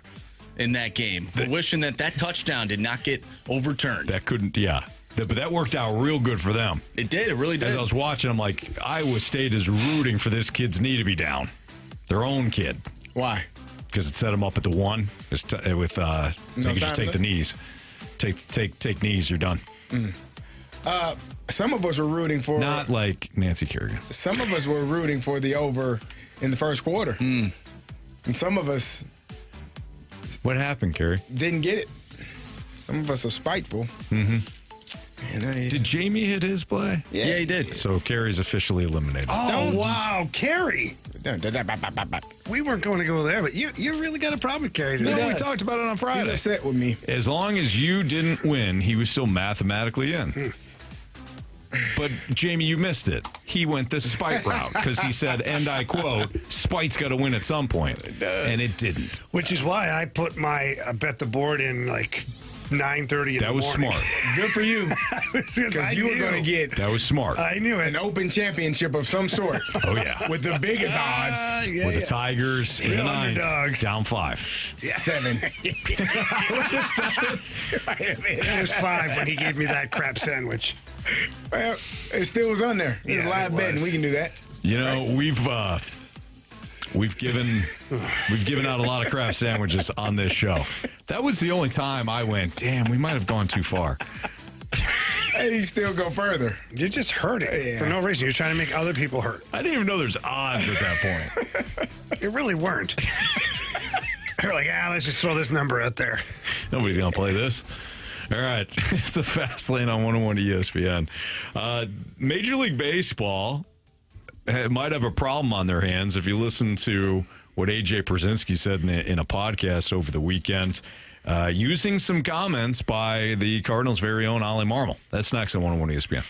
in that game were wishing that touchdown did not get overturned. That couldn't, yeah. But that worked out real good for them. It did. It really did. As I was watching, I'm like, Iowa State is rooting for this kid's knee to be down. Their own kid. Why? Because it set him up at the 1. Just with you can just take the knees. Take knees, you're done. Some of us were rooting for... Not like Nancy Kerrigan. Some of us were rooting for the over in the first quarter. And some of us... What happened, Carey? Didn't get it. Some of us are spiteful. Did Jamie hit his play? Yeah, he did. So Carey's officially eliminated. Oh, wow, Carey. We weren't going to go there, but you really got a problem with Carey today. No, we talked about it on Friday. He's upset with me. As long as you didn't win, he was still mathematically in. But, Jamie, you missed it. He went the spite route because he said, and I quote, spite's got to win at some point. And it didn't. Which is why I put my bet the board in like 9:30 in the morning. That was smart. Good for you. Because you were going to get... That was smart. I knew it. An open championship of some sort. Oh, yeah. With the biggest odds. With the Tigers in the 9th. Underdogs. Down 5. 7. Was it 7? It was 5 when he gave me that crap sandwich. Well, it still was on there. It was live betting. We can do that. You know, we've given out a lot of crap sandwiches on this show. That was the only time I went, damn, we might have gone too far. Hey, you still go further. You're just hurting for no reason. You're trying to make other people hurt. I didn't even know there's odds at that point. It really weren't. They're like, let's just throw this number out there. Nobody's going to play this. All right. It's a fast lane on 101 ESPN. Major League Baseball might have a problem on their hands if you listen to what A.J. Przinsky said in a podcast over the weekend, using some comments by the Cardinals' very own Ollie Marmol. That's next on 101 ESPN.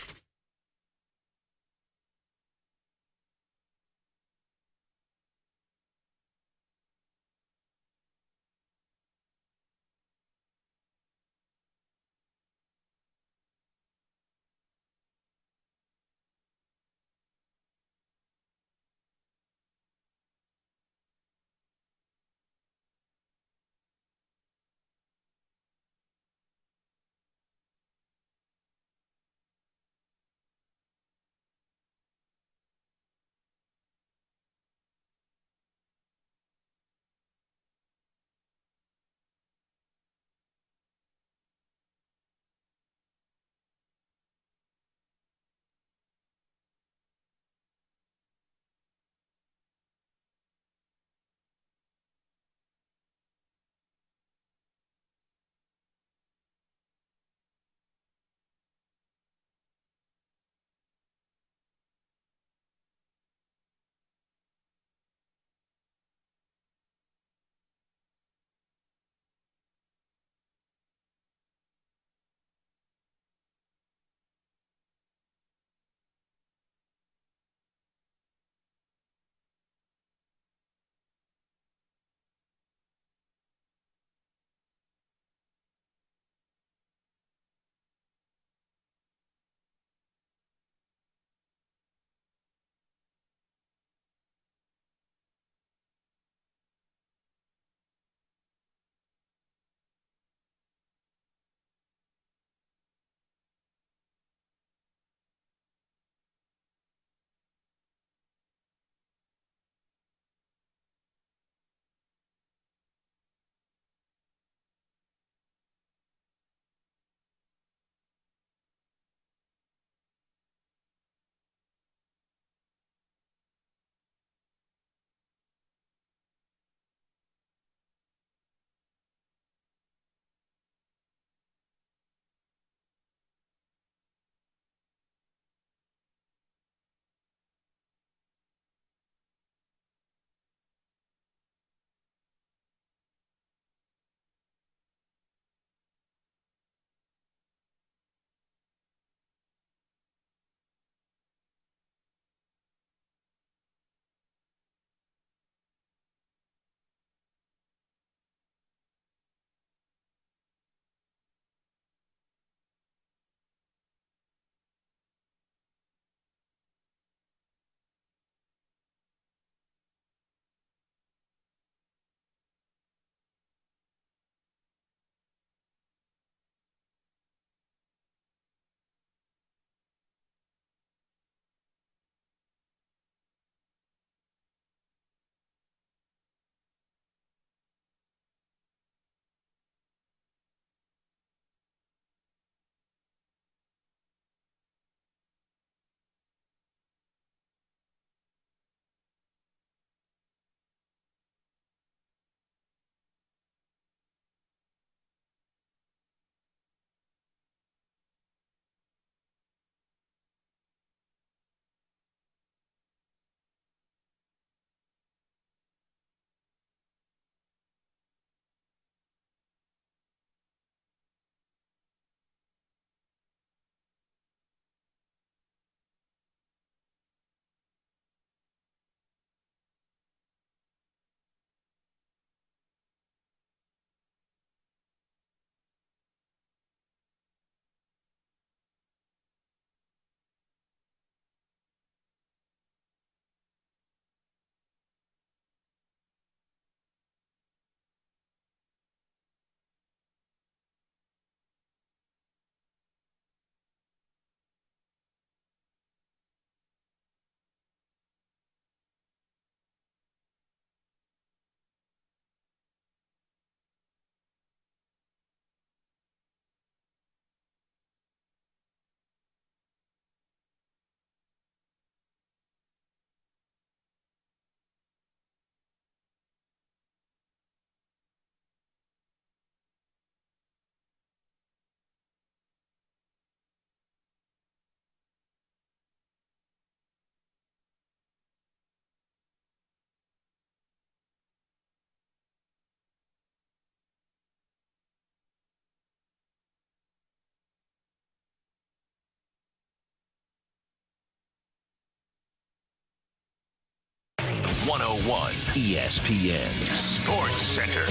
101 ESPN Sports Center.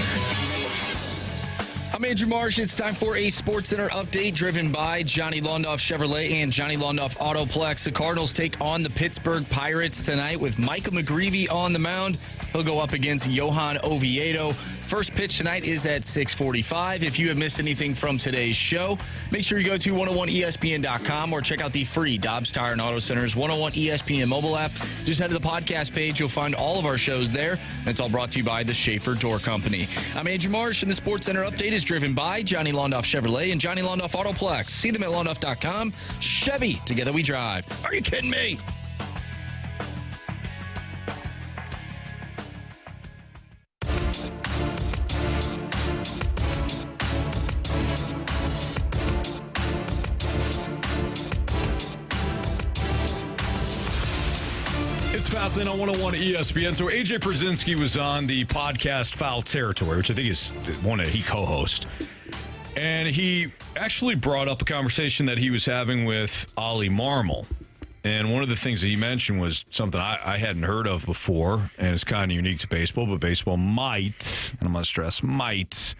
I'm Andrew Marsh. It's time for a Sports Center update driven by Johnny Londoff Chevrolet and Johnny Londoff Autoplex. The Cardinals take on the Pittsburgh Pirates tonight with Michael McGreevy on the mound. He'll go up against Johan Oviedo. First pitch tonight is at 6:45. If you have missed anything from today's show, make sure you go to 101ESPN.com or check out the free Dobbs Tire and Auto Center's 101 ESPN mobile app. Just head to the podcast page. You'll find all of our shows there. And it's all brought to you by the Schaefer Door Company. I'm Andrew Marsh, and the Sports Center update is driven by Johnny Londoff Chevrolet and Johnny Londoff Autoplex. See them at londoff.com. Chevy, together we drive. Are you kidding me? It's Fastlane on 101 ESPN. So AJ Przinsky was on the podcast Foul Territory, which I think is one that he co-hosts. And he actually brought up a conversation that he was having with Ollie Marmol. And one of the things that he mentioned was something I hadn't heard of before, and it's kind of unique to baseball, but baseball might, and I'm going to stress, might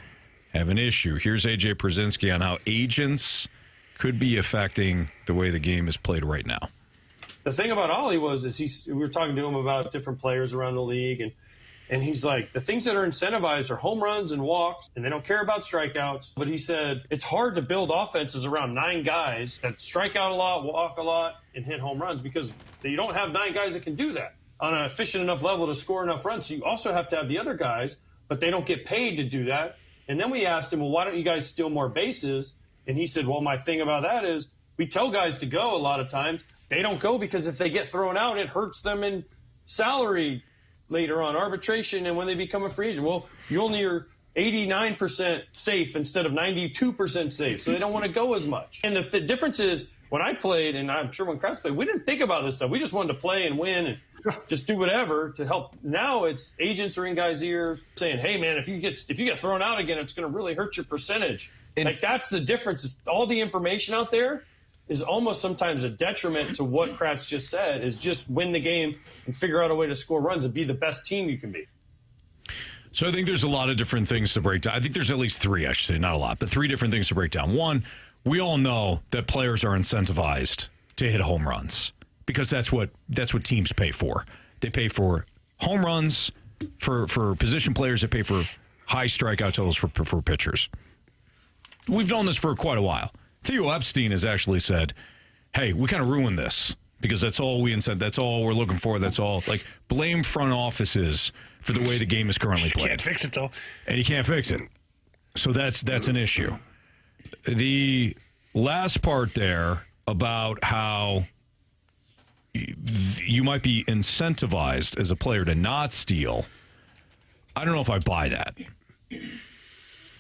have an issue. Here's AJ Przinsky on how agents could be affecting the way the game is played right now. The thing about Ollie we were talking to him about different players around the league, and he's like, the things that are incentivized are home runs and walks, and they don't care about strikeouts. But he said it's hard to build offenses around 9 guys that strike out a lot, walk a lot, and hit home runs because you don't have 9 guys that can do that on an efficient enough level to score enough runs. So you also have to have the other guys, but they don't get paid to do that. And then we asked him, well, why don't you guys steal more bases? And he said, well, my thing about that is we tell guys to go a lot of times. They don't go because if they get thrown out, it hurts them in salary later on, arbitration, and when they become a free agent. Well, you only are 89% safe instead of 92% safe, so they don't want to go as much. And the difference is, when I played, and I'm sure when Kratz played, we didn't think about this stuff. We just wanted to play and win and just do whatever to help. Now it's agents are in guys' ears saying, hey, man, if you get thrown out again, it's going to really hurt your percentage. Like, that's the difference. Is all the information out there is almost sometimes a detriment to what Kratz just said, is just win the game and figure out a way to score runs and be the best team you can be. So I think there's a lot of different things to break down. I think there's at least 3, I should say, not a lot, but 3 different things to break down. One, we all know that players are incentivized to hit home runs because that's what teams pay for. They pay for home runs for position players. They pay for high strikeout totals for pitchers. We've known this for quite a while. Theo Epstein has actually said, hey, we kind of ruined this because that's all we incent. That's all we're looking for. That's all. Like, blame front offices for the way the game is currently played. Can't fix it, though. And he can't fix it. So that's an issue. The last part there about how you might be incentivized as a player to not steal, I don't know if I buy that.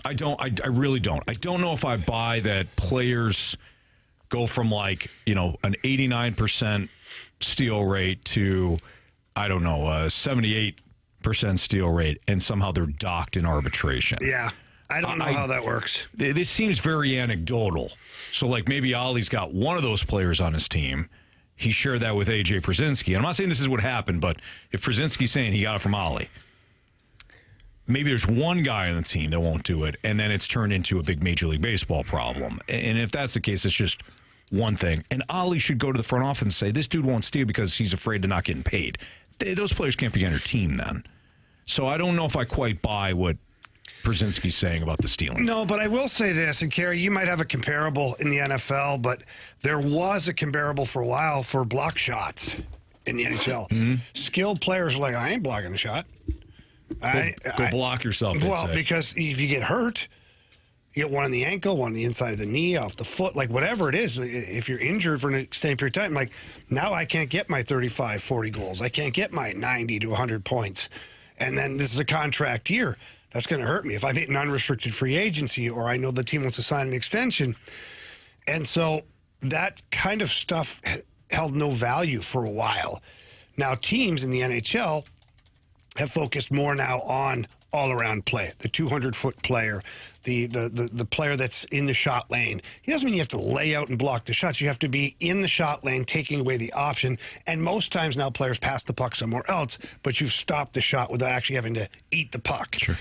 I really don't. I don't know if I buy that players go from an 89% steal rate to, I don't know, a 78% steal rate, and somehow they're docked in arbitration. Yeah. I don't know how that works. This seems very anecdotal. So, maybe Ollie's got one of those players on his team. He shared that with AJ Przinsky. I'm not saying this is what happened, but if Przinsky's saying he got it from Ollie, maybe there's one guy on the team that won't do it, and then it's turned into a big Major League Baseball problem. And if that's the case, it's just one thing. And Ollie should go to the front office and say, this dude won't steal because he's afraid of not getting paid. Those players can't be on your team then. So I don't know if I quite buy what Przinsky's saying about the stealing. No, but I will say this, and Carey, you might have a comparable in the NFL, but there was a comparable for a while for block shots in the NHL. Mm-hmm. Skilled players are like, I ain't blocking a shot. Go block yourself. Well, because if you get hurt, you get one on the ankle, one on the inside of the knee, off the foot, whatever it is. If you're injured for an extended period of time, now I can't get my 35, 40 goals. I can't get my 90 to 100 points. And then this is a contract year. That's going to hurt me. If I'm hitting unrestricted free agency or I know the team wants to sign an extension. And so that kind of stuff held no value for a while. Now, teams in the NHL have focused more now on all-around play, the 200-foot player, the player that's in the shot lane. He doesn't mean you have to lay out and block the shots. You have to be in the shot lane, taking away the option. And most times now players pass the puck somewhere else, but you've stopped the shot without actually having to eat the puck. Sure.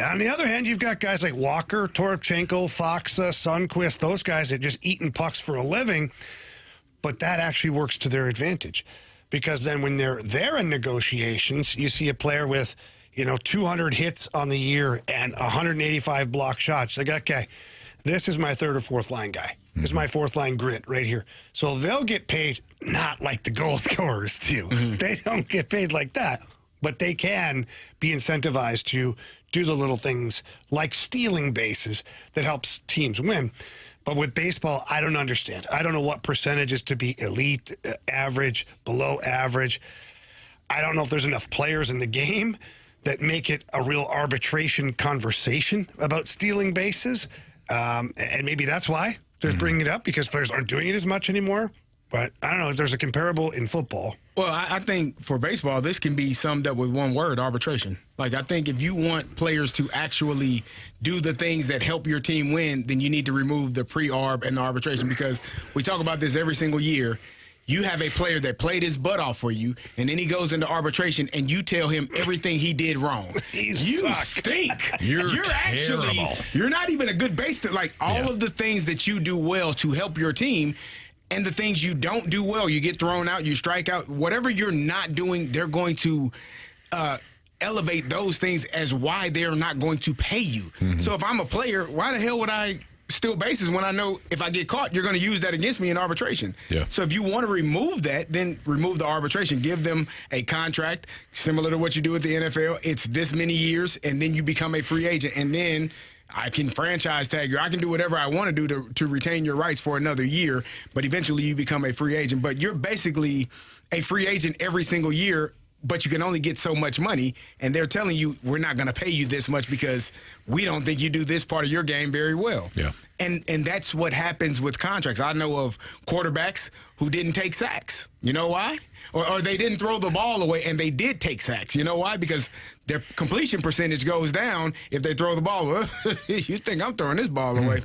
On the other hand, you've got guys like Walker, Toropchenko, Faksa, Sundqvist, those guys that just eating pucks for a living, but that actually works to their advantage. Because then when they're there in negotiations, you see a player with, 200 hits on the year and 185 block shots. Like, okay, this is my third or fourth line guy. This is my fourth line grit right here. So they'll get paid not like the goal scorers do. They don't get paid like that, but they can be incentivized to do the little things like stealing bases that helps teams win. But with baseball, I don't understand. I don't know what percentage is to be elite, average, below average. I don't know if there's enough players in the game that make it a real arbitration conversation about stealing bases. And maybe that's why they're bringing it up, because players aren't doing it as much anymore. But I don't know if there's a comparable in football. Well, I think for baseball, this can be summed up with one word: arbitration. Like, I think if you want players to actually do the things that help your team win, then you need to remove the pre-arb and the arbitration, because we talk about this every single year. You have a player that played his butt off for you, and then he goes into arbitration, and you tell him everything he did wrong. You stink. You're terrible. You're not even a good base. Like, all of the things that you do well to help your team, and the things you don't do well, you get thrown out, you strike out, whatever you're not doing, they're going to elevate those things as why they're not going to pay you. So if I'm a player, why the hell would I steal bases when I know if I get caught, you're going to use that against me in arbitration? So if you want to remove that, then remove the arbitration. Give them a contract similar to what you do with the NFL. It's this many years, and then you become a free agent. And then I can franchise tag you. I can do whatever I want to do to retain your rights for another year, but eventually you become a free agent. But you're basically a free agent every single year, but you can only get so much money, and they're telling you, we're not going to pay you this much because we don't think you do this part of your game very well. And that's what happens with contracts. I know of quarterbacks who didn't take sacks. You know why? Or they didn't throw the ball away, and they did take sacks. You know why? Because their completion percentage goes down if they throw the ball. You think I'm throwing this ball away?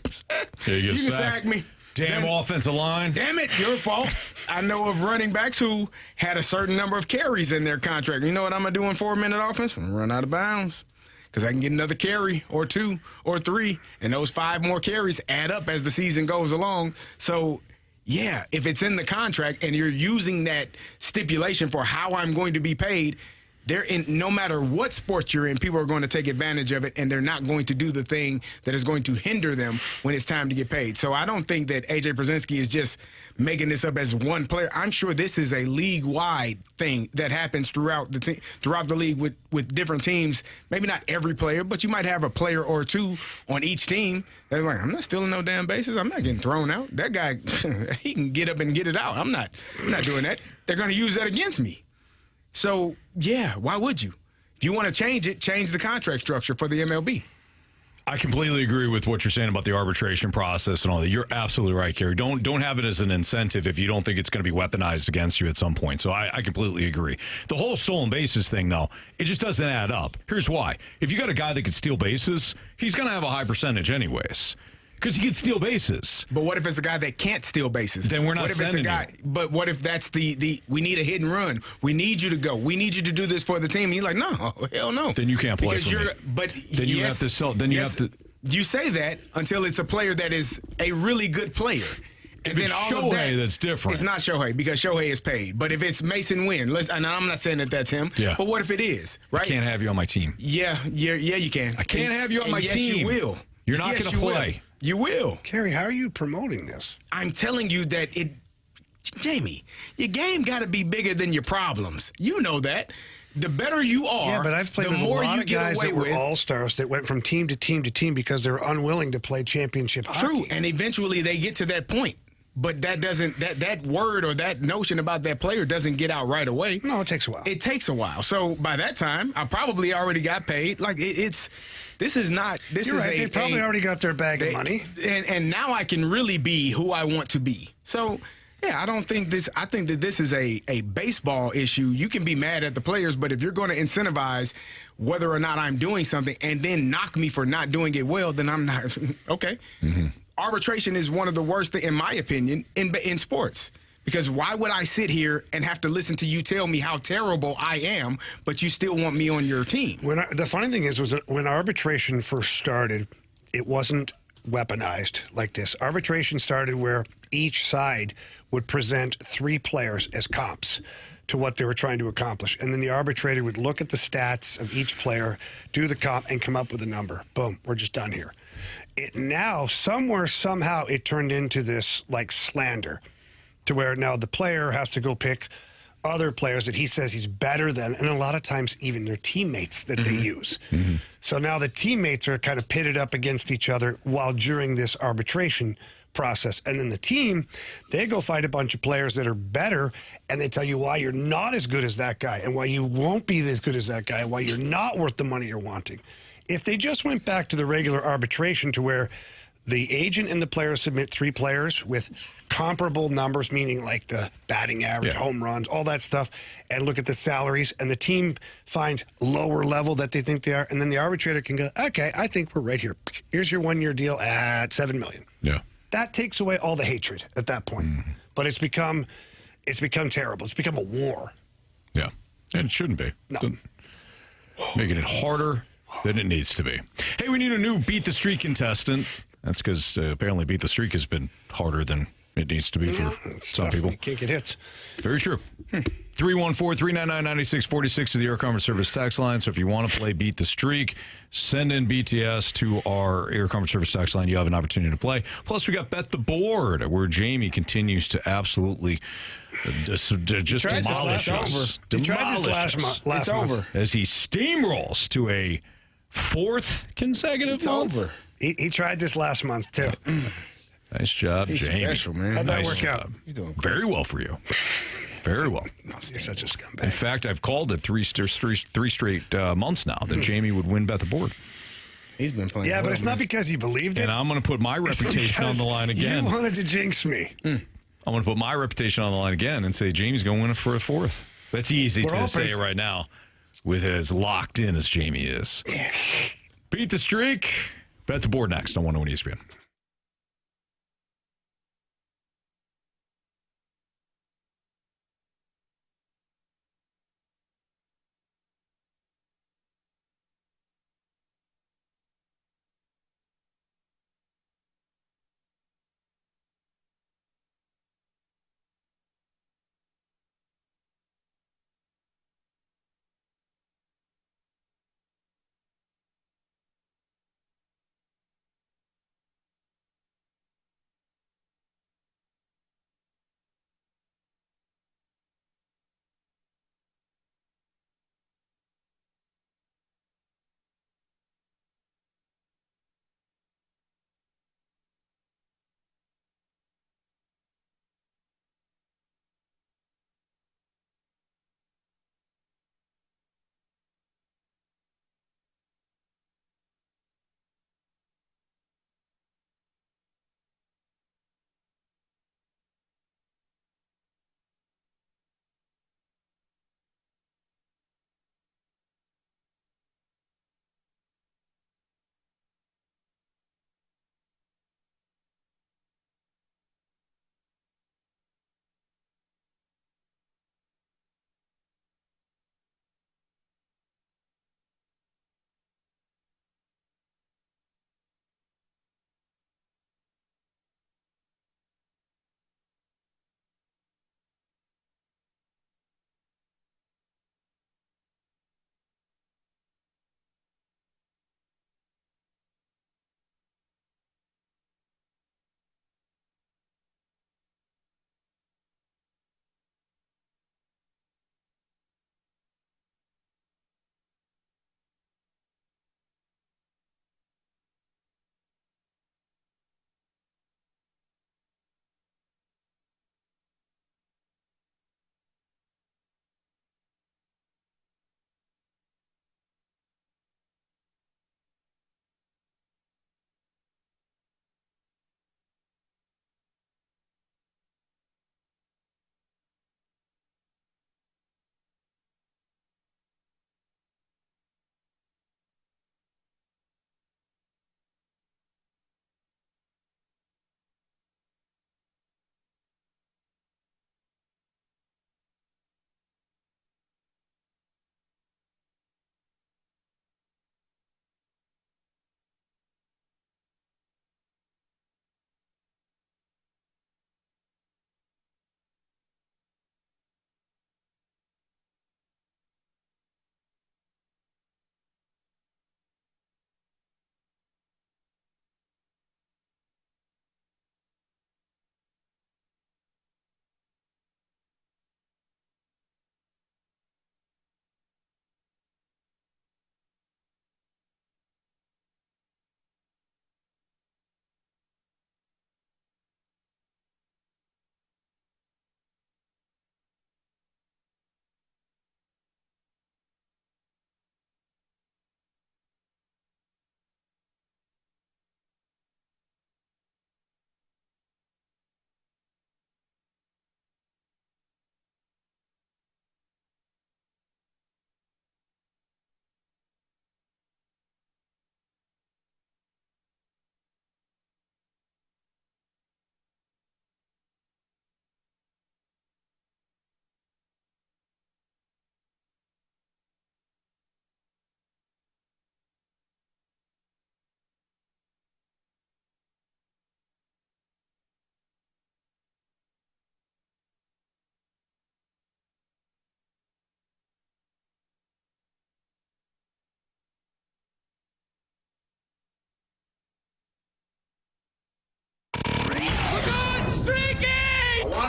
You can sack me. Damn offensive line. Damn it, your fault. I know of running backs who had a certain number of carries in their contract. You know what I'm going to do in 4-minute offense? I'm going to run out of bounds, because I can get another carry or 2 or 3, and those 5 more carries add up as the season goes along. So, yeah, if it's in the contract and you're using that stipulation for how I'm going to be paid, no matter what sport you're in, people are going to take advantage of it, and they're not going to do the thing that is going to hinder them when it's time to get paid. So I don't think that A.J. Brzezinski is just making this up as one player. I'm sure this is a league-wide thing that happens throughout the league with different teams. Maybe not every player, but you might have a player or two on each team. They're like, I'm not stealing no damn bases. I'm not getting thrown out. That guy, he can get up and get it out. I'm not doing that. They're going to use that against me. So, yeah, why would you? If you want to change it, change the contract structure for the MLB. I completely agree with what you're saying about the arbitration process and all that. You're absolutely right, Carey. Don't have it as an incentive if you don't think it's going to be weaponized against you at some point. So I completely agree. The whole stolen bases thing, though, it just doesn't add up. Here's why. If you got a guy that can steal bases, he's going to have a high percentage anyways, because he can steal bases. But what if it's a guy that can't steal bases? Then we're not sending you. But what if that's the we need a hit and run. We need you to go. We need you to do this for the team. He's like, no, hell no. Then you can't play because for me. But then you have to sell. Then you have to. You say that until it's a player that is a really good player. And then Shohei, that's different. It's not Shohei, because Shohei is paid. But if it's Mason Wynn, and I'm not saying that that's him, but what if it is, right? I can't have you on my team. Yeah, you can. I can't have you on my team. Yes, you will. You're not going to play. You will. Carey, how are you promoting this? I'm telling you that Jamie, your game got to be bigger than your problems. You know that. The better you are, yeah, but I've played with a lot of guys that were all-stars that went from team to team to team because they were unwilling to play championship hockey. True, and eventually they get to that point. But that doesn't that word or that notion about that player doesn't get out right away. No, it takes a while. It takes a while. So by that time, I probably already got paid. Like this is not. This You're is right. They probably already got their bag of money. And now I can really be who I want to be. So Yeah, I don't think this. I think that this is a baseball issue. You can be mad at the players, but if you're going to incentivize whether or not I'm doing something and then knock me for not doing it well, then I'm not okay. Arbitration is one of the worst, in my opinion, in sports. Because why would I sit here and have to listen to you tell me how terrible I am, but you still want me on your team? The funny thing was that when arbitration first started, it wasn't weaponized like this. Arbitration started where each side would present 3 players as comps to what they were trying to accomplish. And then the arbitrator would look at the stats of each player, do the comp, and come up with a number. Boom, we're just done here. Now, somehow, it turned into this, like, slander, to where now the player has to go pick other players that he says he's better than, and a lot of times even their teammates that they use. So now the teammates are kind of pitted up against each other while during this arbitration process. And then the team, they go find a bunch of players that are better, and they tell you why you're not as good as that guy and why you won't be as good as that guy and why you're not worth the money you're wanting. If they just went back to the regular arbitration to where the agent and the player submit 3 players with comparable numbers, meaning like the batting average, home runs, all that stuff, and look at the salaries, and the team finds lower level that they think they are, and then the arbitrator can go, okay, I think we're right here. Here's your 1-year deal at $7 million. Yeah. That takes away all the hatred at that point. But it's become terrible. It's become a war. Yeah. And it shouldn't be. No. Making it harder than it needs to be. Hey, we need a new Beat the Streak contestant. That's because apparently Beat the Streak has been harder than it needs to be for some people. You can't get hits. Very true. 314-399-9646 is the Air Comfort Service text line. So if you want to play Beat the Streak, send in BTS to our Air Comfort Service text line. You have an opportunity to play. Plus, we got Bet the Board, where Jamie continues to absolutely just demolish us. He tried this last month. It's over. As he steamrolls to a 4th consecutive month. Over. He tried this last month, too. Nice job, He's Jamie. special, man. How'd that Nice work job. out? You're doing great. Very well for you. Very well. You're such a scumbag. In fact, I've called it three straight months now that Jamie would win Bet the Board. He's been playing. Yeah, but it's not because he believed it. And I'm going to put my reputation on the line again. You wanted to jinx me. I'm going to put my reputation on the line again and say Jamie's going to win it for a 4th. That's easy to say right now with as locked in as Jamie is. Beat the Streak. Bet the Board next on 101 ESPN.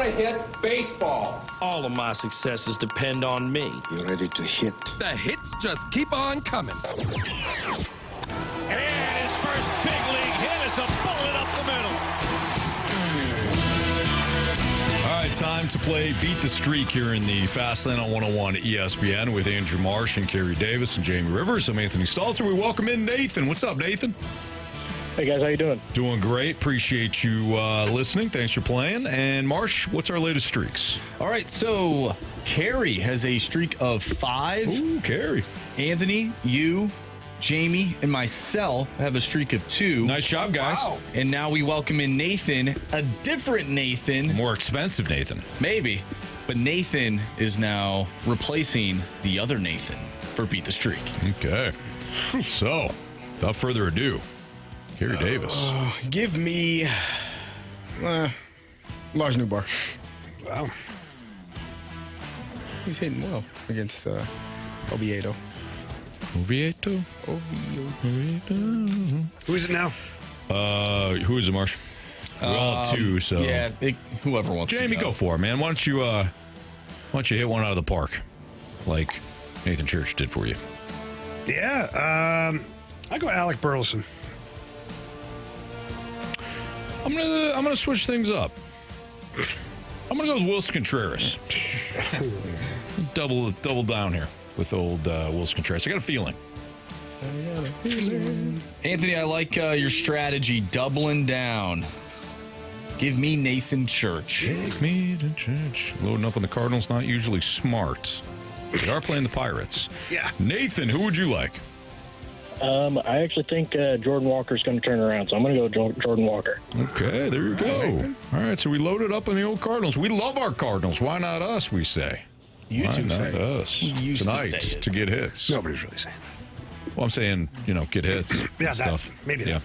to hit baseballs. All of my successes depend on me. You ready to hit? The hits just keep on coming. And his first big league hit is a bullet up the middle. All right, time to play Beat the Streak here in the Fast Lane on 101 ESPN with Andrew Marsh and Carey Davis and Jamie Rivers. I'm Anthony Stalter. We welcome in Nathan. What's up, Nathan? Hey, guys. How you doing? Doing great. Appreciate you listening. Thanks for playing. And Marsh, what's our latest streaks? All right, so Carey has a streak of 5. Ooh, Carey. Anthony, you, Jamie, and myself have a streak of 2. Nice job, guys. Wow. And now we welcome in Nathan, a different Nathan. More expensive Nathan. Maybe. But Nathan is now replacing the other Nathan for Beat the Streak. Okay. So, without further ado, Carey Davis. Give me Lars Newbar. Wow. He's hitting well against Oviedo. Oviedo. Who is it now? Who is it, Marsh? We all have 2, so. Yeah, whoever wants Jamie, to go for it, man. Why don't you hit one out of the park like Nathan Church did for you? Yeah, I go Alec Burleson. I'm gonna switch things up. I'm gonna go with Wilson Contreras. double down here with old Wilson Contreras. I got a feeling. Anthony, I like your strategy, doubling down. Give me Nathan Church. Take me to church. Loading up on the Cardinals, not usually smart. They are playing the Pirates. Yeah. Nathan, who would you like? I actually think Jordan Walker's going to turn around, so I'm going to go Jordan Walker. Okay, there you go. All right, so we loaded up on the old Cardinals. We love our Cardinals. Why not us, we say. You two say. Us. Tonight to get hits. Nobody's really saying. Well, I'm saying, get hits. Yeah, stuff. Maybe yeah.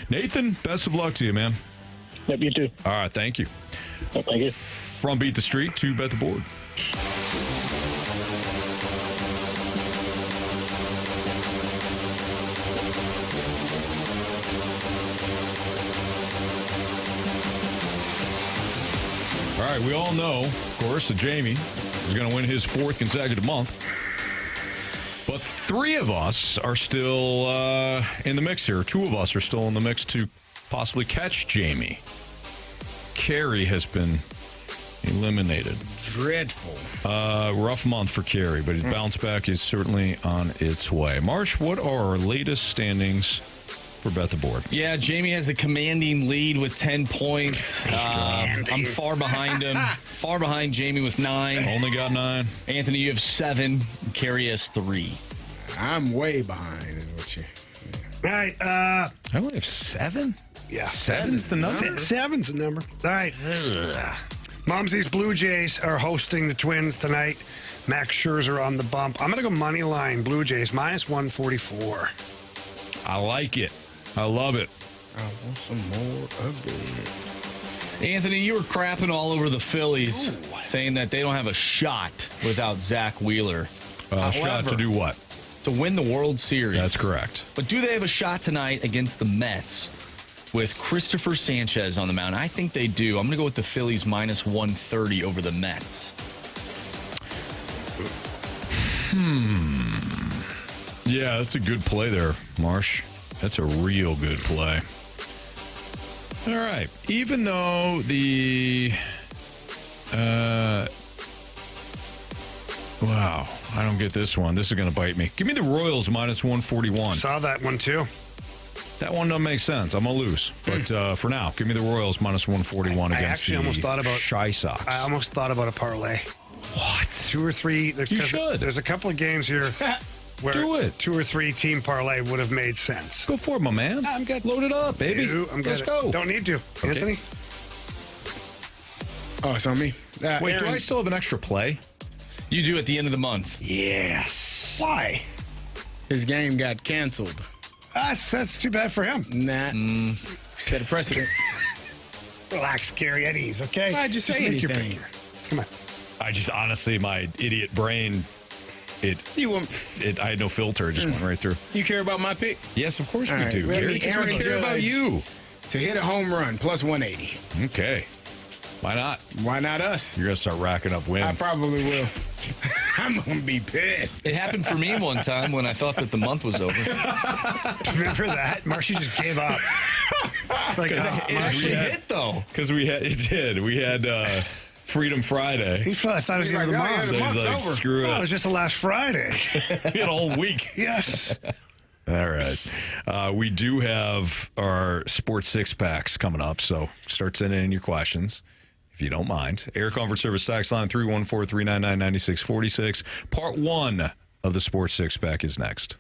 Nathan, best of luck to you, man. Yep, you too. All right, thank you. Yep, thank you. From Beat the Streak to Bet the Board. All right, we all know, of course, that Jamie is going to win his 4th consecutive month. But 3 of us are still in the mix here. 2 of us are still in the mix to possibly catch Jamie. Carey has been eliminated. Dreadful. Rough month for Carey, but his bounce back is certainly on its way. Marsh, what are our latest standings for Bet the Board? Yeah, Jamie has a commanding lead with 10 points. I'm far behind him. Far behind Jamie with 9. Only got 9. Anthony, you have 7. Carey has 3. I'm way behind. All right. I only have 7? Yeah. 7's the number? 7's the number. All right. Mumsy's Blue Jays are hosting the Twins tonight. Max Scherzer on the bump. I'm going to go money line Blue Jays minus 144. I like it. I love it. I want some more of it. Anthony, you were crapping all over the Phillies, saying that they don't have a shot without Zach Wheeler. Shot to do what? To win the World Series. That's correct. But do they have a shot tonight against the Mets with Christopher Sanchez on the mound? I think they do. I'm going to go with the Phillies minus 130 over the Mets. Yeah, that's a good play there, Marsh. That's a real good play. All right. Even though the... wow. I don't get this one. This is going to bite me. Give me the Royals minus 141. Saw that one, too. That one doesn't make sense. I'm going to lose. But for now, give me the Royals minus 141 against the Shy Sox. I almost thought about a parlay. What? 2 or 3. You should. There's a couple of games here where do it. 2 or 3 team parlay would have made sense. Go for it, my man. I'm good. Load it up, baby. Let's go. Don't need to. Okay. Anthony? Oh, it's on me. Wait, Aaron, do I still have an extra play? You do at the end of the month. Yes. Why? His game got canceled. That's too bad for him. Nah. Set a precedent. Relax, Carey, at ease, okay? Why'd you say make your anything? pick here. Come on. I just honestly, my idiot brain, I had no filter. It just went right through. You care about my pick? Yes, of course All we right, do. let Gary, me because we Aaron care about Judge you. To hit a home run, plus 180. Okay. Why not? Why not us? You're going to start racking up wins. I probably will. I'm going to be pissed. It happened for me one time when I thought that the month was over. Remember that? Marshy just gave up. Like, it actually hit, though. Because it did. We had Freedom Friday. He probably thought it was the end of the month. So he's like, screw it. Oh, it was just the last Friday. We had a whole week. Yes. All right. We do have our Sports Six Packs coming up, so start sending in your questions if you don't mind. Air Comfort Service tax line 314-399-9646. Part 1 of the Sports Six Pack is next.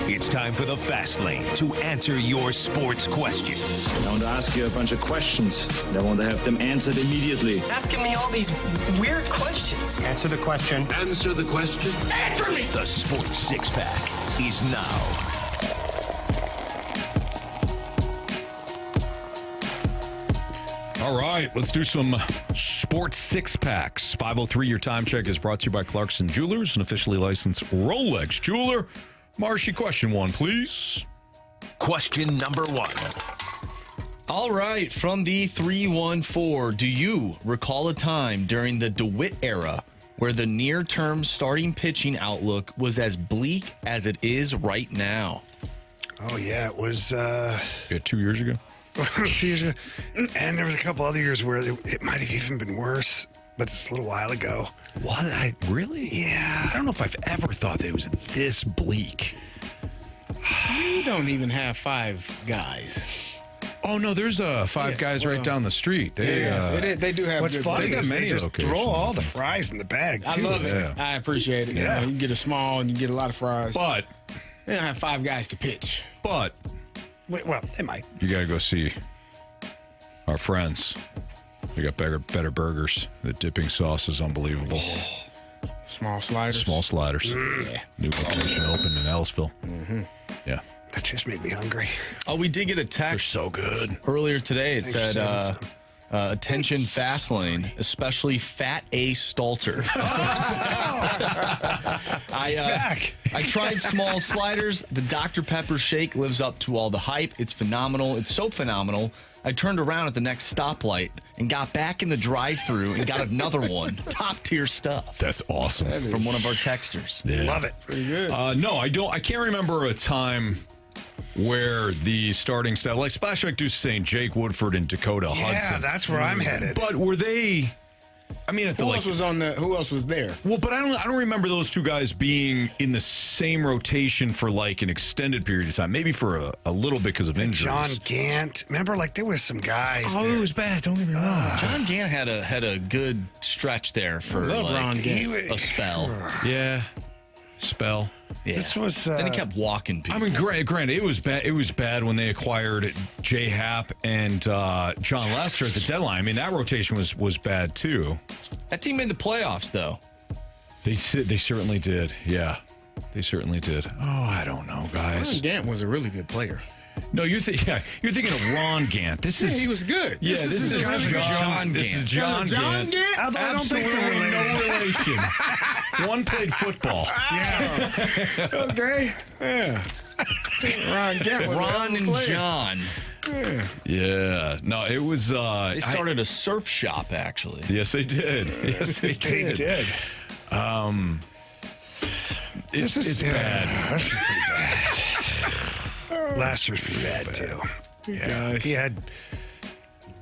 It's time for the Fast Lane to answer your sports questions. I want to ask you a bunch of questions. I want to have them answered immediately. Asking me all these weird questions. Answer the question. Answer the question. Answer me! The Sports Six Pack is now. All right, let's do some Sports Six Packs. 503, your time check is brought to you by Clarkson Jewelers, an officially licensed Rolex jeweler. Marshy, question 1, please. Question number 1. All right, from the 314, do you recall a time during the DeWitt era where the near-term starting pitching outlook was as bleak as it is right now? Oh, yeah, it was... 2 years ago? 2 years ago. And there was a couple other years where it might have even been worse, but it's a little while ago. What? Really? Yeah. I don't know if I've ever thought that it was this bleak. You don't even have 5 guys. Oh, no, there's Five Guys right down the street. They do have What's good funny food. is they many just locations, throw all I the think. fries in the bag, I too. love it. Yeah. I appreciate it. Yeah. You can get a small and you get a lot of fries. But They don't have Five Guys to pitch. But well, they might. You got to go see our friends. They got better burgers. The dipping sauce is unbelievable. Small sliders. Small sliders. Yeah. New location opened in Ellisville. Mm-hmm. Yeah. That just made me hungry. Oh, we did get a text. They're so good. Earlier today, it Thanks for said, saving attention fast lane, especially Fat A Stalter. I tried small sliders. The Dr. Pepper shake lives up to all the hype. It's phenomenal. It's so phenomenal. I turned around at the next stoplight and got back in the drive-thru and got another one. Top tier stuff. That's awesome. From one of our texters. Yeah. Love it. Pretty good. No, I don't. I can't remember a time where the starting staff, like Splashback Deuce is saying, Jake Woodford and Dakota Hudson. Yeah, that's where I'm headed. But were they? I mean, Who else was there? Well, but I don't remember those two guys being in the same rotation for like an extended period of time. Maybe for a little bit because of injuries. John Gant. Remember, like, there was some guys Oh, there. it was bad. Don't get me wrong. John Gant had a good stretch there for Ron a spell. Yeah. Spell. Yeah. This was... then he kept walking people. I mean, granted, it was bad. It was bad when they acquired J. Happ and John Lester at the deadline. I mean, that rotation was bad too. That team made the playoffs, though. They certainly did. Yeah, they certainly did. Oh, I don't know, guys. Ron Gant was a really good player. No, you're thinking of Ron Gant. This is he was good. Yeah, this is John. This is John Gant. I don't think they're Absolutely related. no relation. One played football. Yeah. Okay. Yeah. Ron Gant was a hell Ron of a and player. John. Yeah. No, it was. They started a surf shop, actually. Yes, they did. Yes, they did. They did. It's bad. That's pretty bad. Last year's pretty bad, too. Yeah. He had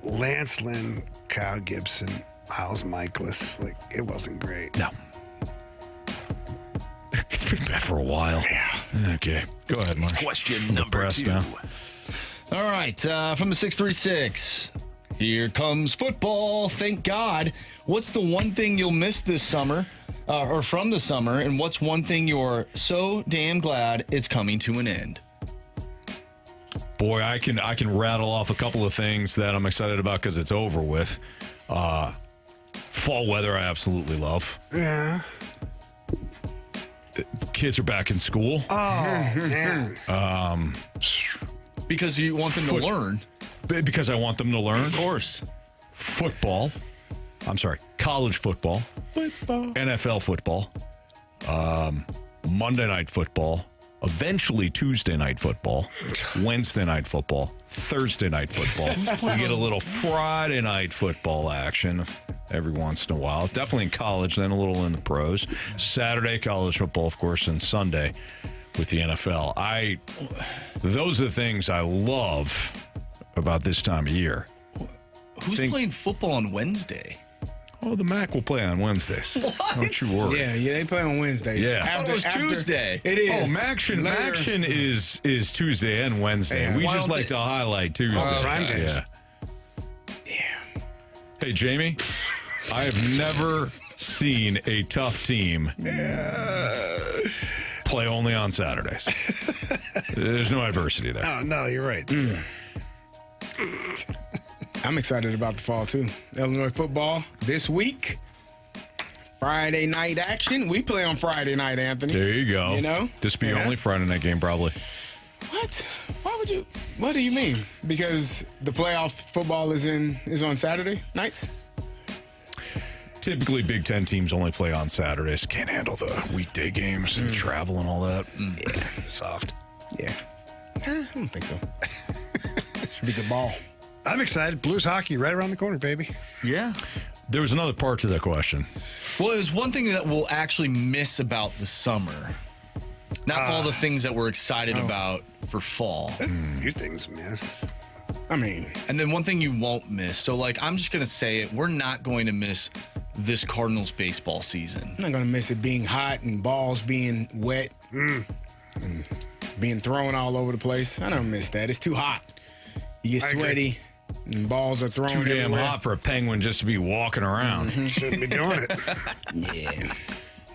Lance Lynn, Kyle Gibson, Miles Michaelis. Like, it wasn't great. No. It's been bad for a while. Yeah. Okay. Go ahead, Mark. Question number 2. Now. All right, from the 636, here comes football. Thank God. What's the one thing you'll miss this summer, or from the summer, and what's one thing you're so damn glad it's coming to an end? Boy, I can rattle off a couple of things that I'm excited about because it's over with. Fall weather, I absolutely love. Yeah. Kids are back in school. Oh, man. Because you want them to learn. Because I want them to learn. Of course. Football. I'm sorry, college football. NFL football. Monday night football. Eventually Tuesday night football. Wednesday night football. Thursday night football. We get a little Friday night football action every once in a while. Definitely in college, then a little in the pros. Saturday college football, of course, and Sunday with the NFL. Those are the things I love about this time of year. Who's playing football on Wednesday? Oh, the MAC will play on Wednesdays. What? Don't you worry. Yeah, they play on Wednesdays. Yeah. I thought it was Tuesday. It is. Oh, Maction is Tuesday and Wednesday. Yeah, we why just don't like they- to highlight Tuesday. Prime days. Yeah. Hey, Jamie, I have never seen a tough team play only on Saturdays. There's no adversity there. Oh, no, you're right. I'm excited about the fall, too. Illinois football this week. Friday night action. We play on Friday night, Anthony. There you go. You know? This will be your only Friday night game, probably. What? Why would you? What do you mean? Because the playoff football is on Saturday nights? Typically, Big Ten teams only play on Saturdays. Can't handle the weekday games, the travel and all that. Yeah. Soft. Yeah. I don't think so. Should be good ball. I'm excited. Blues hockey right around the corner, baby. Yeah. There was another part to that question. Well, it was one thing that we'll actually miss about the summer. Not all the things that we're excited about for fall. That's a few things to miss. I mean. And then one thing you won't miss. So, like, I'm just going to say it. We're not going to miss this Cardinals baseball season. I'm not going to miss it being hot and balls being wet and being thrown all over the place. I don't miss that. It's too hot. You get sweaty, and balls are thrown Too damn everywhere. hot for a penguin just to be walking around. Shouldn't be doing it.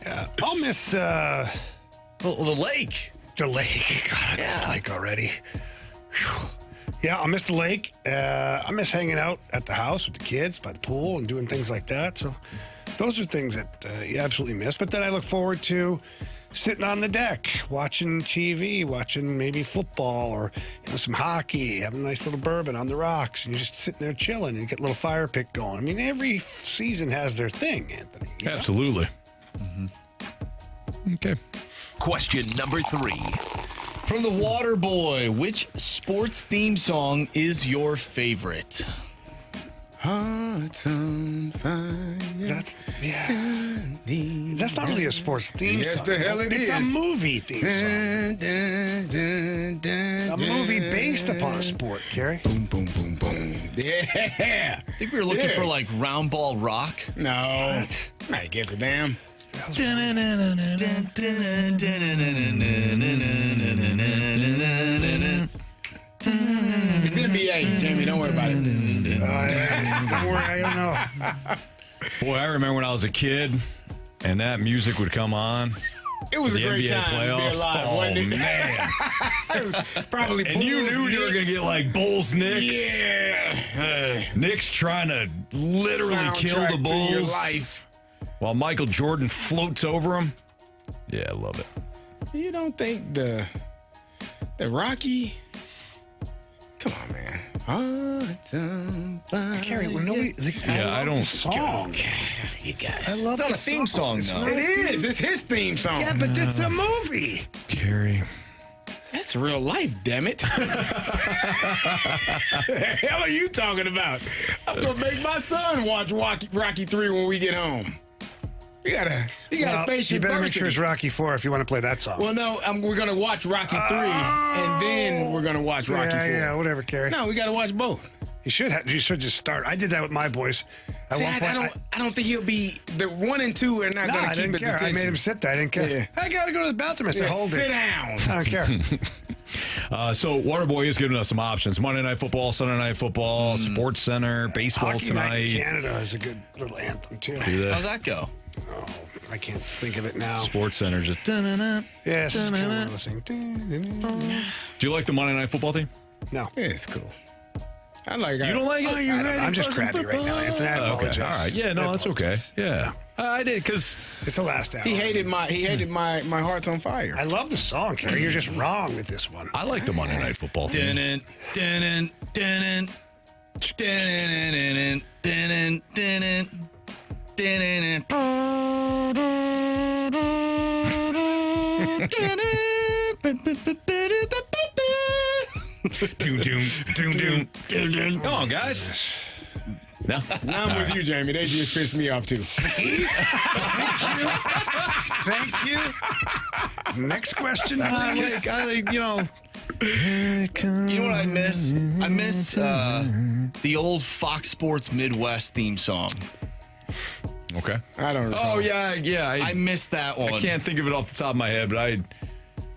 Yeah. I'll miss the lake. The lake. God, I miss the lake already. Whew. Yeah, I'll miss the lake. I miss hanging out at the house with the kids by the pool and doing things like that. So those are things that you absolutely miss. But then I look forward to sitting on the deck, watching TV, watching maybe football or some hockey, having a nice little bourbon on the rocks, and you're just sitting there chilling and you get a little fire pit going. I mean, every season has their thing, Anthony. you know? Absolutely. Okay. Question number 3. From the Water Boy, which sports theme song is your favorite? Hearts on fire. That's not really a sports theme song. Yes, the hell it is. It's a movie theme song. A movie based upon a sport, Carey. Boom, boom, boom, boom. Yeah. I think we were looking for like Round Ball Rock. No. Nobody gives a damn. It's NBA, Jamie. Don't worry about it. Don't worry, I don't know. Boy, I remember when I was a kid and that music would come on. It was a The great NBA time to be playoffs. alive, Oh, wasn't it? man. It was probably And you Bulls, knew you were going to Knicks. get like Bulls, Knicks. Yeah. Knicks trying to literally kill the Soundtrack to Bulls. your life. While Michael Jordan floats over him. Yeah, I love it. You don't think the Rocky? Come on, man. Carey, well, nobody. I don't. Song. You guys. I love It's not the a theme song, though. It is. It's his theme song. Yeah, but it's a movie. Carey. That's real life, damn it. The hell are you talking about? I'm going to make my son watch Rocky 3 when we get home. You gotta face your You better make sure it's adversity. Rocky 4 if you want to play that song. Well, no, we're going to watch Rocky 3, and then we're going to watch Rocky 4. Yeah, whatever, Carey. No, we got to watch both. You should just start. I did that with my boys. At See, one point, I don't think he'll be. The 1 and 2 are not no, going I to keep didn't his care. attention. I made him sit there. I didn't care. Yeah. I got to go to the bathroom. I said, Yeah, hold sit it. down. I don't care. So Waterboy is giving us some options. Monday Night Football, Sunday Night Football, Sports Center, baseball Hockey tonight. Night in Canada is a good little anthem, too. Do that. How's that go? Oh, I can't think of it now. Sports Center just. Dun-dun-dun. Yes. it's kind of Dun-dun-dun. listening. Do you like the Monday Night Football team? No. Yeah, it's cool. I like it. You don't like it? I'm just crabby right now, Anthony. I apologize. Okay. All right. Yeah, no, that's okay. Yeah. I did because It's the last hour. He hated my Heart's on Fire. I love the song, Carey. You're just wrong with this one. I like the Monday Night Football team. Dun-dun, dun-dun, dun-dun, dun-dun, dun-dun, dun-dun, Doom, doom, doom, doom, doom, doom. Come on, guys. No. Now I'm with you, Jamie. They just pissed me off, too. Thank you. Next question, please. You know what I miss? I miss the old Fox Sports Midwest theme song. Okay. I don't know. Oh, yeah. I missed that one. I can't think of it off the top of my head, but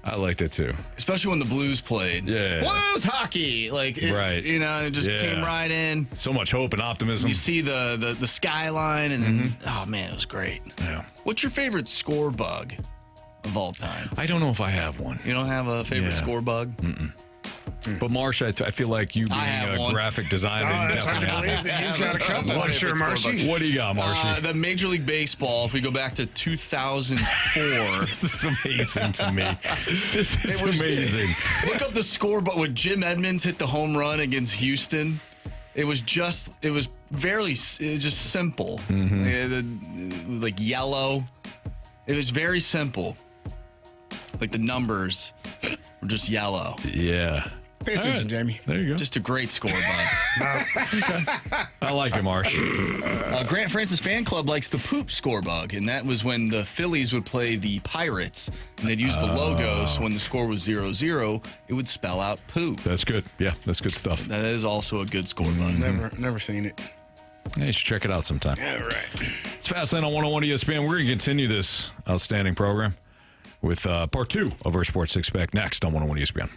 I like that too. Especially when the Blues played. Yeah. Blues hockey. Like, Right. You know, it just came right in. So much hope and optimism. You see the skyline, and then, oh, man, it was great. Yeah. What's your favorite score bug of all time? I don't know if I have one. You don't have a favorite score bug? Mm-mm. But Marsh, I feel like you being a one. graphic designer. Oh, that's hard to believe that you've got a couple. I'm sure, Marshy. What do you got, Marshy? The Major League Baseball, if we go back to 2004. This is amazing to me. This is amazing. Look up the score, but when Jim Edmonds hit the home run against Houston, it was just simple. Like yellow. It was very simple. Like the numbers were just yellow. Yeah. Pay attention, Jamie. There you go. Just a great score, bud. I like it, Marsh. Grant Francis Fan Club likes the poop score bug, and that was when the Phillies would play the Pirates, and they'd use the logo, so when the score was 0-0, it would spell out poop. That's good. Yeah, that's good stuff. That is also a good score bug. Never seen it. Yeah, you should check it out sometime. All right. It's Fastlane on 101 ESPN. We're going to continue this outstanding program with part 2 of our Sports Six Pack next on 101 ESPN.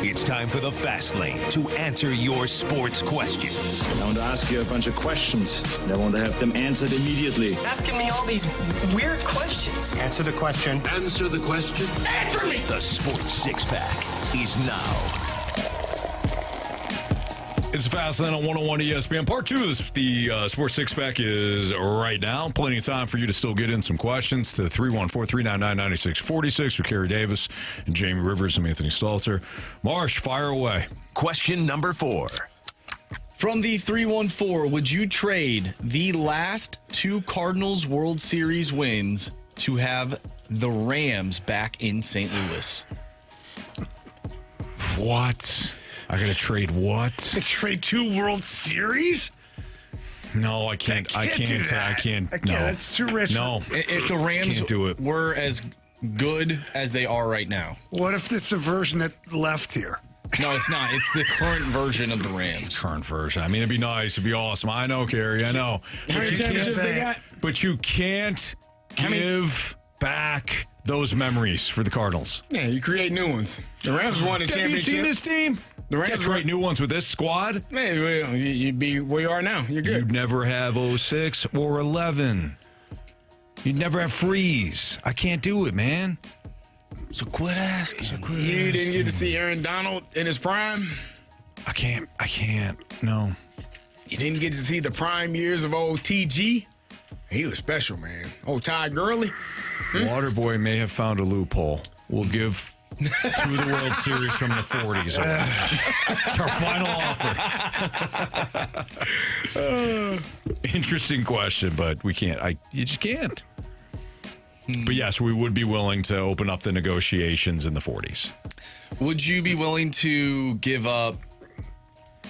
It's time for the Fast Lane to answer your sports questions. I want to ask you a bunch of questions. And I want to have them answered immediately. Asking me all these weird questions. Answer the question. Answer the question. Answer me! The Sports Six-Pack is now. It's Fast Lane on 101 ESPN. Part 2 of the Sports Six-Pack is right now. Plenty of time for you to still get in some questions to 314-399-9646 with Carey Davis and Jamie Rivers and Anthony Stalter. Marsh, fire away. Question number 4. From the 314, would you trade the last 2 Cardinals World Series wins to have the Rams back in St. Louis? What? I got to trade what? Trade 2 World Series? No, I can't. I can't. No, that's too rich. No. If the Rams Can't do it. were as good as they are right now. What if it's the version that left here? No, it's not. It's the current version of the Rams. Current version. I mean, it'd be nice. It'd be awesome. I know, Carey. I know. But you can't give back those memories for the Cardinals. Yeah, you create new ones. The Rams won the championship. Have you seen this team? The Rams create new ones with this squad. Man, well, you'd be where you are now. You're good. You'd never have 06 or 11. You'd never have Freeze. I can't do it, man. So quit asking. You didn't get to see Aaron Donald in his prime? I can't. No. You didn't get to see the prime years of old TG? He was special, man. Old Ty Gurley. Waterboy may have found a loophole. We'll give 2 of the World Series from the 40s. It's our final offer. Interesting question, but we can't. You just can't. But yes, we would be willing to open up the negotiations in the 40s. Would you be willing to give up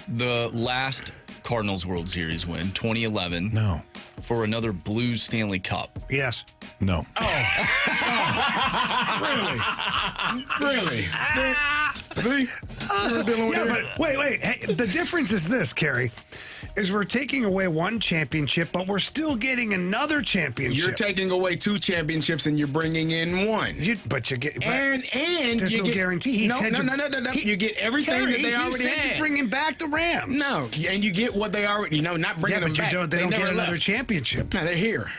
the last Cardinals World Series win, 2011? No. For another Blues Stanley Cup? Yes. No. Really? See? But wait. Hey, the difference is this, Carey, is we're taking away 1 championship, but we're still getting another championship. You're taking away 2 championships and you're bringing in 1. But you get and there's you no get, guarantee. No. You get everything Carey, that they already said had. He's bringing back the Rams. No, and you get what they already. Not bringing them back. They don't get another left. championship. No, they're here.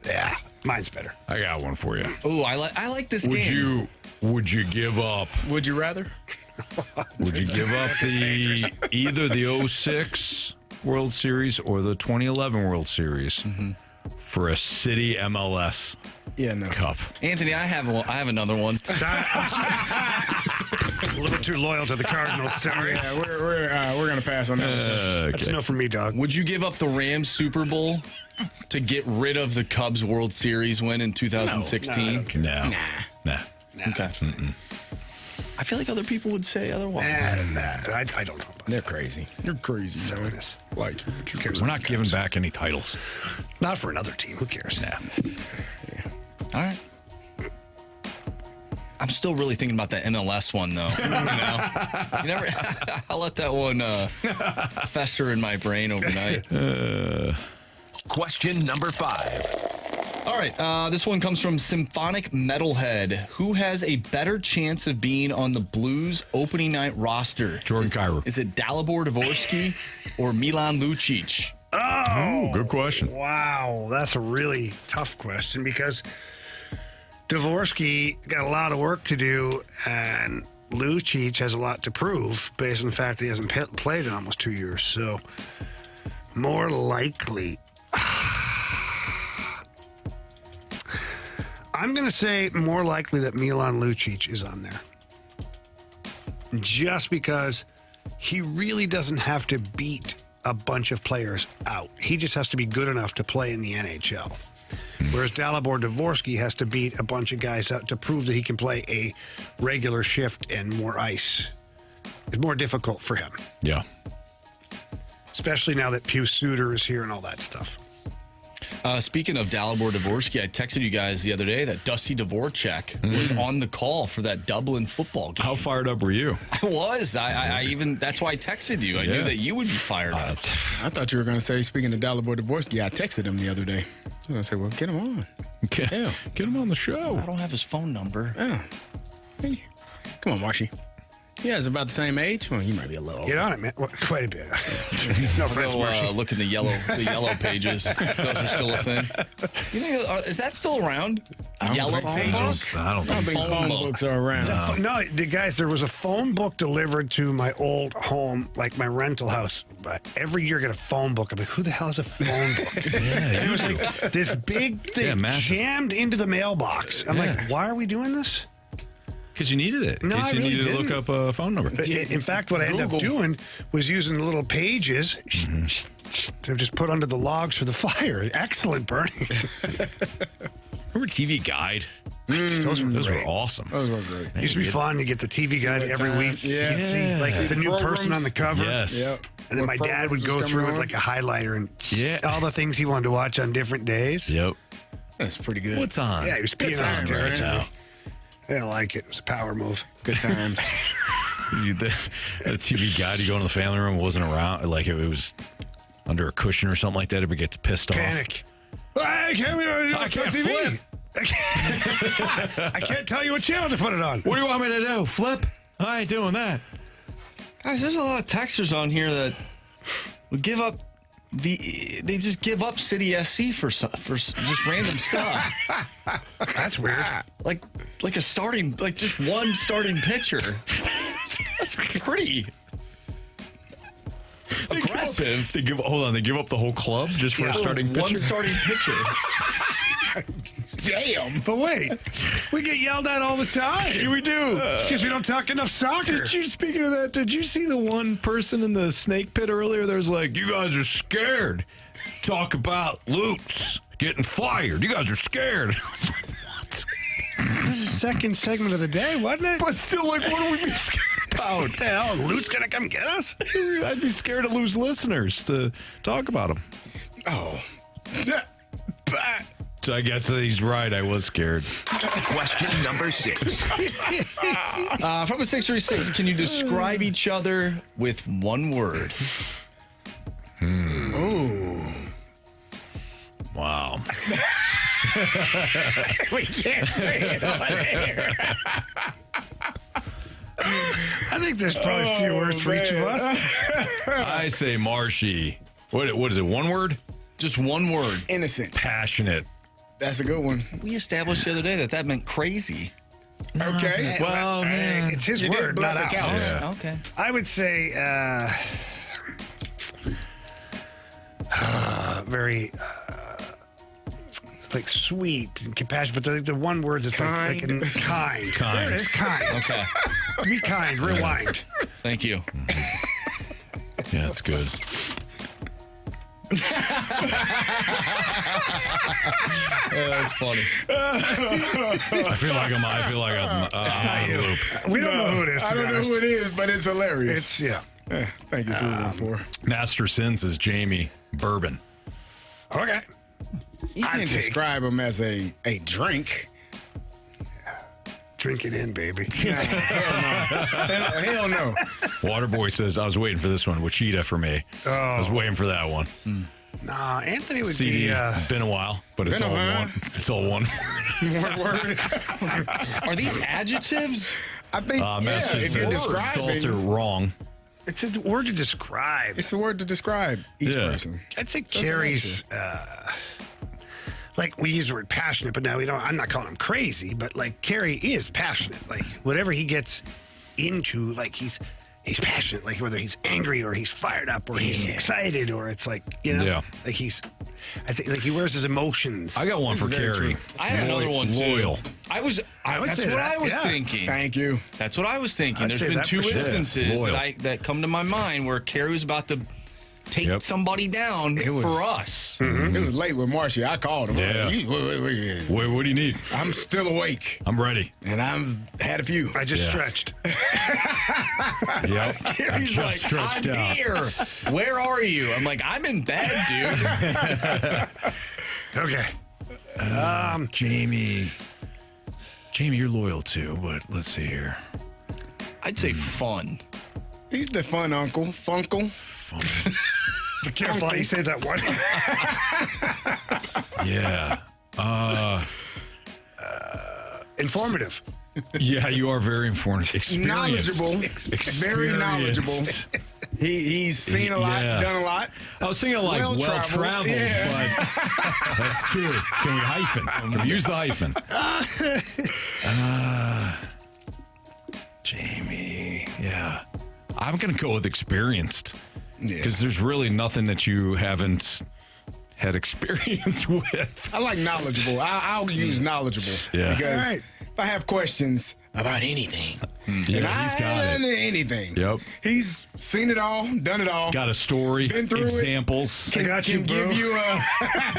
Yeah, mine's better. I got one for you. Oh, I like this game. Would you give up? Would you rather? Would you give up either the 06 World Series or the 2011 World Series for a city MLS Cup? Anthony, I have another one. A little too loyal to the Cardinals. Sorry. Yeah, we're gonna pass on that. Okay. That's enough for me, dog. Would you give up the Rams Super Bowl to get rid of the Cubs World Series win in 2016? No. Nah. Okay. I feel like other people would say otherwise. I don't know. They're crazy. You're crazy. Silliness. Like, who cares? We're not giving back any titles. Not for another team. Who cares? Nah. Yeah. All right. I'm still really thinking about that MLS one, though. I'll let that one fester in my brain overnight. Question number 5. All right, this one comes from Symphonic Metalhead. Who has a better chance of being on the Blues opening night roster? Jordan Kyrou. Is it Dalibor Dvorsky or Milan Lucic? Oh, good question. Wow, that's a really tough question because Dvorsky got a lot of work to do, and Lucic has a lot to prove based on the fact that he hasn't played in almost 2 years. So, more likely, I'm going to say more likely that Milan Lucic is on there. Just because he really doesn't have to beat a bunch of players out. He just has to be good enough to play in the NHL. Whereas Dalibor Dvorsky has to beat a bunch of guys out to prove that he can play a regular shift and more ice. It's more difficult for him. Yeah. Especially now that Pius Suter is here and all that stuff. Speaking of Dalibor Dvorsky, I texted you guys the other day that Dusty Dvorak was on the call for that Dublin football game. How fired up were you? I was. I even, that's why I texted you. I knew that you would be fired up. I thought you were going to say, speaking of Dalibor Dvorsky, I texted him the other day. So I said, well, get him on. Okay. Get him on the show. I don't have his phone number. Yeah. Hey, come on, Marshy. Yeah, it's about the same age. Well, you might be a little. Get on it, man. Well, quite a bit. No offense, Marshy. Look in the yellow pages. Those are still a thing. You think is that still around? Yellow pages? I don't think so. Phone books are around. No, there was a phone book delivered to my old home, like my rental house. But every year I get a phone book. I'm like, who the hell is a phone book? And it was like this big thing jammed into the mailbox. I'm like, why are we doing this? Because you needed it. No, I really needed to look up a phone number. In fact, what I ended up doing was using the little pages to just put under the logs for the fire. Excellent burning. Remember TV Guide? Those were awesome. Those were great. It used to be fun to get the TV Guide every week. Yeah. You'd see, like, it's a new person on the cover. Yes. Yep. And then my dad would go through with like a highlighter and all the things he wanted to watch on different days. Yep. That's pretty good. What's on? Yeah, he was peeing on his territory. I didn't like it. It was a power move. Good times. the TV Guide, you go into the family room, wasn't around. Like it was under a cushion or something like that. Everybody gets pissed off. Panic. I can't flip. I can't tell you what channel to put it on. What do you want me to do? Flip? I ain't doing that. Guys, there's a lot of texters on here that would give up they just give up City SC for just random stuff. That's weird. Like a starting, like just one starting pitcher. That's pretty aggressive. They give up the whole club just for a starting pitcher? One starting pitcher. Damn. But wait, we get yelled at all the time. Yeah, we do. Because we don't talk enough soccer. Speaking of that, did you see the one person in the snake pit earlier that was like, you guys are scared. Talk about Lutz getting fired. You guys are scared. What? This is the second segment of the day, wasn't it? But still, like, what are we being scared about? What the hell? Lutz going to come get us? I'd be scared to lose listeners to talk about him. Oh. So I guess he's right. I was scared. Question number 6. From a 636, can you describe each other with one word? Ooh. Wow. We can't say it on air. I think there's probably a few words for each of us. I say Marshy. What is it? One word? Just one word. Innocent. Passionate. That's a good one. We established the other day that meant crazy. Okay. Well, man. It's his You did word, bless not the ours. couch. Yeah. Okay. I would say very like sweet and compassionate, but the one word that's like kind. Kind. There it is, kind. Okay. Be kind. Rewind. Thank you. Yeah, that's good. That's funny. I feel like I'm It's not you. Loop. We don't know who it is. I don't know who it is, but it's hilarious. It's yeah. Thank you, 314. Master Sins is Jamie Bourbon. Okay. You can describe him as a drink. Drink it in, baby. Hell no. Waterboy says, I was waiting for this one. Wichita for me. Oh. I was waiting for that one. Nah, Anthony would CD, be. been a while, but it's Been a all while. one. It's all one. One word. Are these adjectives? I think Master if you're Sins, describing, Stalter, wrong. It's a word to describe. it's a word to describe each Yeah. person. I'd say Carey's. Like we use the word passionate, but now we don't. I'm not calling him crazy, but like Carey is passionate. Like whatever he gets into, like he's passionate. Like whether he's angry or he's fired up or he's excited or it's like like he's. I think like he wears his emotions. I got one for Carey. I have another one too. Loyal. I would that's say what that, I was yeah. thinking. Thank you. That's what I was thinking. I'd There's say been that two for sure. instances Loyal. that come to my mind where Carey was about to take somebody down for us. It was late with Marshy. I called him. Yeah. Wait. What do you need? I'm still awake, I'm ready. and I've had a few. I just stretched. Yep. He's just like, stretched I'm out. here. Where are you? I'm like, I'm in bed, dude. Okay. Jamie, you're loyal too, but let's see here. I'd say fun. He's the fun uncle, Funkle. Be careful how you say that one. Yeah. Informative. Yeah, you are very informed. Experienced. Knowledgeable. Very knowledgeable. He's seen a lot, done a lot. I was thinking like well-traveled, but that's true. Can we hyphen? Can we use the hyphen? Jamie, yeah. I'm going to go with experienced because there's really nothing that you haven't had experience with. I like knowledgeable. I'll use knowledgeable. Yeah. Because if I have questions about anything, he's got it. Anything. Yep. He's seen it all, done it all. Got a story, been through examples. Can give you a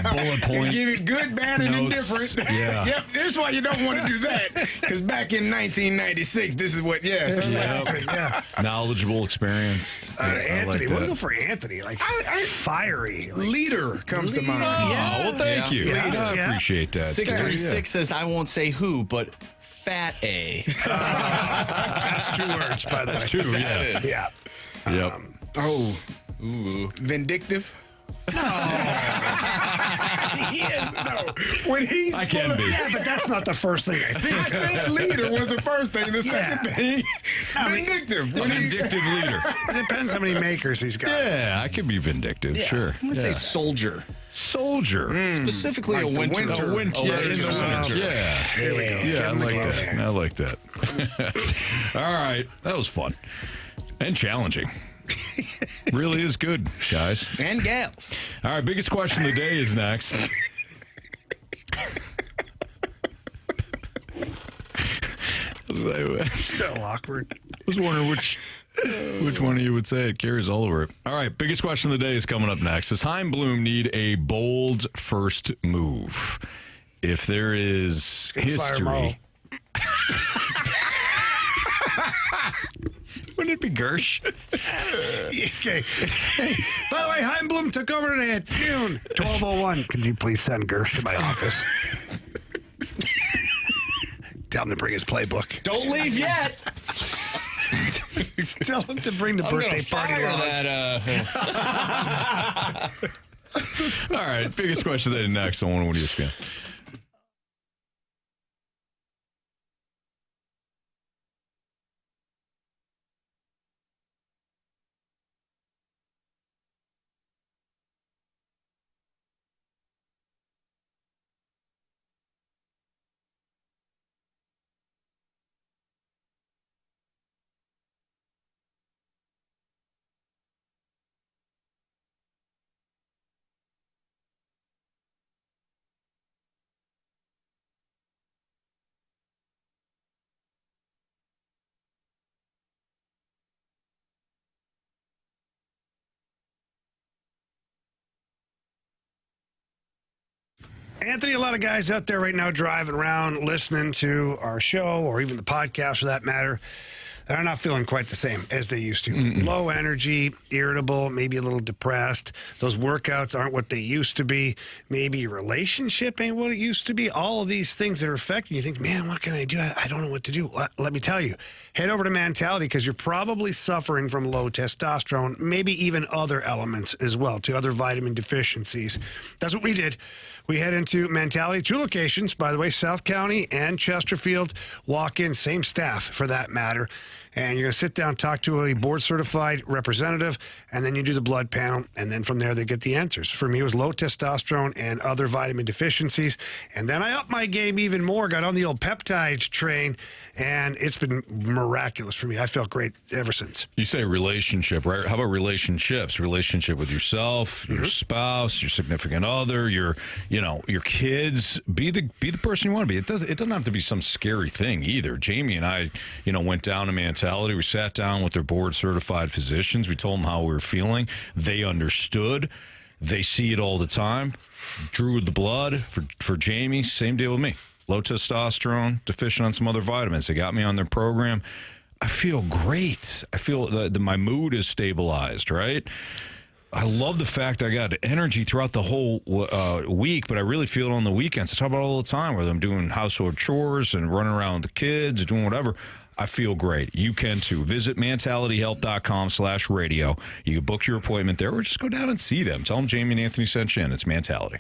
bullet point. Give you good, bad, and notes. indifferent. Yeah. Yep. That's why you don't want to do that. Because back in 1996, this is what. Knowledgeable, experienced. Anthony. Like We'll go for Anthony. Like fiery. Like, leader comes to mind. Oh, well, thank you. I appreciate that. 636 says, I won't say who, but Fat A. That's 2 words, by the way. That's 2, yeah. Yeah. Yep. Vindictive. Yes, no. When he's I can be. Yeah, but that's not the first thing I think. I said leader was the first thing. The second thing, vindictive. A vindictive leader. It depends how many makers he's got. Yeah, I could be vindictive, sure. I'm going to say soldier. Soldier. Specifically Like a winter. the winter. Yeah, in the winter. Yeah. There we go. Yeah, I like that. I like that. All right. That was fun. And challenging. Really is good, guys. And gals. All right, biggest question of the day is next. So awkward. I was wondering which one of you would say it. Carries all over it. All right, biggest question of the day is coming up next. Does Chaim Bloom need a bold first move? If there is history... Wouldn't it be Gersh? Okay. Hey, by the way, Chaim Bloom took over today at noon. 12:01. Could you please send Gersh to my office? Tell him to bring his playbook. Don't leave yet. Tell him to bring the birthday party along. All right, biggest question of the day next on 101 ESPN. Anthony, a lot of guys out there right now driving around, listening to our show or even the podcast for that matter, they're not feeling quite the same as they used to. Low energy, irritable, maybe a little depressed. Those workouts aren't what they used to be. Maybe your relationship ain't what it used to be. All of these things that are affecting you. Think, man, what can I do? I don't know what to do. Let me tell you. Head over to Mentality because you're probably suffering from low testosterone, maybe even other elements as well, to other vitamin deficiencies. That's what we did. We head into Mentality, 2 locations, by the way, South County and Chesterfield. Walk in, same staff for that matter. And you're going to sit down, talk to a board-certified representative, and then you do the blood panel, and then from there they get the answers. For me, it was low testosterone and other vitamin deficiencies. And then I upped my game even more, got on the old peptides train, and it's been miraculous for me. I felt great ever since. You say relationship, right? How about relationships? Relationship with yourself, your spouse, your significant other, your kids. Be the person you want to be. It doesn't have to be some scary thing either. Jamie and I, went down to Mentality. We sat down with their board-certified physicians. We told them how we were feeling. They understood. They see it all the time. Drew the blood for Jamie. Same deal with me. Low testosterone, deficient on some other vitamins. They got me on their program. I feel great. I feel that my mood is stabilized, right? I love the fact I got energy throughout the whole week, but I really feel it on the weekends. I talk about it all the time, whether I'm doing household chores and running around with the kids, doing whatever. I feel great. You can too. Visit mentalityhealth.com/radio. You can book your appointment there or just go down and see them. Tell them Jamie and Anthony sent you in. It's Mentality.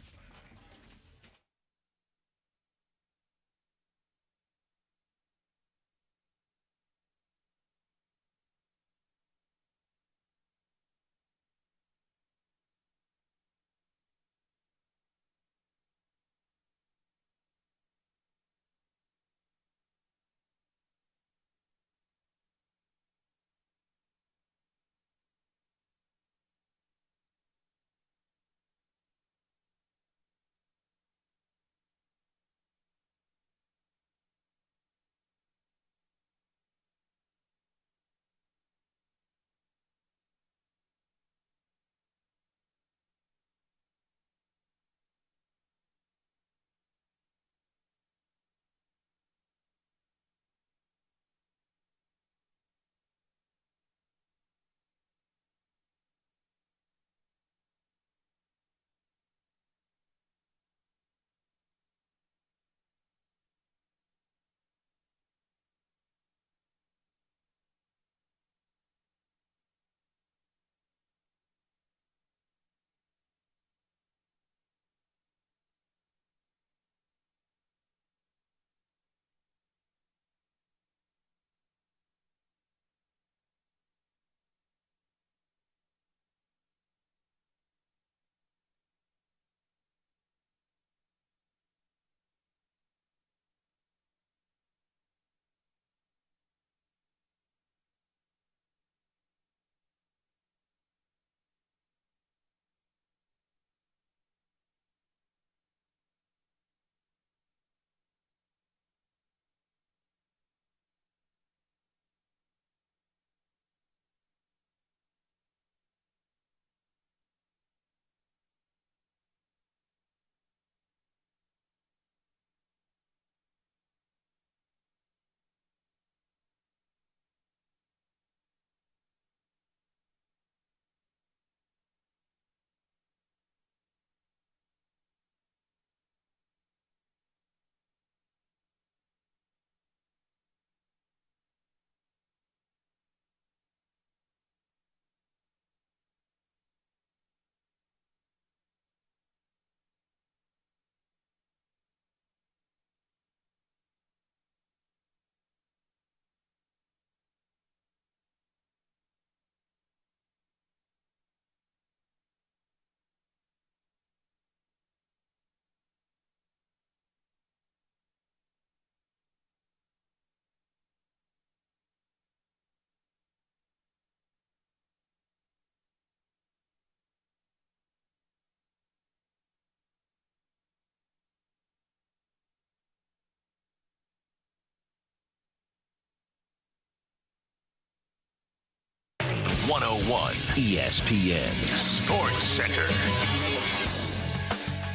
101 ESPN Sports Center.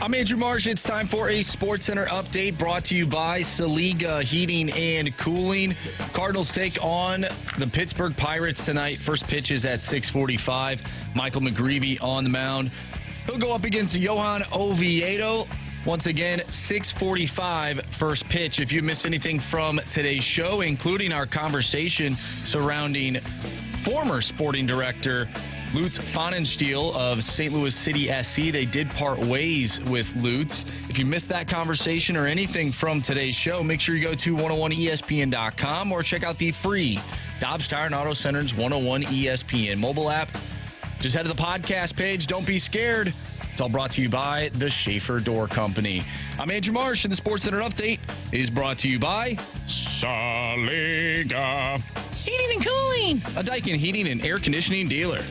I'm Andrew Marsh. It's time for a Sports Center update brought to you by Saliga Heating and Cooling. Cardinals take on the Pittsburgh Pirates tonight. First pitch is at 6:45. Michael McGreevy on the mound. He'll go up against Johan Oviedo. Once again, 6:45 first pitch. If you missed anything from today's show, including our conversation surrounding former Sporting Director Lutz Pfannenstiel of St. Louis City SC. They did part ways with Lutz. If you missed that conversation or anything from today's show, make sure you go to 101ESPN.com or check out the free Dobbs Tire and Auto Center's 101 ESPN mobile app. Just head to the podcast page. Don't be scared. It's all brought to you by the Schaefer Door Company. I'm Andrew Marsh, and the Sports Center Update is brought to you by Saliga Heating and Cooling, a Daikin heating and air conditioning dealer.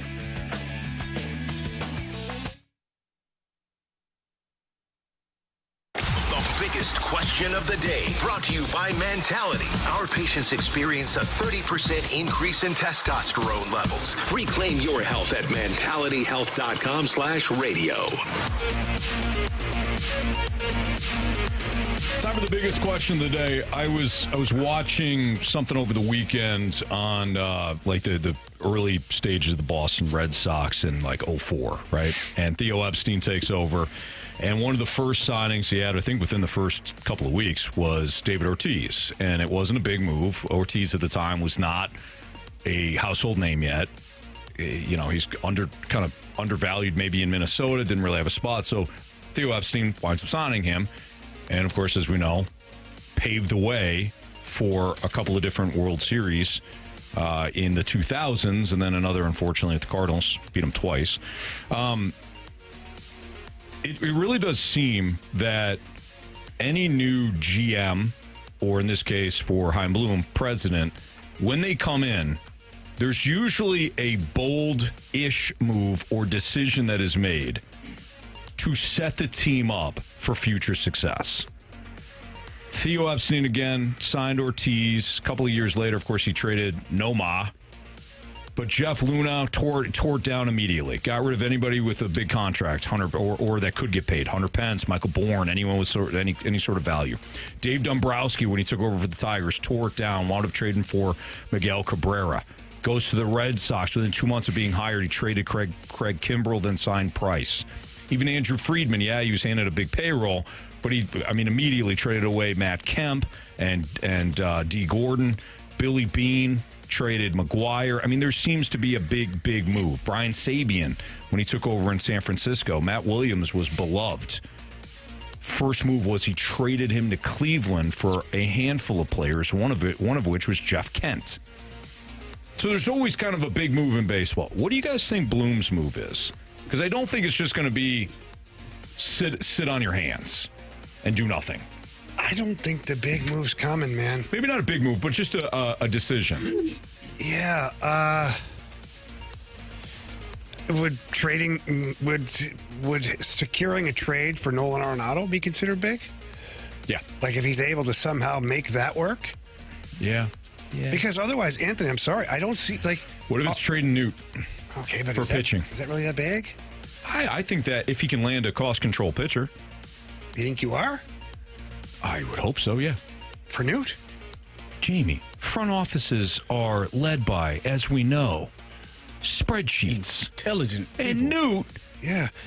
Biggest question of the day, brought to you by Mentality. Our patients experience a 30% increase in testosterone levels. Reclaim your health at mentalityhealth.com/radio. Time for the biggest question of the day. I was watching something over the weekend on like the early stages of the Boston Red Sox in like 2004, right? And Theo Epstein takes over. And one of the first signings he had, I think within the first couple of weeks, was David Ortiz. And it wasn't a big move. Ortiz at the time was not a household name yet. You know, he's kind of undervalued maybe in Minnesota, didn't really have a spot. So Theo Epstein winds up signing him. And, of course, as we know, paved the way for a couple of different World Series in the 2000s. And then another, unfortunately, at the Cardinals. Beat them twice. It really does seem that any new GM, or in this case for Chaim Bloom, president, when they come in, there's usually a bold-ish move or decision that is made to set the team up for future success. Theo Epstein, again, signed Ortiz. A couple of years later, of course, he traded Nomar. But Jeff Luna tore it down immediately. Got rid of anybody with a big contract, Hunter, or that could get paid. Hunter Pence, Michael Bourne, anyone with any sort of value. Dave Dombrowski, when he took over for the Tigers, tore it down, wound up trading for Miguel Cabrera. Goes to the Red Sox. Within 2 months of being hired, he traded Craig Kimbrell, then signed Price. Even Andrew Friedman, he was handed a big payroll, but immediately traded away Matt Kemp and D. Gordon, Billy Beane. Traded McGuire. There seems to be a big move. Brian Sabian, when he took over in San Francisco, Matt Williams was beloved. First move was he traded him to Cleveland for a handful of players, one of which was Jeff Kent. So there's always kind of a big move in baseball. What do you guys think Bloom's move is? Because I don't think it's just going to be sit on your hands and do nothing. I don't think the big move's coming, man. Maybe not a big move, but just a decision. Yeah. Would securing a trade for Nolan Arenado be considered big? Yeah. Like if he's able to somehow make that work? Yeah. Because otherwise, Anthony, I'm sorry, I don't see What if it's trading Newt? Okay, but for pitching? Is that really that big? I think that if he can land a cost control pitcher. You think you are? I would hope so, yeah. For Newt? Jamie, front offices are led by, as we know, spreadsheets. Intelligent people. And Newt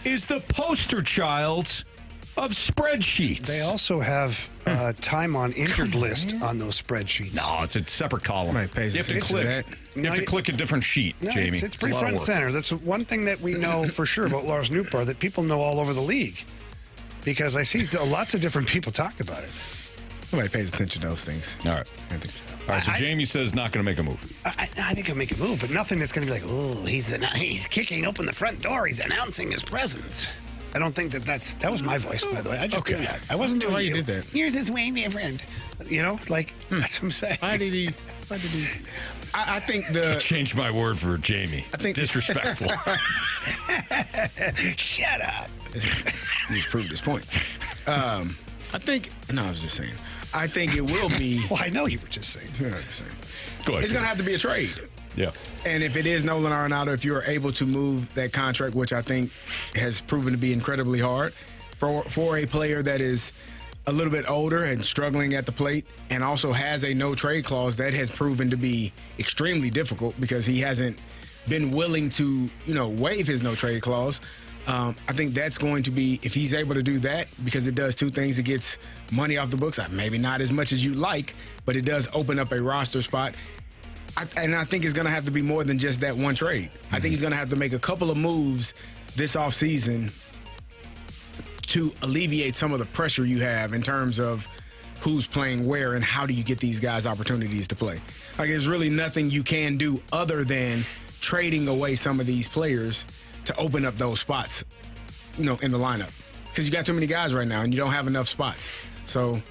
is the poster child of spreadsheets. They also have time on injured list on those spreadsheets. No, it's a separate column. You have to click. You have to click a different sheet, Jamie. It's pretty front and center. That's one thing that we know for sure about Lars Nootbaar that people know all over the league. Because I see lots of different people talk about it. Nobody pays attention to those things. All right. So Jamie says not going to make a move. I think he'll make a move, but nothing that's going to be like, oh, he's kicking open the front door. He's announcing his presence. I don't think that was my voice, by the way. I just did that. I wasn't doing why you did that. Yours is way different. That's what I'm saying. Why did he? I think I changed my word for Jamie. I think disrespectful. Shut up. He's proved his point. I was just saying. I think it will be. Well, I know you were just saying. Go ahead. It's going to have to be a trade. Yeah. And if it is Nolan Arenado, if you are able to move that contract, which I think has proven to be incredibly hard for a player that is a little bit older and struggling at the plate and also has a no-trade clause, that has proven to be extremely difficult because he hasn't been willing to, waive his no-trade clause. I think that's going to be, if he's able to do that, because it does two things. It gets money off the books, maybe not as much as you like, but it does open up a roster spot. And I think it's going to have to be more than just that one trade. I think he's going to have to make a couple of moves this offseason to alleviate some of the pressure you have in terms of who's playing where and how do you get these guys opportunities to play. Like, there's really nothing you can do other than trading away some of these players to open up those spots, in the lineup. Because you got too many guys right now and you don't have enough spots. So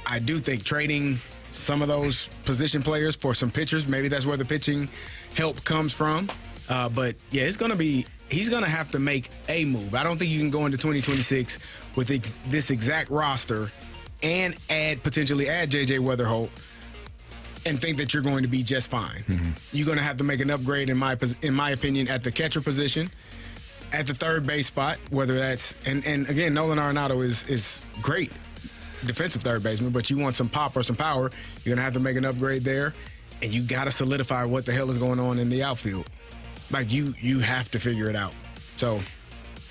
I do think trading some of those position players for some pitchers, maybe that's where the pitching help comes from. But yeah, he's going to have to make a move. I don't think you can go into 2026 with this exact roster and potentially add JJ Wetherholt and think that you're going to be just fine. Mm-hmm. You're going to have to make an upgrade, in my opinion, at the catcher position, at the third base spot, whether that's and again, Nolan Arenado is great defensive third baseman, but you want some pop or some power, you're going to have to make an upgrade there, and you got to solidify what the hell is going on in the outfield. Like, you have to figure it out. So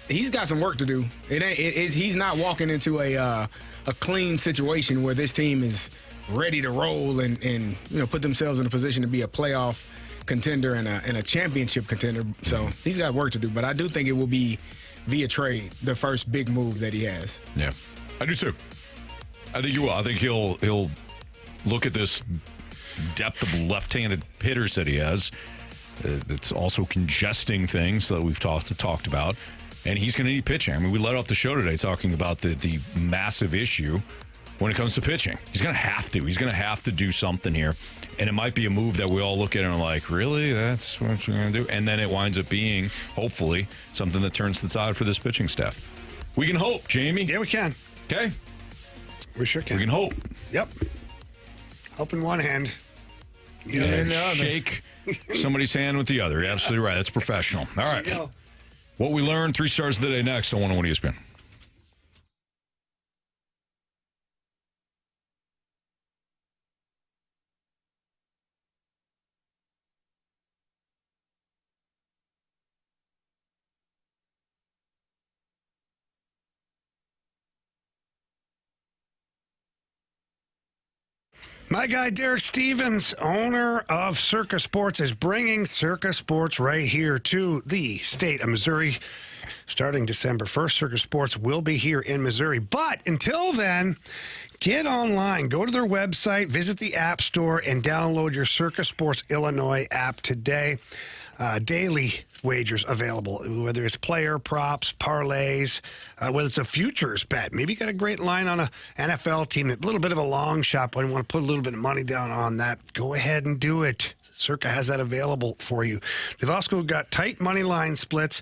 he's got some work to do. He's not walking into a clean situation where this team is ready to roll and put themselves in a position to be a playoff contender and a championship contender. So he's got work to do, but I do think it will be via trade the first big move that he has. Yeah, I do too. I think you will. I think he'll look at this depth of left-handed hitters that he has. It's also congesting things that we've talked about, and he's going to need pitching. I mean, we led off the show today talking about the massive issue when it comes to pitching. He's going to have to. He's going to have to do something here, and it might be a move that we all look at and are like, really? That's what you're going to do? And then it winds up being, hopefully, something that turns the tide for this pitching staff. We can hope, Jamie. Yeah, we can. Okay. We sure can. We can hope. Yep. Hope in one hand. Shake somebody's hand with the other. You're absolutely right. That's professional. All right. What we learned, 3 stars of the day next on 101 ESPN. My guy, Derek Stevens, owner of Circa Sports, is bringing Circa Sports right here to the state of Missouri. Starting December 1st, Circa Sports will be here in Missouri. But until then, get online, go to their website, visit the App Store, and download your Circa Sports Illinois app today. Daily wagers available, whether it's player props, parlays, whether it's a futures bet. Maybe you got a great line on a NFL team, a little bit of a long shot, but you want to put a little bit of money down on that. Go ahead and do it. Circa has that available for you. They've also got tight money line splits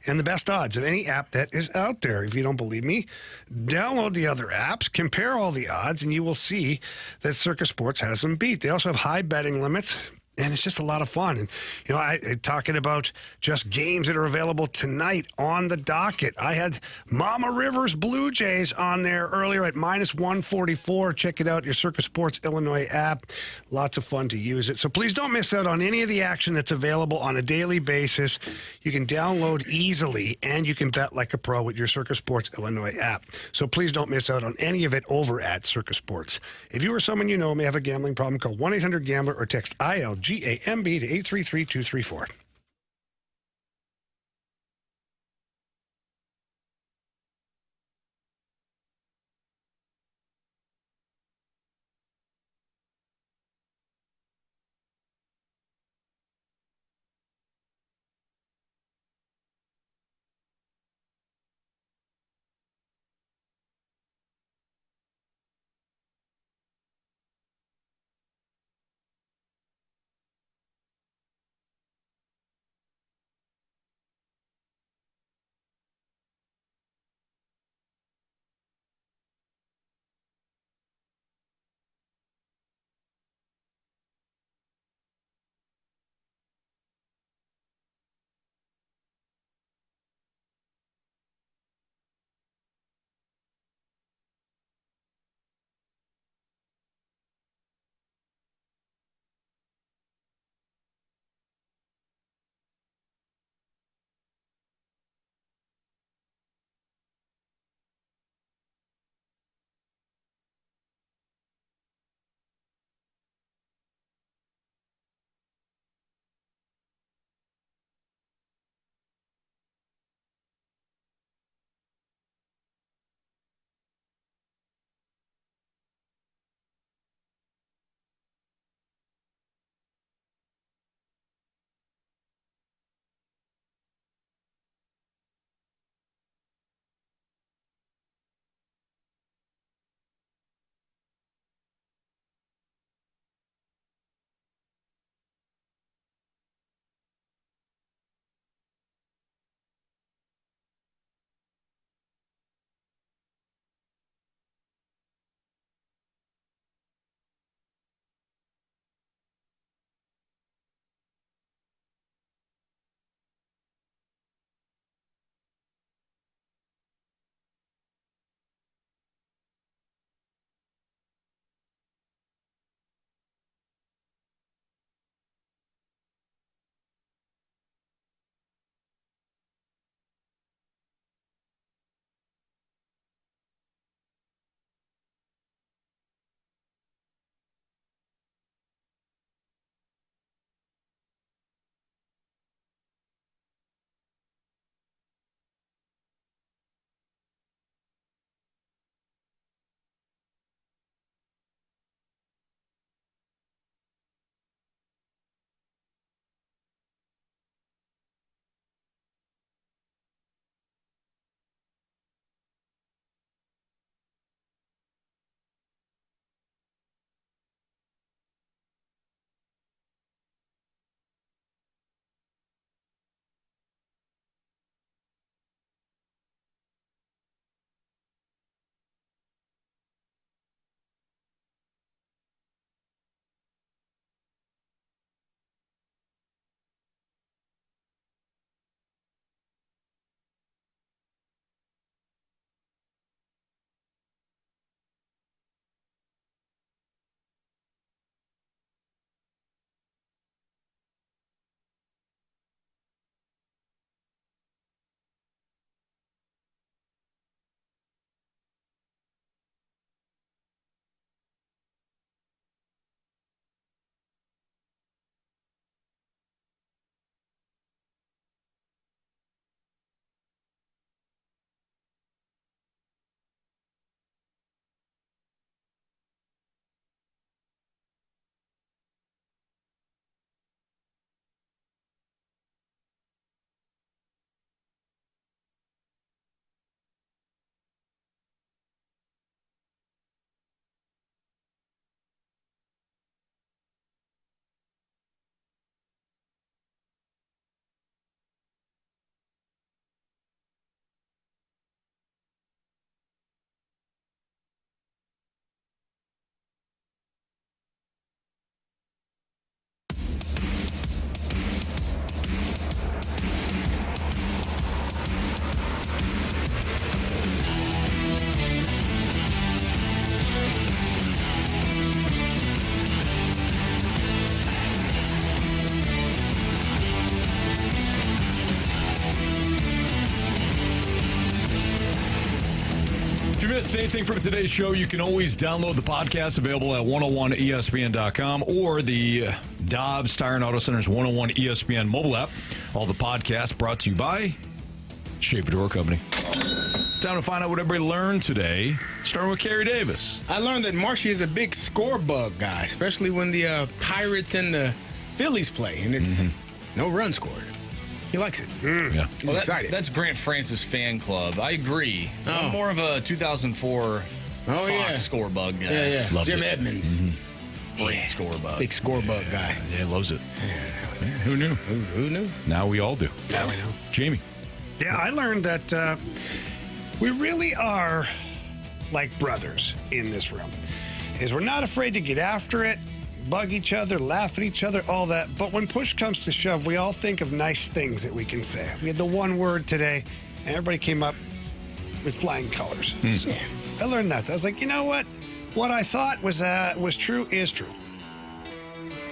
and the best odds of any app that is out there. If you don't believe me, download the other apps, compare all the odds, and you will see that Circa Sports has them beat. They also have high betting limits. And it's just a lot of fun. And, talking about just games that are available tonight on the docket. I had Mama Rivers Blue Jays on there earlier at -144. Check it out, your Circa Sports Illinois app. Lots of fun to use it. So please don't miss out on any of the action that's available on a daily basis. You can download easily, and you can bet like a pro with your Circa Sports Illinois app. So please don't miss out on any of it over at Circa Sports. If you or someone you know may have a gambling problem, call 1-800-GAMBLER or text ILGAMB to 833-234. missed anything from today's show, you can always download the podcast available at 101ESPN.com or the Dobbs Tire and Auto Center's 101 ESPN mobile app. All the podcasts brought to you by Shedeur Company. Time to find out what everybody learned today, starting with Carey Davis. I learned that Marshy is a big score bug guy, especially when the Pirates and the Phillies play, and it's no run scored. He likes it. Yeah. He's excited. That's Grant Francis fan club. I agree. I'm more of a 2004 Fox score bug guy. Yeah. Loved Jim it. Edmonds. Great score bug. Big score bug guy. Yeah, loves it. Who knew? Who knew? Now we all do. Now we know. Jamie. Yeah, I learned that we really are like brothers in this room. Is we're not afraid to get after it, bug each other, laugh at each other, all that. But when push comes to shove, we all think of nice things that we can say. We had the one word today, and everybody came up with flying colors. So I learned that. I was like, you know what? What I thought was true is true.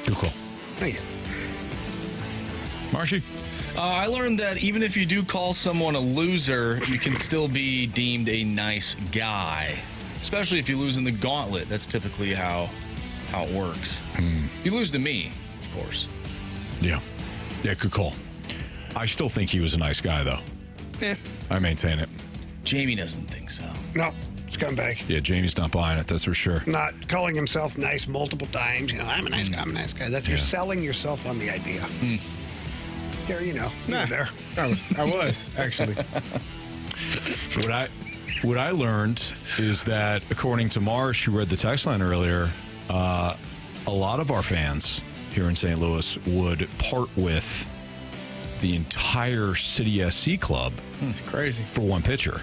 Cool. Thank you. Marshy. I learned that even if you do call someone a loser, you can still be deemed a nice guy. Especially if you lose in the Gauntlet. That's typically how it works. You lose to me, of course. Yeah, good call. I still think he was a nice guy, though. Yeah. I maintain it. Jamie doesn't think so. No, scumbag. Yeah, Jamie's not buying it, that's for sure. Not calling himself nice multiple times. You know, I'm a nice guy, I'm a nice guy. That's you're selling yourself on the idea. Gary, you know, you're there. I was actually. What I learned is that, according to Marsh, who read the text line earlier, a lot of our fans here in St. Louis would part with the entire City SC club. It's crazy. For one pitcher.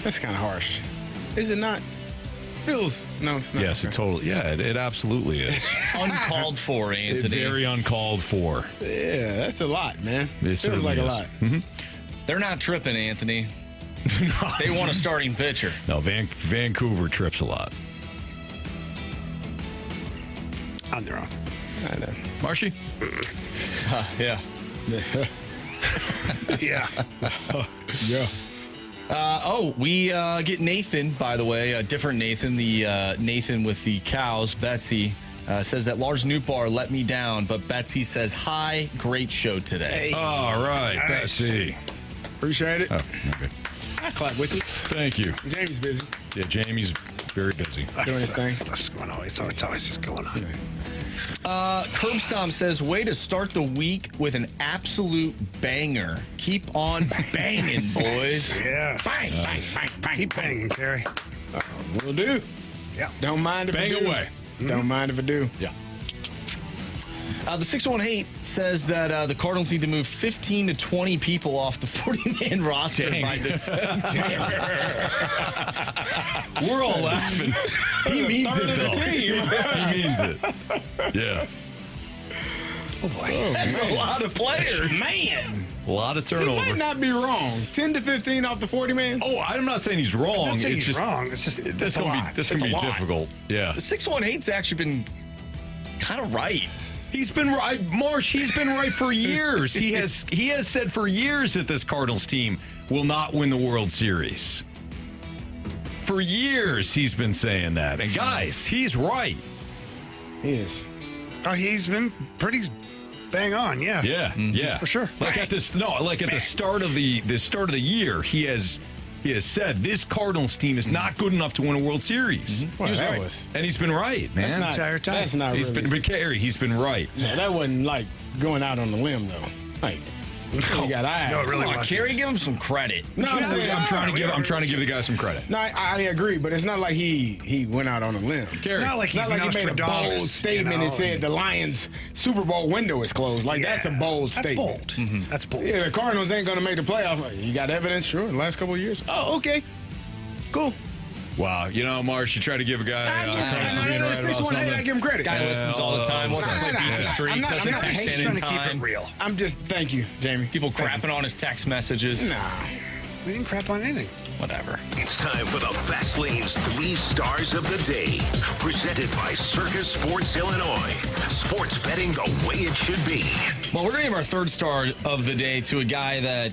That's kind of harsh. Is it not? Feels no, it's not. Yes, it totally. Yeah, it absolutely is. Uncalled for, Anthony. Very uncalled for. Yeah, that's a lot, man. It feels like is. a lot. They're not tripping, Anthony. They want a starting pitcher. No, Vancouver trips a lot. On their own. I know. Marshy? Yeah. Yeah. Yeah. We get Nathan, by the way, a different Nathan, the Nathan with the cows, Betsy, says that Lars Nootbaar let me down, but Betsy says, hi, great show today. Hey. All right, Nice. Betsy. Appreciate it. Oh, okay. I clap with you. Thank you. Jamie's busy. Yeah, Jamie's very busy. Doing his thing. Stuff's going on. It's always just going on. Curbstomp says, way to start the week with an absolute banger. Keep on banging, boys. Yes. Bang. Keep banging, Carey. Will do. Yeah. Don't mind if Bang I do. away. Don't mind if I do. Yeah. The 618 says that the Cardinals need to move 15 to 20 people off the 40-man roster by December. We're all laughing. He means it, though. He means it. Yeah. Oh, boy. That's a lot of players. Man. A lot of He turnover. might not be wrong. 10 to 15 off the 40 man. Oh, I'm not saying he's wrong. I'm not saying it's he's just wrong. It's just that's going to be lot. difficult. Yeah. The 618's actually been kind of right. He's been right, Marsh. He's been right for years. He has said for years that this Cardinals team will not win the World Series. For years, he's been saying that. And guys, he's right. He is. Oh, he's been pretty bang on. Yeah. Yeah, yeah, for sure. Like at the start of the year, he has said this Cardinals team is not good enough to win a World Series. Well, He was that right. was- And he's been right, man. That's not, entire time. That's not He's really. been Carey. He's been right. Yeah, that wasn't like going out on the limb, though. Like, you got eyes. No, it really Come on, wasn't. Carey, give him some credit. No, I'm saying, I'm trying to give the guy some credit. No, I agree, but it's not like he went out on a limb. Carey. Not like he's Not like he made a Nostradamus, bold statement you know? and said the Lions' Super Bowl window is closed. Like, that's a bold That's statement. bold. That's bold. Yeah, the Cardinals ain't going to make the playoff. You got evidence? Sure, the last couple of years. Oh, okay. Cool. Wow, you know, Marsh, you try to give a guy credit for being right about something. I give him credit. Guy listens all the time. Wants to play beat the street. I'm not- Doesn't I'm not- text He's in trying to keep time. it real. I'm just, thank you, Jamie. People crapping on his text messages. Nah. We didn't crap on anything. Whatever. It's time for the Fast Lane's 3 Stars of the Day. Presented by Circus Sports Illinois. Sports betting the way it should be. Well, we're going to give our third star of the day to a guy that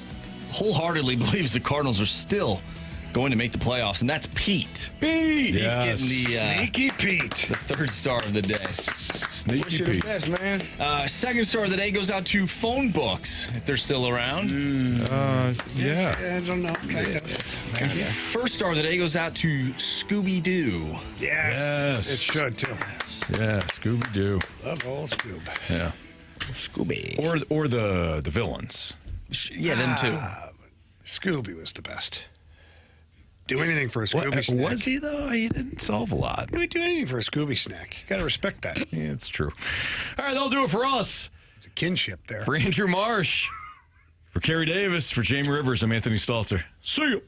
wholeheartedly believes the Cardinals are still going to make the playoffs, and that's Pete. Pete! Yes. Pete's getting Sneaky Pete. the third star of the day. Sneaky Wish you the Pete. best, man. Second star of the day goes out to phone books, if they're still around. Yeah. I don't know. Kind of. First star of the day goes out to Scooby-Doo. Yes. It should, too. Yeah, Scooby-Doo. Love old Scoob. Yeah. Scooby. Or the villains. Yeah, them too. Scooby was the best. Do anything for a Scooby snack. Was he, though? He didn't solve a lot. He would do anything for a Scooby snack. You got to respect that. Yeah, it's true. All right, that'll do it for us. It's a kinship there. For Andrew Marsh, for Carey Davis, for Jamie Rivers, I'm Anthony Stalter. See you.